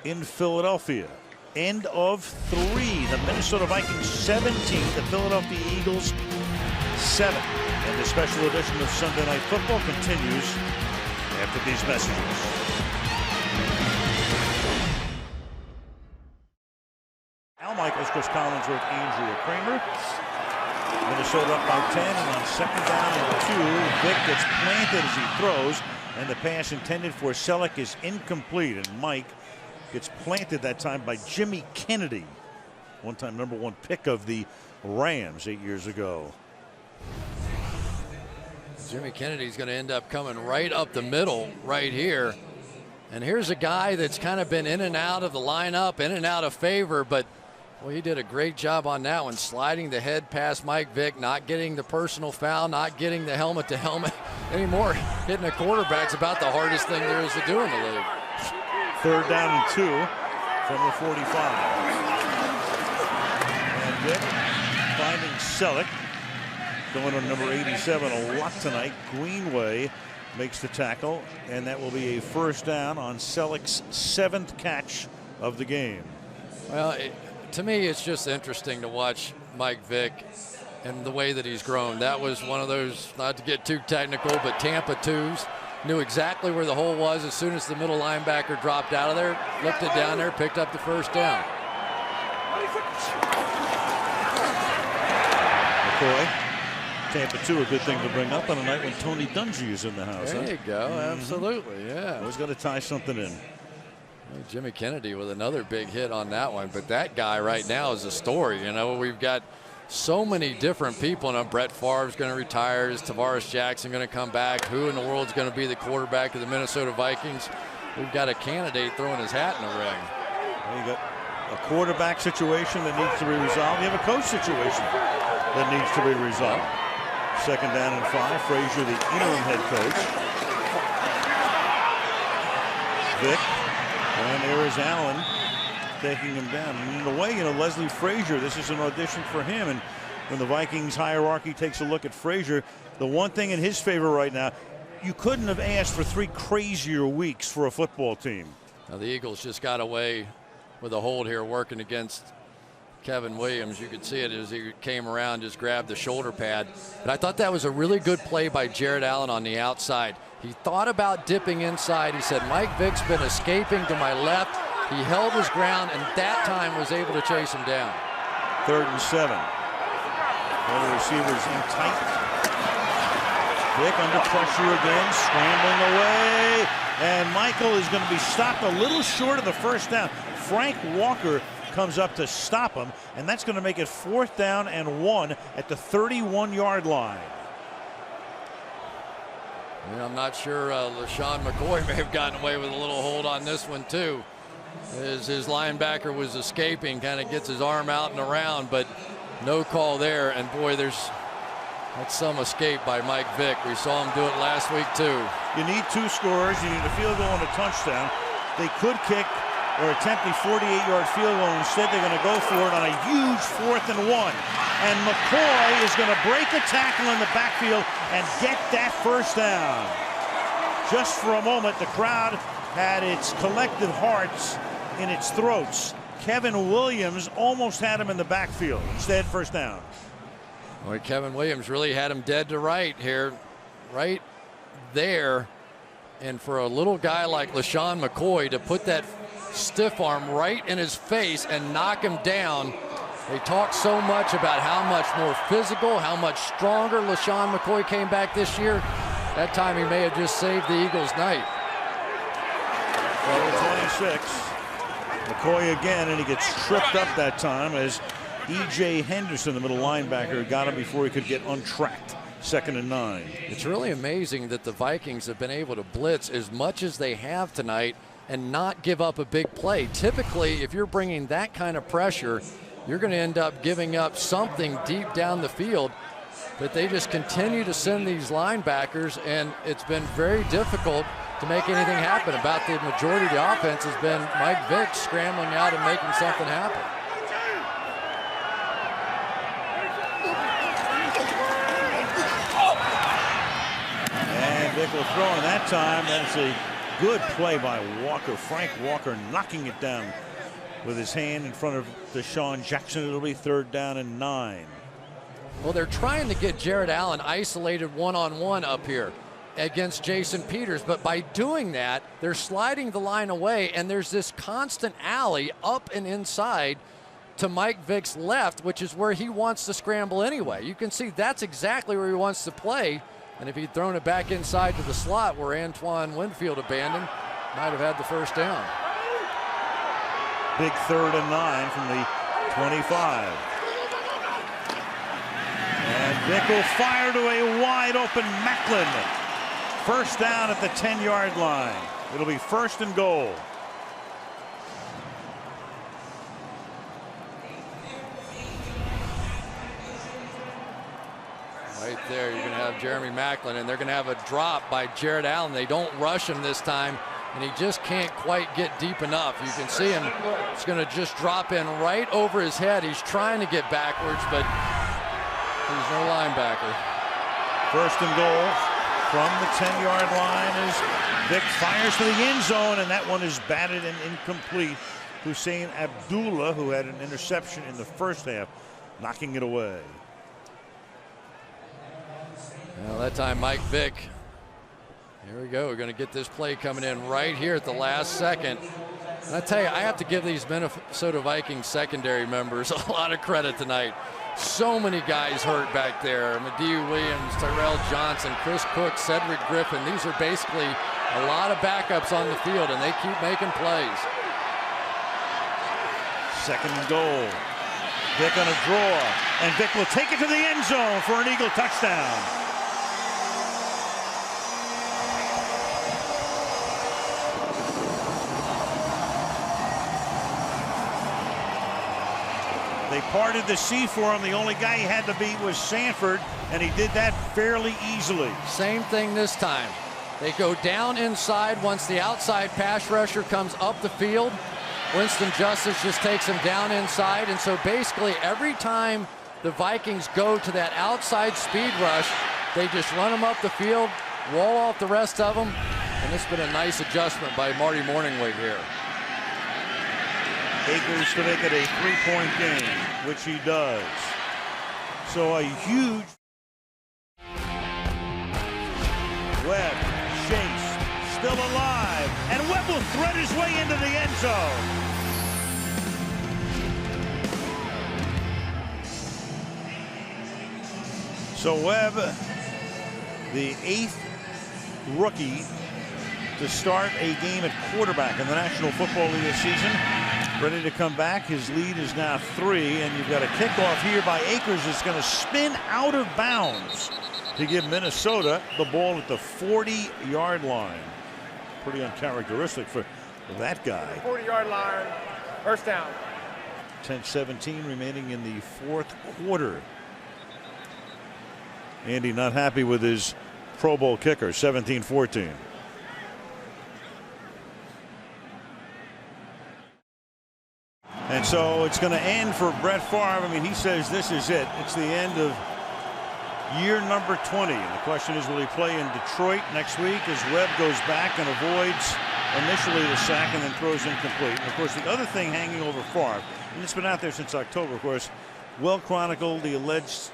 in Philadelphia. End of 3. The Minnesota Vikings 17, the Philadelphia Eagles 7. And the special edition of Sunday Night Football continues after these messages. Michaels, Chris Collinsworth, Andrea Kramer. Minnesota up by 10, and on second down and 2, Vic gets planted as he throws, and the pass intended for Selleck is incomplete, and Mike gets planted that time by Jimmy Kennedy, one-time #1 pick of the Rams 8 years ago. Jimmy Kennedy's going to end up coming right up the middle right here. And here's a guy that's kind of been in and out of the lineup, in and out of favor, but well, he did a great job on that one, sliding the head past Mike Vick, not getting the personal foul, not getting the helmet-to-helmet anymore. Hitting a quarterback's about the hardest thing there is to do in the league. Third down and 2 from the 45. And Vick finding Selleck, going on number 87 a lot tonight. Greenway makes the tackle, and that will be a first down on Selleck's 7th catch of the game. Well, to me, it's just interesting to watch Mike Vick and the way that he's grown. That was one of those, not to get too technical, but Tampa 2s. Knew exactly where the hole was as soon as the middle linebacker dropped out of there, flipped it down there, picked up the first down. McCoy, Tampa 2, a good thing to bring up on a night when Tony Dungy is in the house. There you go, absolutely, yeah. Always got to tie something in. Jimmy Kennedy with another big hit on that one, but that guy right now is a story. You know, we've got so many different people. Now, Brett Favre's going to retire. Is Tavares Jackson going to come back? Who in the world's going to be the quarterback of the Minnesota Vikings? We've got a candidate throwing his hat in the ring. Well, you got a quarterback situation that needs to be resolved. You have a coach situation that needs to be resolved. Second down and 5. Frazier, the interim head coach. Vick. And there is Allen taking him down. And in a way, you know, Leslie Frazier, this is an audition for him. And when the Vikings hierarchy takes a look at Frazier, the one thing in his favor right now, you couldn't have asked for 3 crazier weeks for a football team. Now the Eagles just got away with a hold here working against Kevin Williams. You could see it as he came around, just grabbed the shoulder pad. But I thought that was a really good play by Jared Allen on the outside. He thought about dipping inside. He said, Mike Vick's been escaping to my left. He held his ground, and that time was able to chase him down. 3rd and 7. All the receivers in tight. Vick under pressure again, scrambling away. And Michael is going to be stopped a little short of the first down. Frank Walker comes up to stop him, and that's going to make it 4th down and 1 at the 31-yard line. Yeah, I'm not sure LaShawn McCoy may have gotten away with a little hold on this one too. As his linebacker was escaping, kind of gets his arm out and around, but no call there. And boy, that's some escape by Mike Vick. We saw him do it last week too. You need 2 scorers. You need a field goal and a touchdown. They could kick or attempt a 48-yard field goal. Instead, they're going to go for it on a huge 4th and 1. And McCoy is going to break a tackle in the backfield and get that first down. Just for a moment, the crowd had its collective hearts in its throats. Kevin Williams almost had him in the backfield. Instead, first down. Boy, Kevin Williams really had him dead to right here, right there. And for a little guy like LaShawn McCoy to put that stiff arm right in his face and knock him down. They talk so much about how much more physical, how much stronger LaShawn McCoy came back this year. That time he may have just saved the Eagles' night. 26. McCoy again, and he gets tripped up that time as E.J. Henderson, the middle linebacker, got him before he could get untracked. 2nd and 9. It's really amazing that the Vikings have been able to blitz as much as they have tonight and not give up a big play. Typically, if you're bringing that kind of pressure, you're going to end up giving up something deep down the field. But they just continue to send these linebackers, and it's been very difficult to make anything happen. About the majority of the offense has been Mike Vick scrambling out and making something happen. And Vick will throw in that time. That's a good play by Walker. Frank Walker knocking it down with his hand in front of Deshaun Jackson. It'll be 3rd down and 9. Well, they're trying to get Jared Allen isolated one-on-one up here against Jason Peters, but by doing that, they're sliding the line away, and there's this constant alley up and inside to Mike Vick's left, which is where he wants to scramble anyway. You can see that's exactly where he wants to play. And if he'd thrown it back inside to the slot where Antoine Winfield abandoned, might have had the first down. Big 3rd and 9 from the 25. And Vick will fire to a wide open Macklin. First down at the 10-yard line. It'll be 1st and goal. Right there, you're going to have Jeremy Macklin, and they're going to have a drop by Jared Allen. They don't rush him this time, and he just can't quite get deep enough. You can see him. It's going to just drop in right over his head. He's trying to get backwards, but he's no linebacker. 1st and goal from the 10-yard line as Vick fires to the end zone, and that one is batted and incomplete. Hussein Abdullah, who had an interception in the first half, knocking it away. Well, that time Mike Vick. Here we go. We're going to get this play coming in right here at the last second. And I tell you, I have to give these Minnesota Vikings secondary members a lot of credit tonight. So many guys hurt back there. Mediu Williams, Tyrell Johnson, Chris Cook, Cedric Griffin. These are basically a lot of backups on the field, and they keep making plays. 2nd and goal. Vick on a draw, and Vick will take it to the end zone for an Eagle touchdown. They parted the sea for him. The only guy he had to beat was Sanford, and he did that fairly easily. Same thing this time. They go down inside once the outside pass rusher comes up the field. Winston Justice just takes him down inside, and so basically every time the Vikings go to that outside speed rush, they just run them up the field, wall off the rest of them, and it's been a nice adjustment by Marty Morningwig here. Akers to make it a 3-point game, which he does. So a huge Webb, Chase, still alive, and Webb will thread his way into the end zone. So Webb, the 8th rookie to start a game at quarterback in the National Football League this season. Ready to come back. His lead is now 3, and you've got a kickoff here by Akers. It's going to spin out of bounds to give Minnesota the ball at the 40-yard line. Pretty uncharacteristic for that guy. 40-yard line, 1st down. 10-17 remaining in the 4th quarter. Andy not happy with his Pro Bowl kicker, 17-14. And so it's going to end for Brett Favre. I mean, he says this is it. It's the end of year number 20. And the question is, will he play in Detroit next week as Webb goes back and avoids initially the sack and then throws incomplete. And of course, the other thing hanging over Favre, and it's been out there since October, of course, well chronicled the alleged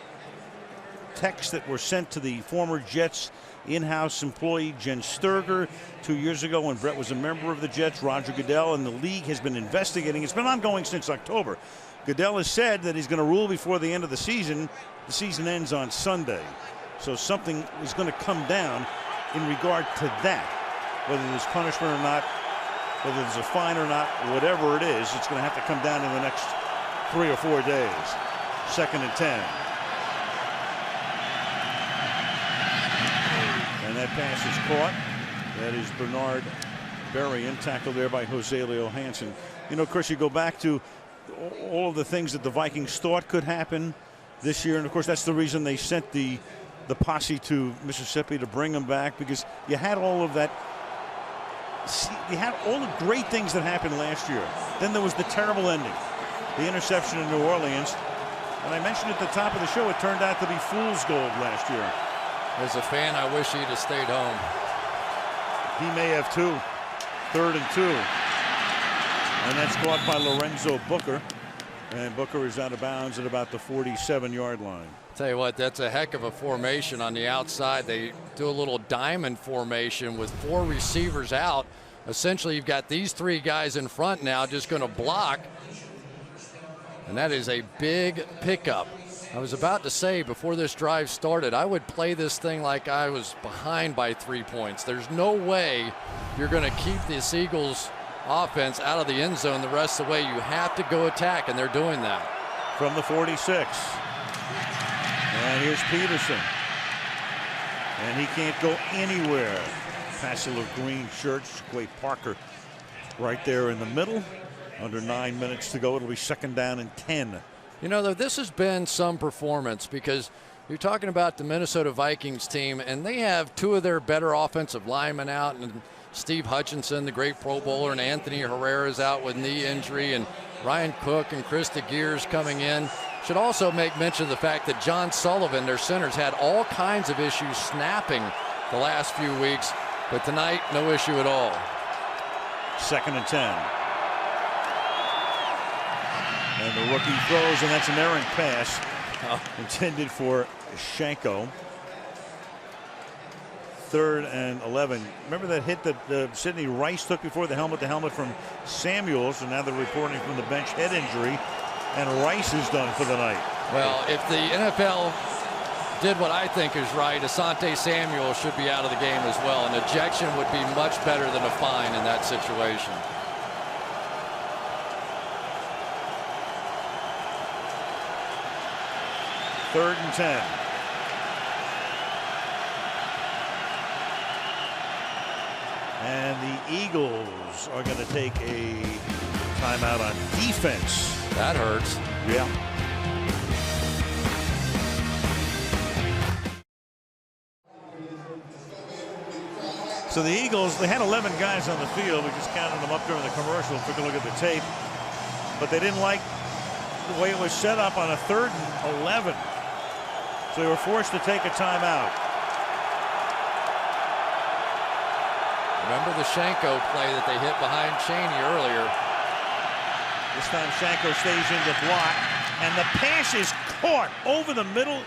texts that were sent to the former Jets in-house employee Jen Sturger 2 years ago when Brett was a member of the Jets. Roger Goodell and the league has been investigating. It's been ongoing since October. Goodell has said that he's going to rule before the end of the season. The season ends on Sunday. So something is going to come down in regard to that. Whether there's punishment or not, whether there's a fine or not, whatever it is, it's going to have to come down in the next 3 or 4 days. 2nd and 10. And that pass is caught. That is Bernard Berrien, tackled there by Jose Leo Hansen. You know, Chris, you go back to all of the things that the Vikings thought could happen this year. And, of course, that's the reason they sent the posse to Mississippi to bring him back, because you had all of that. You had all the great things that happened last year. Then there was the terrible ending, the interception in New Orleans. And I mentioned at the top of the show, it turned out to be fool's gold last year. As a fan, I wish he'd have stayed home. He may have too. 3rd and 2. And that's caught by Lorenzo Booker. And Booker is out of bounds at about the 47-yard line. Tell you what, that's a heck of a formation on the outside. They do a little diamond formation with 4 receivers out. Essentially, you've got these 3 guys in front now just going to block. And that is a big pickup. I was about to say before this drive started, I would play this thing like I was behind by 3 points. There's no way you're going to keep this Eagles offense out of the end zone the rest of the way. You have to go attack, and they're doing that. From the 46. And here's Peterson. And he can't go anywhere. Passing of green shirts. Quay Parker right there in the middle. Under 9 minutes to go. It'll be 2nd down and 10. You know, though, this has been some performance because you're talking about the Minnesota Vikings team, and they have 2 of their better offensive linemen out, and Steve Hutchinson, the great Pro Bowler, and Anthony Herrera is out with knee injury, and Ryan Cook and Krista Gears coming in. Should also make mention of the fact that John Sullivan, their centers, had all kinds of issues snapping the last few weeks, but tonight, no issue at all. 2nd and 10. And the rookie throws, and that's an errant pass intended for Shanko. 3rd and 11. Remember that hit that Sidney Rice took before the helmet from Samuels, and now they're reporting from the bench head injury, and Rice is done for the night. Well, if the NFL did what I think is right, Asante Samuel should be out of the game as well. An ejection would be much better than a fine in that situation. Third and 10. And the Eagles are going to take a timeout on defense. That hurts. Yeah. So the Eagles, they had 11 guys on the field. We just counted them up during the commercial. Took a look at the tape. But they didn't like the way it was set up on a 3rd and 11. So they were forced to take a timeout. Remember the Shanko play that they hit behind Chaney earlier. This time Shanko stays in the block, and the pass is caught over the middle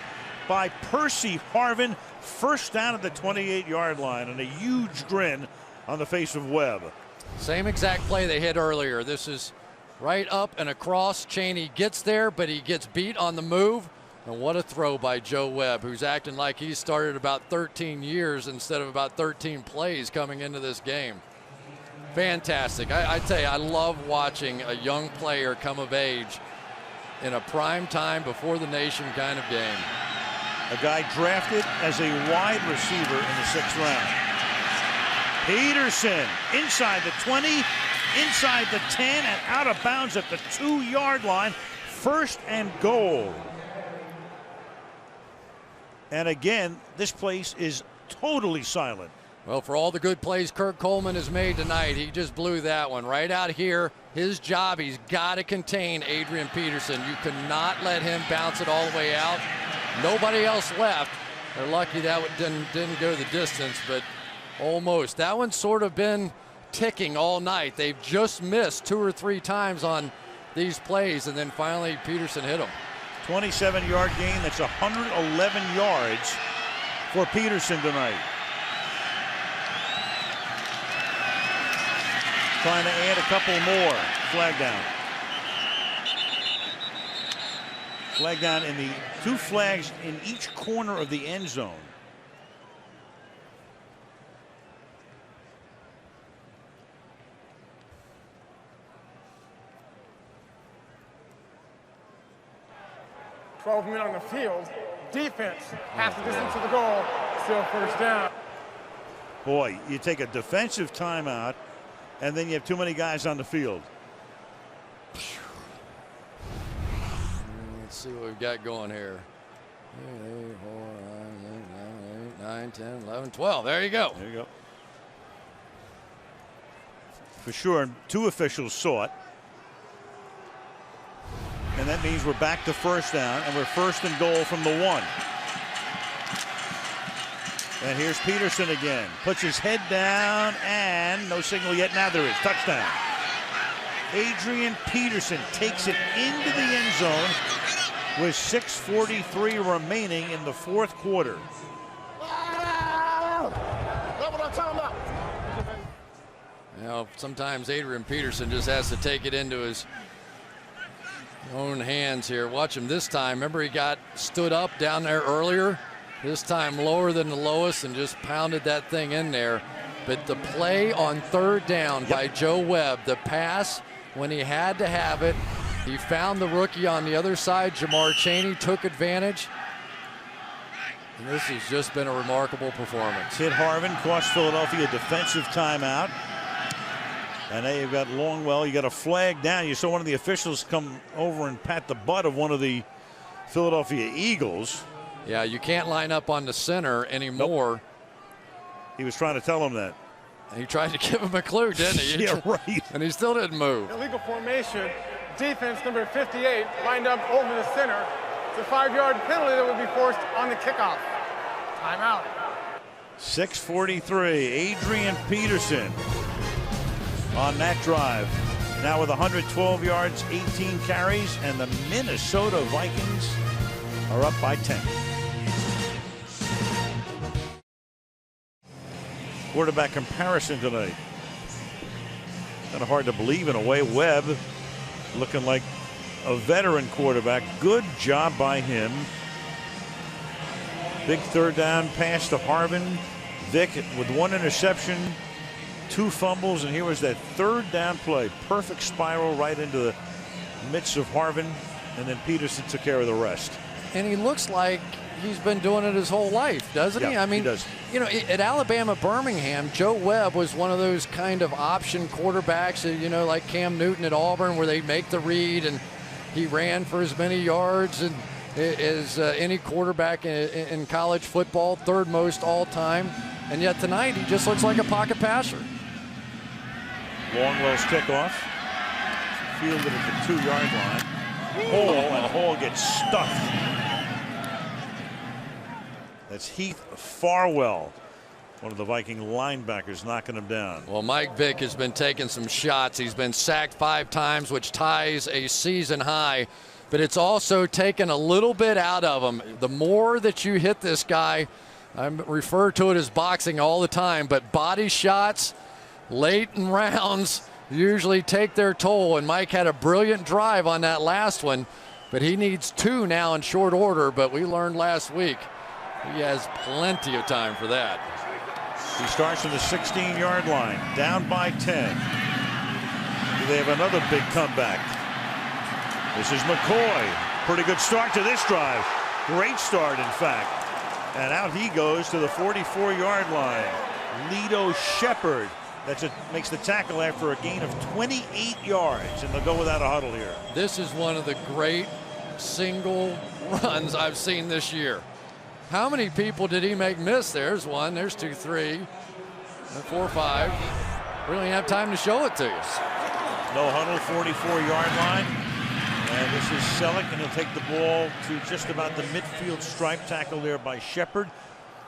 by Percy Harvin. 1st down at the 28-yard line, and a huge grin on the face of Webb. Same exact play they hit earlier. This is right up and across. Chaney gets there, but he gets beat on the move. And what a throw by Joe Webb, who's acting like he started about 13 years instead of about 13 plays coming into this game. Fantastic. I tell you, I love watching a young player come of age in a prime time before the nation kind of game. A guy drafted as a wide receiver in the 6th round. Peterson inside the 20, inside the 10, and out of bounds at the 2-yard line. 1st and goal. And again, this place is totally silent. Well, for all the good plays Kirk Coleman has made tonight, he just blew that one right out here. His job, he's got to contain Adrian Peterson. You cannot let him bounce it all the way out. Nobody else left. They're lucky that didn't go the distance, but almost. That one's sort of been ticking all night. They've just missed 2 or 3 times on these plays, and then finally Peterson hit them. 27-yard gain. That's 111 yards for Peterson tonight. Trying to add a couple more. Flag down. Flag down in the 2 flags in each corner of the end zone. Men on the field. Defense half the distance to the goal. Still 1st down. Boy, you take a defensive timeout, and then you have too many guys on the field. Let's see what we've got going here. 8, 9, 10, 11, 12. There you go. There you go. For sure, 2 officials saw it. And that means we're back to 1st down, and we're 1st and goal from the 1. And here's Peterson again. Puts his head down, and no signal yet. Now there is. Touchdown. Adrian Peterson takes it into the end zone with 6:43 remaining in the 4th quarter. You know, sometimes Adrian Peterson just has to take it into Own hands here. Watch him this time. Remember, he got stood up down there earlier. This time lower than the lowest and just pounded that thing in there. But the play on third down by Joe Webb, the pass when he had to have it, he found the rookie on the other side. Jamar Chaney took advantage. And this has just been a remarkable performance. Kid Harvin cost Philadelphia a defensive timeout. And now you've got Longwell. You got a flag down. You saw one of the officials come over and pat the butt of one of the Philadelphia Eagles. Yeah, you can't line up on the center anymore. Nope. He was trying to tell him that. He tried to give him a clue, didn't he? Yeah, right. And he still didn't move. Illegal formation. Defense number 58 lined up over the center. It's a 5-yard penalty that would be forced on the kickoff. Timeout. 6:43. Adrian Peterson on that drive. Now with 112 yards, 18 carries, and the Minnesota Vikings are up by 10. Quarterback comparison tonight. Kind of hard to believe in a way. Webb looking like a veteran quarterback. Good job by him. Big third down pass to Harvin. Vick with one interception, 2 fumbles, and here was that third down play. Perfect spiral right into the midst of Harvin, and then Peterson took care of the rest. And he looks like he's been doing it his whole life, doesn't he? Yeah, I mean, he does. You know, at Alabama Birmingham, Joe Webb was one of those kind of option quarterbacks, you know, like Cam Newton at Auburn, where they make the read and he ran for as many yards and as any quarterback in college football, third most all time. And yet tonight he just looks like a pocket passer. Longwell's kickoff. Fielded at the 2-yard line. Hall gets stuffed. That's Heath Farwell, one of the Viking linebackers, knocking him down. Well, Mike Vick has been taking some shots. He's been sacked 5 times, which ties a season high. But it's also taken a little bit out of him. The more that you hit this guy, I refer to it as boxing all the time, but body shots late in rounds usually take their toll. And Mike had a brilliant drive on that last one, but he needs 2 now in short order. But we learned last week he has plenty of time for that. He starts from the 16-yard line, down by 10. Do they have another big comeback? This is McCoy. Pretty good start to this drive. Great start, in fact. And out he goes to the 44-yard line. Lito Shepard. Makes the tackle after a gain of 28 yards, and they'll go without a huddle here. This is one of the great single runs I've seen this year. How many people did he make miss? There's 1, there's 2, 3, 4, 5. We don't even have time to show it to you. No huddle, 44-yard line. And this is Selleck, and he'll take the ball to just about the midfield stripe, tackle there by Shepard.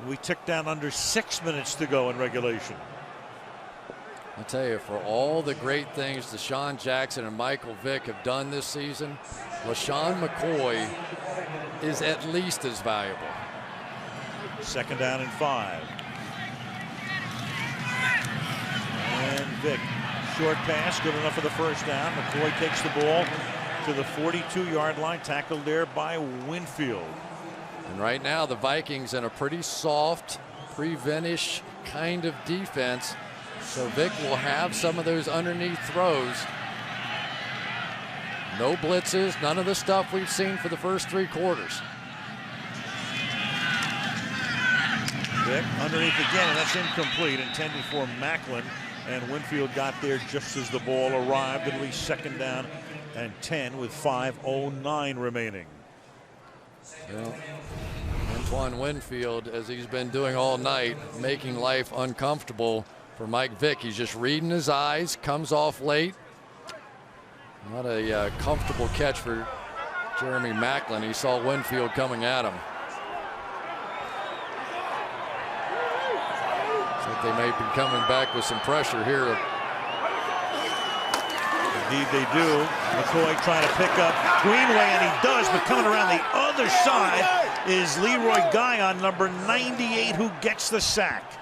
We tick down under 6 minutes to go in regulation. I tell you, for all the great things Deshaun Jackson and Michael Vick have done this season, LaShawn McCoy is at least as valuable. 2nd down and 5. And Vick, short pass, good enough for the first down. McCoy takes the ball to the 42-yard line, tackled there by Winfield. And right now the Vikings in a pretty soft, prevent-ish kind of defense. So Vick will have some of those underneath throws. No blitzes, none of the stuff we've seen for the first 3 quarters. Vick underneath again, and that's incomplete, intended for Macklin. And Winfield got there just as the ball arrived. It'll be 2nd down and 10 with 5:09 remaining. Well, Antoine Winfield, as he's been doing all night, making life uncomfortable for Mike Vick. He's just reading his eyes, comes off late. Not a comfortable catch for Jeremy Macklin. He saw Winfield coming at him. I think they may be coming back with some pressure here. Indeed they do. McCoy trying to pick up Greenway, and he does, but coming around the other side is Leroy Guion, number 98, who gets the sack.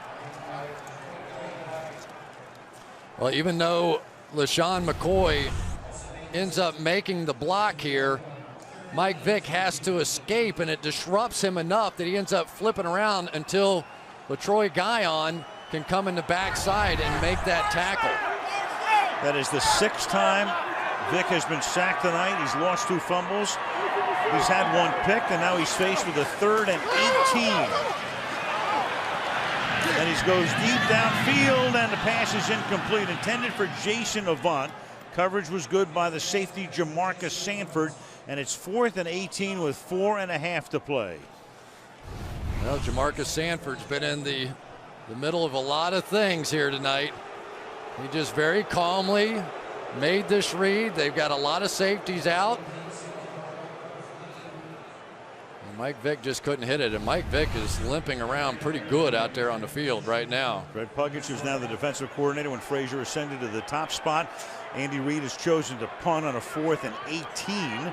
Well, even though LaShawn McCoy ends up making the block here. Mike Vick has to escape, and it disrupts him enough that he ends up flipping around until LaTroy Guion can come in the backside and make that tackle. That is the 6th time Vick has been sacked tonight. He's lost 2 fumbles. He's had 1 pick, and now he's faced with a 3rd and 18. And he goes deep downfield, and the pass is incomplete. Intended for Jason Avant. Coverage was good by the safety Jamarcus Sanford, and it's 4th and 18 with 4.5 to play. Well, Jamarcus Sanford's been in the middle of a lot of things here tonight. He just very calmly made this read. They've got a lot of safeties out. And Mike Vick just couldn't hit it, and Mike Vick is limping around pretty good out there on the field right now. Greg Puckett, who's now the defensive coordinator when Frazier ascended to the top spot. Andy Reid has chosen to punt on a 4th and 18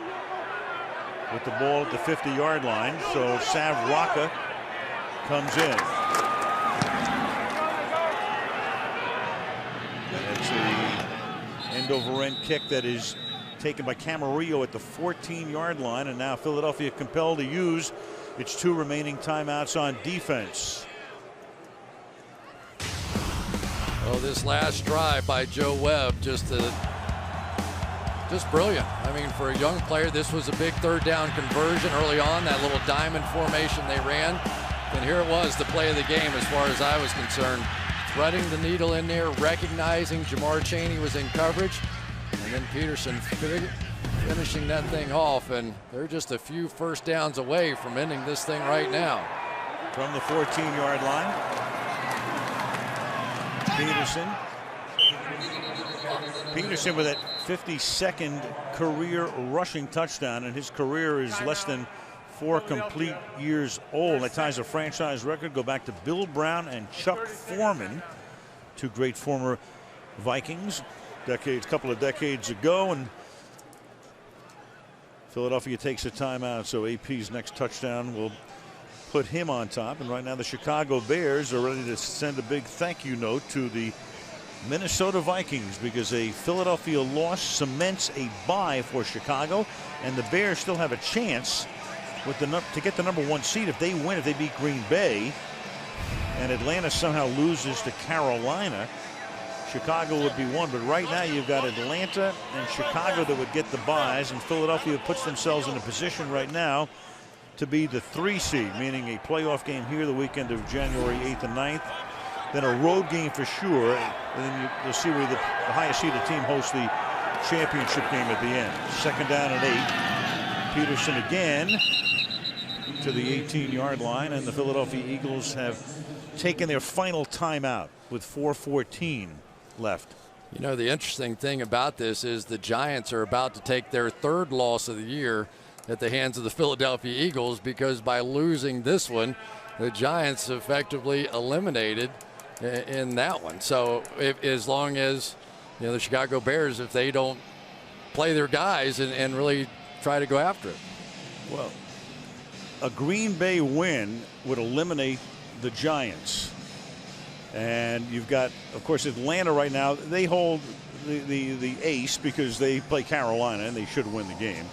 with the ball at the 50-yard line. So Sav Rocca comes in. That's the end-over-end kick that is taken by Camarillo at the 14-yard line, and now Philadelphia compelled to use its 2 remaining timeouts on defense. Oh, this last drive by Joe Webb, just brilliant. I mean, for a young player, this was a big 3rd down conversion early on, that little diamond formation they ran. And here it was, the play of the game as far as I was concerned. Threading the needle in there, recognizing Jamar Chaney was in coverage, and then Peterson finishing that thing off, and they're just a few first downs away from ending this thing right now. From the 14-yard line, Peterson with that 52nd career rushing touchdown, and his career is less than 4 complete years old. That ties a franchise record. Go back to Bill Brown and Chuck Foreman, 2 great former Vikings, couple of decades ago. And Philadelphia takes a timeout, so AP's next touchdown will put him on top. And right now the Chicago Bears are ready to send a big thank you note to the Minnesota Vikings, because a Philadelphia loss cements a bye for Chicago, and the Bears still have a chance with to get the #1 seed if they win, if they beat Green Bay, and Atlanta somehow loses to Carolina. Chicago would be 1, but right now you've got Atlanta and Chicago that would get the byes, and Philadelphia puts themselves in a position right now to be the 3 seed, meaning a playoff game here the weekend of January 8th and 9th, then a road game for sure, and then you'll see where the highest seeded team hosts the championship game at the end. 2nd down and 8. Peterson again to the 18-yard line, and the Philadelphia Eagles have taken their final timeout with 4:14 left. You know, the interesting thing about this is the Giants are about to take their 3rd loss of the year at the hands of the Philadelphia Eagles, because by losing this one, the Giants effectively eliminated in that one. So as long as, you know, the Chicago Bears, if they don't play their guys and really try to go after it. Well, a Green Bay win would eliminate the Giants. And you've got, of course, Atlanta right now. They hold the ace because they play Carolina, and they should win the game.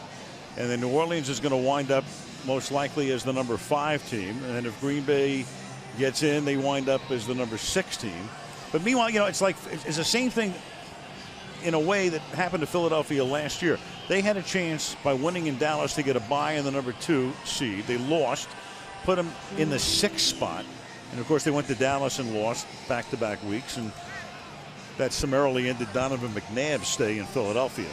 And then New Orleans is going to wind up most likely as the #5 team. And if Green Bay gets in, they wind up as the #6 team. But meanwhile, you know, it's the same thing in a way that happened to Philadelphia last year. They had a chance by winning in Dallas to get a bye in the #2 seed. They lost, put them in the 6th spot. And of course, they went to Dallas and lost back-to-back weeks. And that summarily ended Donovan McNabb's stay in Philadelphia.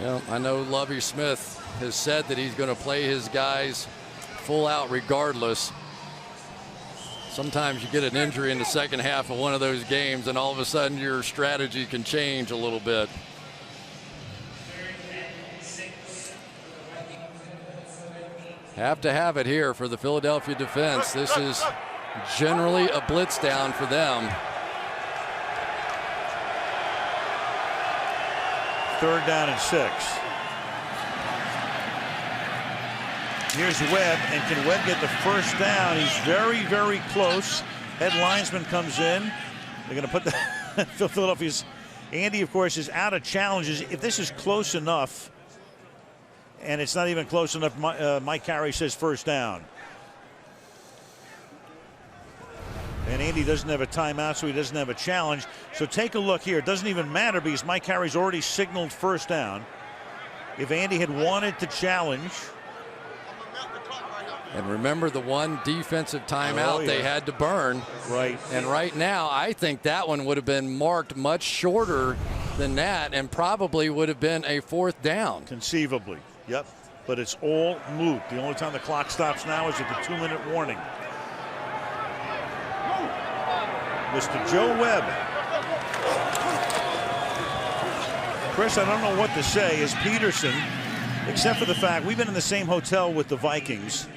Well, I know Lovie Smith has said that he's going to play his guys full out regardless. Sometimes you get an injury in the second half of one of those games, and all of a sudden your strategy can change a little bit. Have to have it here for the Philadelphia defense. This is generally a blitz down for them. 3rd down and 6. Here's Webb, and can Webb get the 1st down? He's very, very close. Head linesman comes in. They're going to put the Philadelphia's Andy, of course, is out of challenges. If this is close enough, and it's not even close enough, Mike Carey says first down. And Andy doesn't have a timeout, so he doesn't have a challenge. So take a look here. It doesn't even matter because Mike Carey's already signaled first down. If Andy had wanted to challenge. And remember the one defensive timeout they had to burn. Right. And right now, I think that one would have been marked much shorter than that and probably would have been a fourth down. Conceivably, yep. But it's all moot. The only time the clock stops now is at the 2-minute warning. Mr. Joe Webb. Chris, I don't know what to say as Peterson, except for the fact we've been in the same hotel with the Vikings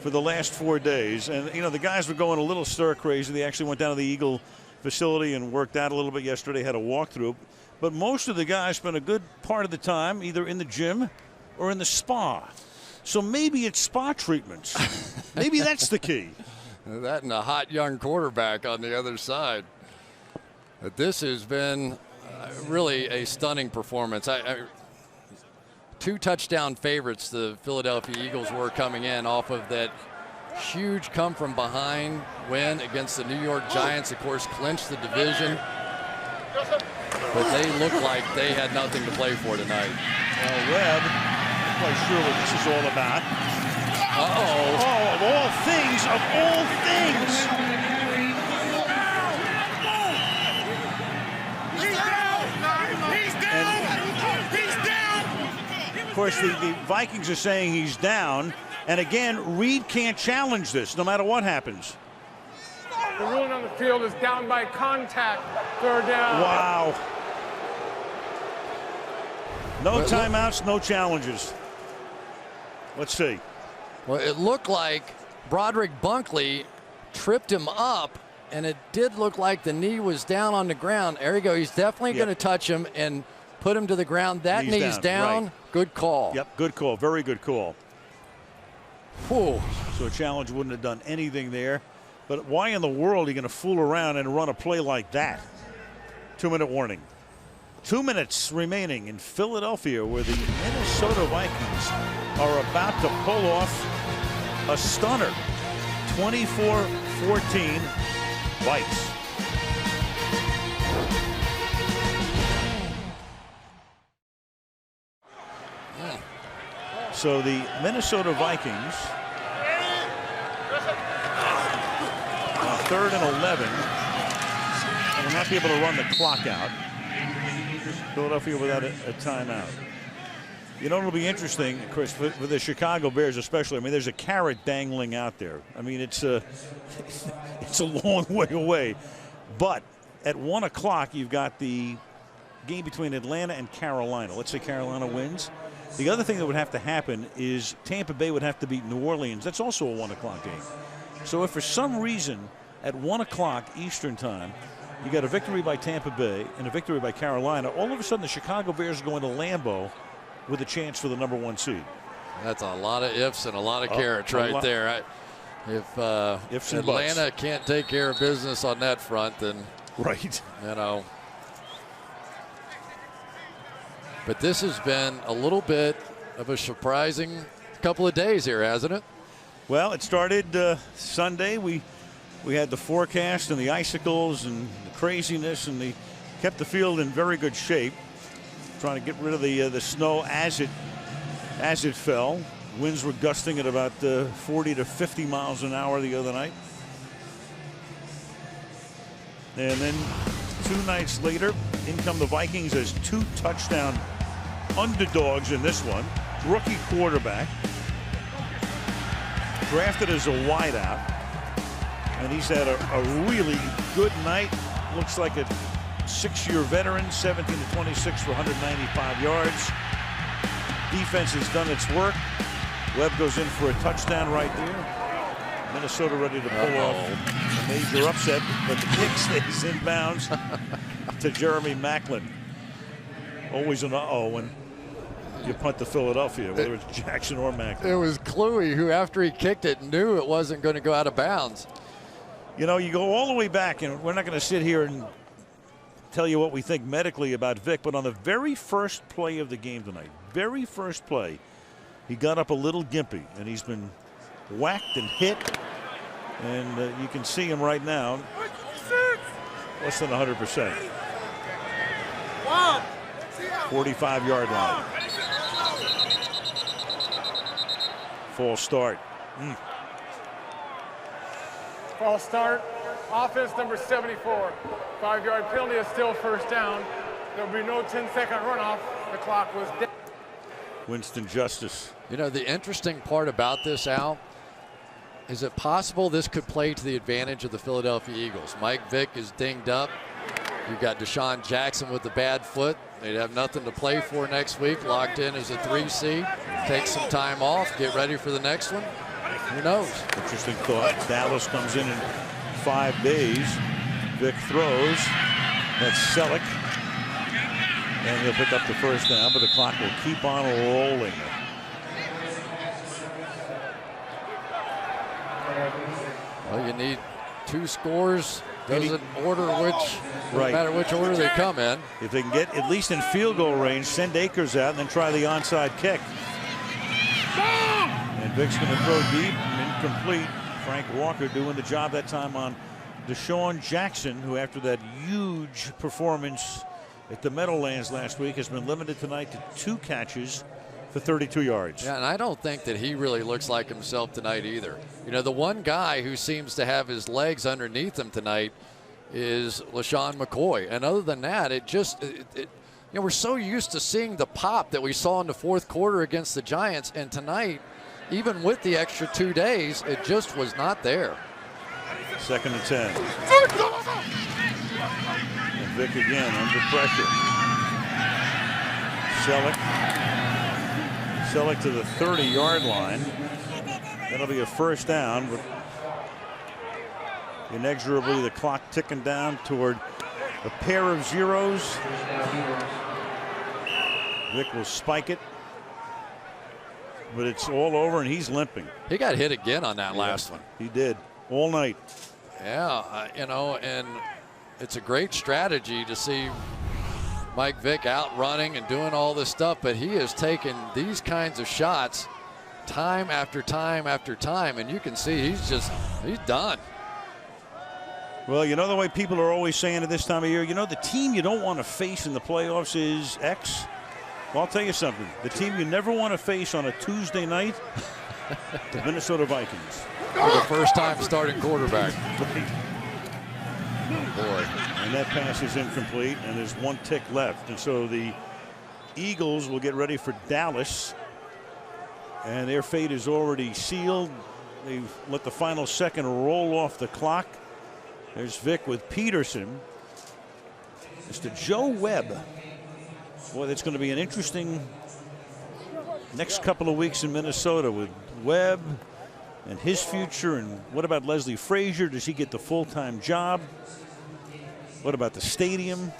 for the last 4 days. And, you know, the guys were going a little stir crazy. They actually went down to the Eagle facility and worked out a little bit yesterday, had a walkthrough. But most of the guys spent a good part of the time either in the gym or in the spa. So maybe it's spa treatments. Maybe that's the key. That and a hot young quarterback on the other side. But this has been really a stunning performance. Two touchdown favorites the Philadelphia Eagles were coming in off of that huge come-from-behind win against the New York Giants. Of course, clinched the division. But they look like they had nothing to play for tonight. Well, Webb, I'm quite sure what this is all about. Uh-oh. Oh, of all things, Of course, the Vikings are saying he's down. And again, Reed can't challenge this no matter what happens. The ruling on the field is down by contact. Third down. Wow. No timeouts, no challenges. Let's see. Well, it looked like Broderick Bunkley tripped him up, and it did look like the knee was down on the ground. There you go. He's definitely going to touch him and put him to the ground. That knee's down. Right. Good call. Yep, good call. Very good call. Whew. So a challenge wouldn't have done anything there. But why in the world are you going to fool around and run a play like that? 2-minute warning. 2 minutes remaining in Philadelphia, where the Minnesota Vikings are about to pull off a stunner. 24-14 Vikes. So the Minnesota Vikings, 3rd and 11, will not be able to run the clock out. Philadelphia without a timeout. You know, it'll be interesting, Chris, for the Chicago Bears especially. I mean, there's a carrot dangling out there. I mean, it's a long way away. But at 1 o'clock, you've got the game between Atlanta and Carolina. Let's say Carolina wins. The other thing that would have to happen is Tampa Bay would have to beat New Orleans. That's also a 1 o'clock game. So if for some reason at 1 o'clock Eastern time, you got a victory by Tampa Bay and a victory by Carolina, all of a sudden the Chicago Bears are going to Lambeau with a chance for the #1 seed. That's a lot of ifs and a lot of carrots right there. If Atlanta can't take care of business on that front, then right, you know. But this has been a little bit of a surprising couple of days here, hasn't it? Well, it started Sunday. We had the forecast and the icicles and the craziness, and they kept the field in very good shape, trying to get rid of the snow as it fell. Winds were gusting at about 40 to 50 miles an hour the other night. And then 2 nights later, in come the Vikings as 2 touchdown underdogs in this one. Rookie quarterback, drafted as a wideout, and he's had a really good night. Looks like a 6-year veteran, 17 to 26 for 195 yards. Defense has done its work. Webb goes in for a touchdown right there. Minnesota ready to pull off a major upset, but the kick stays in bounds to Jeremy Maclin. Always an uh-oh when you punt to Philadelphia, whether it's Jackson or Maclin. It was Kluwe who, after he kicked it, knew it wasn't going to go out of bounds. You know, you go all the way back, and we're not going to sit here and tell you what we think medically about Vic, but on the very first play of the game tonight, very first play, he got up a little gimpy, and he's been whacked and hit, and you can see him right now, less than 100%. 45-yard line. False start. False start. Offense number 74. 5-yard penalty is still first down. There'll be no 10-second runoff. The clock was dead. Winston Justice. You know, the interesting part about this, Al, is it possible this could play to the advantage of the Philadelphia Eagles? Mike Vick is dinged up. You've got Deshaun Jackson with the bad foot. They'd have nothing to play for next week. Locked in as a 3C. Take some time off. Get ready for the next one. Who knows? Interesting thought. Dallas comes in 5 days. Vick throws. That's Selleck. And he'll pick up the first down, but the clock will keep on rolling. Well, you need 2 scores. Doesn't matter which order they come in. If they can get at least in field goal range, send Akers out and then try the onside kick. And Vick's going to throw deep, incomplete. Frank Walker doing the job that time on Deshaun Jackson, who after that huge performance at the Meadowlands last week has been limited tonight to 2 catches for 32 yards. Yeah, and I don't think that he really looks like himself tonight either. You know, the one guy who seems to have his legs underneath him tonight is LaShawn McCoy. And other than that, you know, we're so used to seeing the pop that we saw in the fourth quarter against the Giants. And tonight, even with the extra 2 days, it just was not there. 2nd and 10. And Vick again under pressure. Selleck to the 30-yard line. That'll be a first down, but inexorably the clock ticking down toward a pair of zeros. Vick will spike it, but it's all over and he's limping. He got hit again on that last one. He did, all night. Yeah, you know, and it's a great strategy to see Mike Vick out running and doing all this stuff, but he has taken these kinds of shots time after time after time, and you can see he's done. Well, you know the way people are always saying at this time of year, you know, the team you don't want to face in the playoffs is X. Well, I'll tell you something. The team you never want to face on a Tuesday night, the Minnesota Vikings. For the first time starting quarterback. Boy. And that pass is incomplete, and there's 1 tick left. And so the Eagles will get ready for Dallas, and their fate is already sealed. They've let the final second roll off the clock. There's Vick with Peterson. Mr. Joe Webb. Boy, that's going to be an interesting next couple of weeks in Minnesota with Webb and his future. And what about Leslie Frazier? Does he get the full-time job? What about the stadium?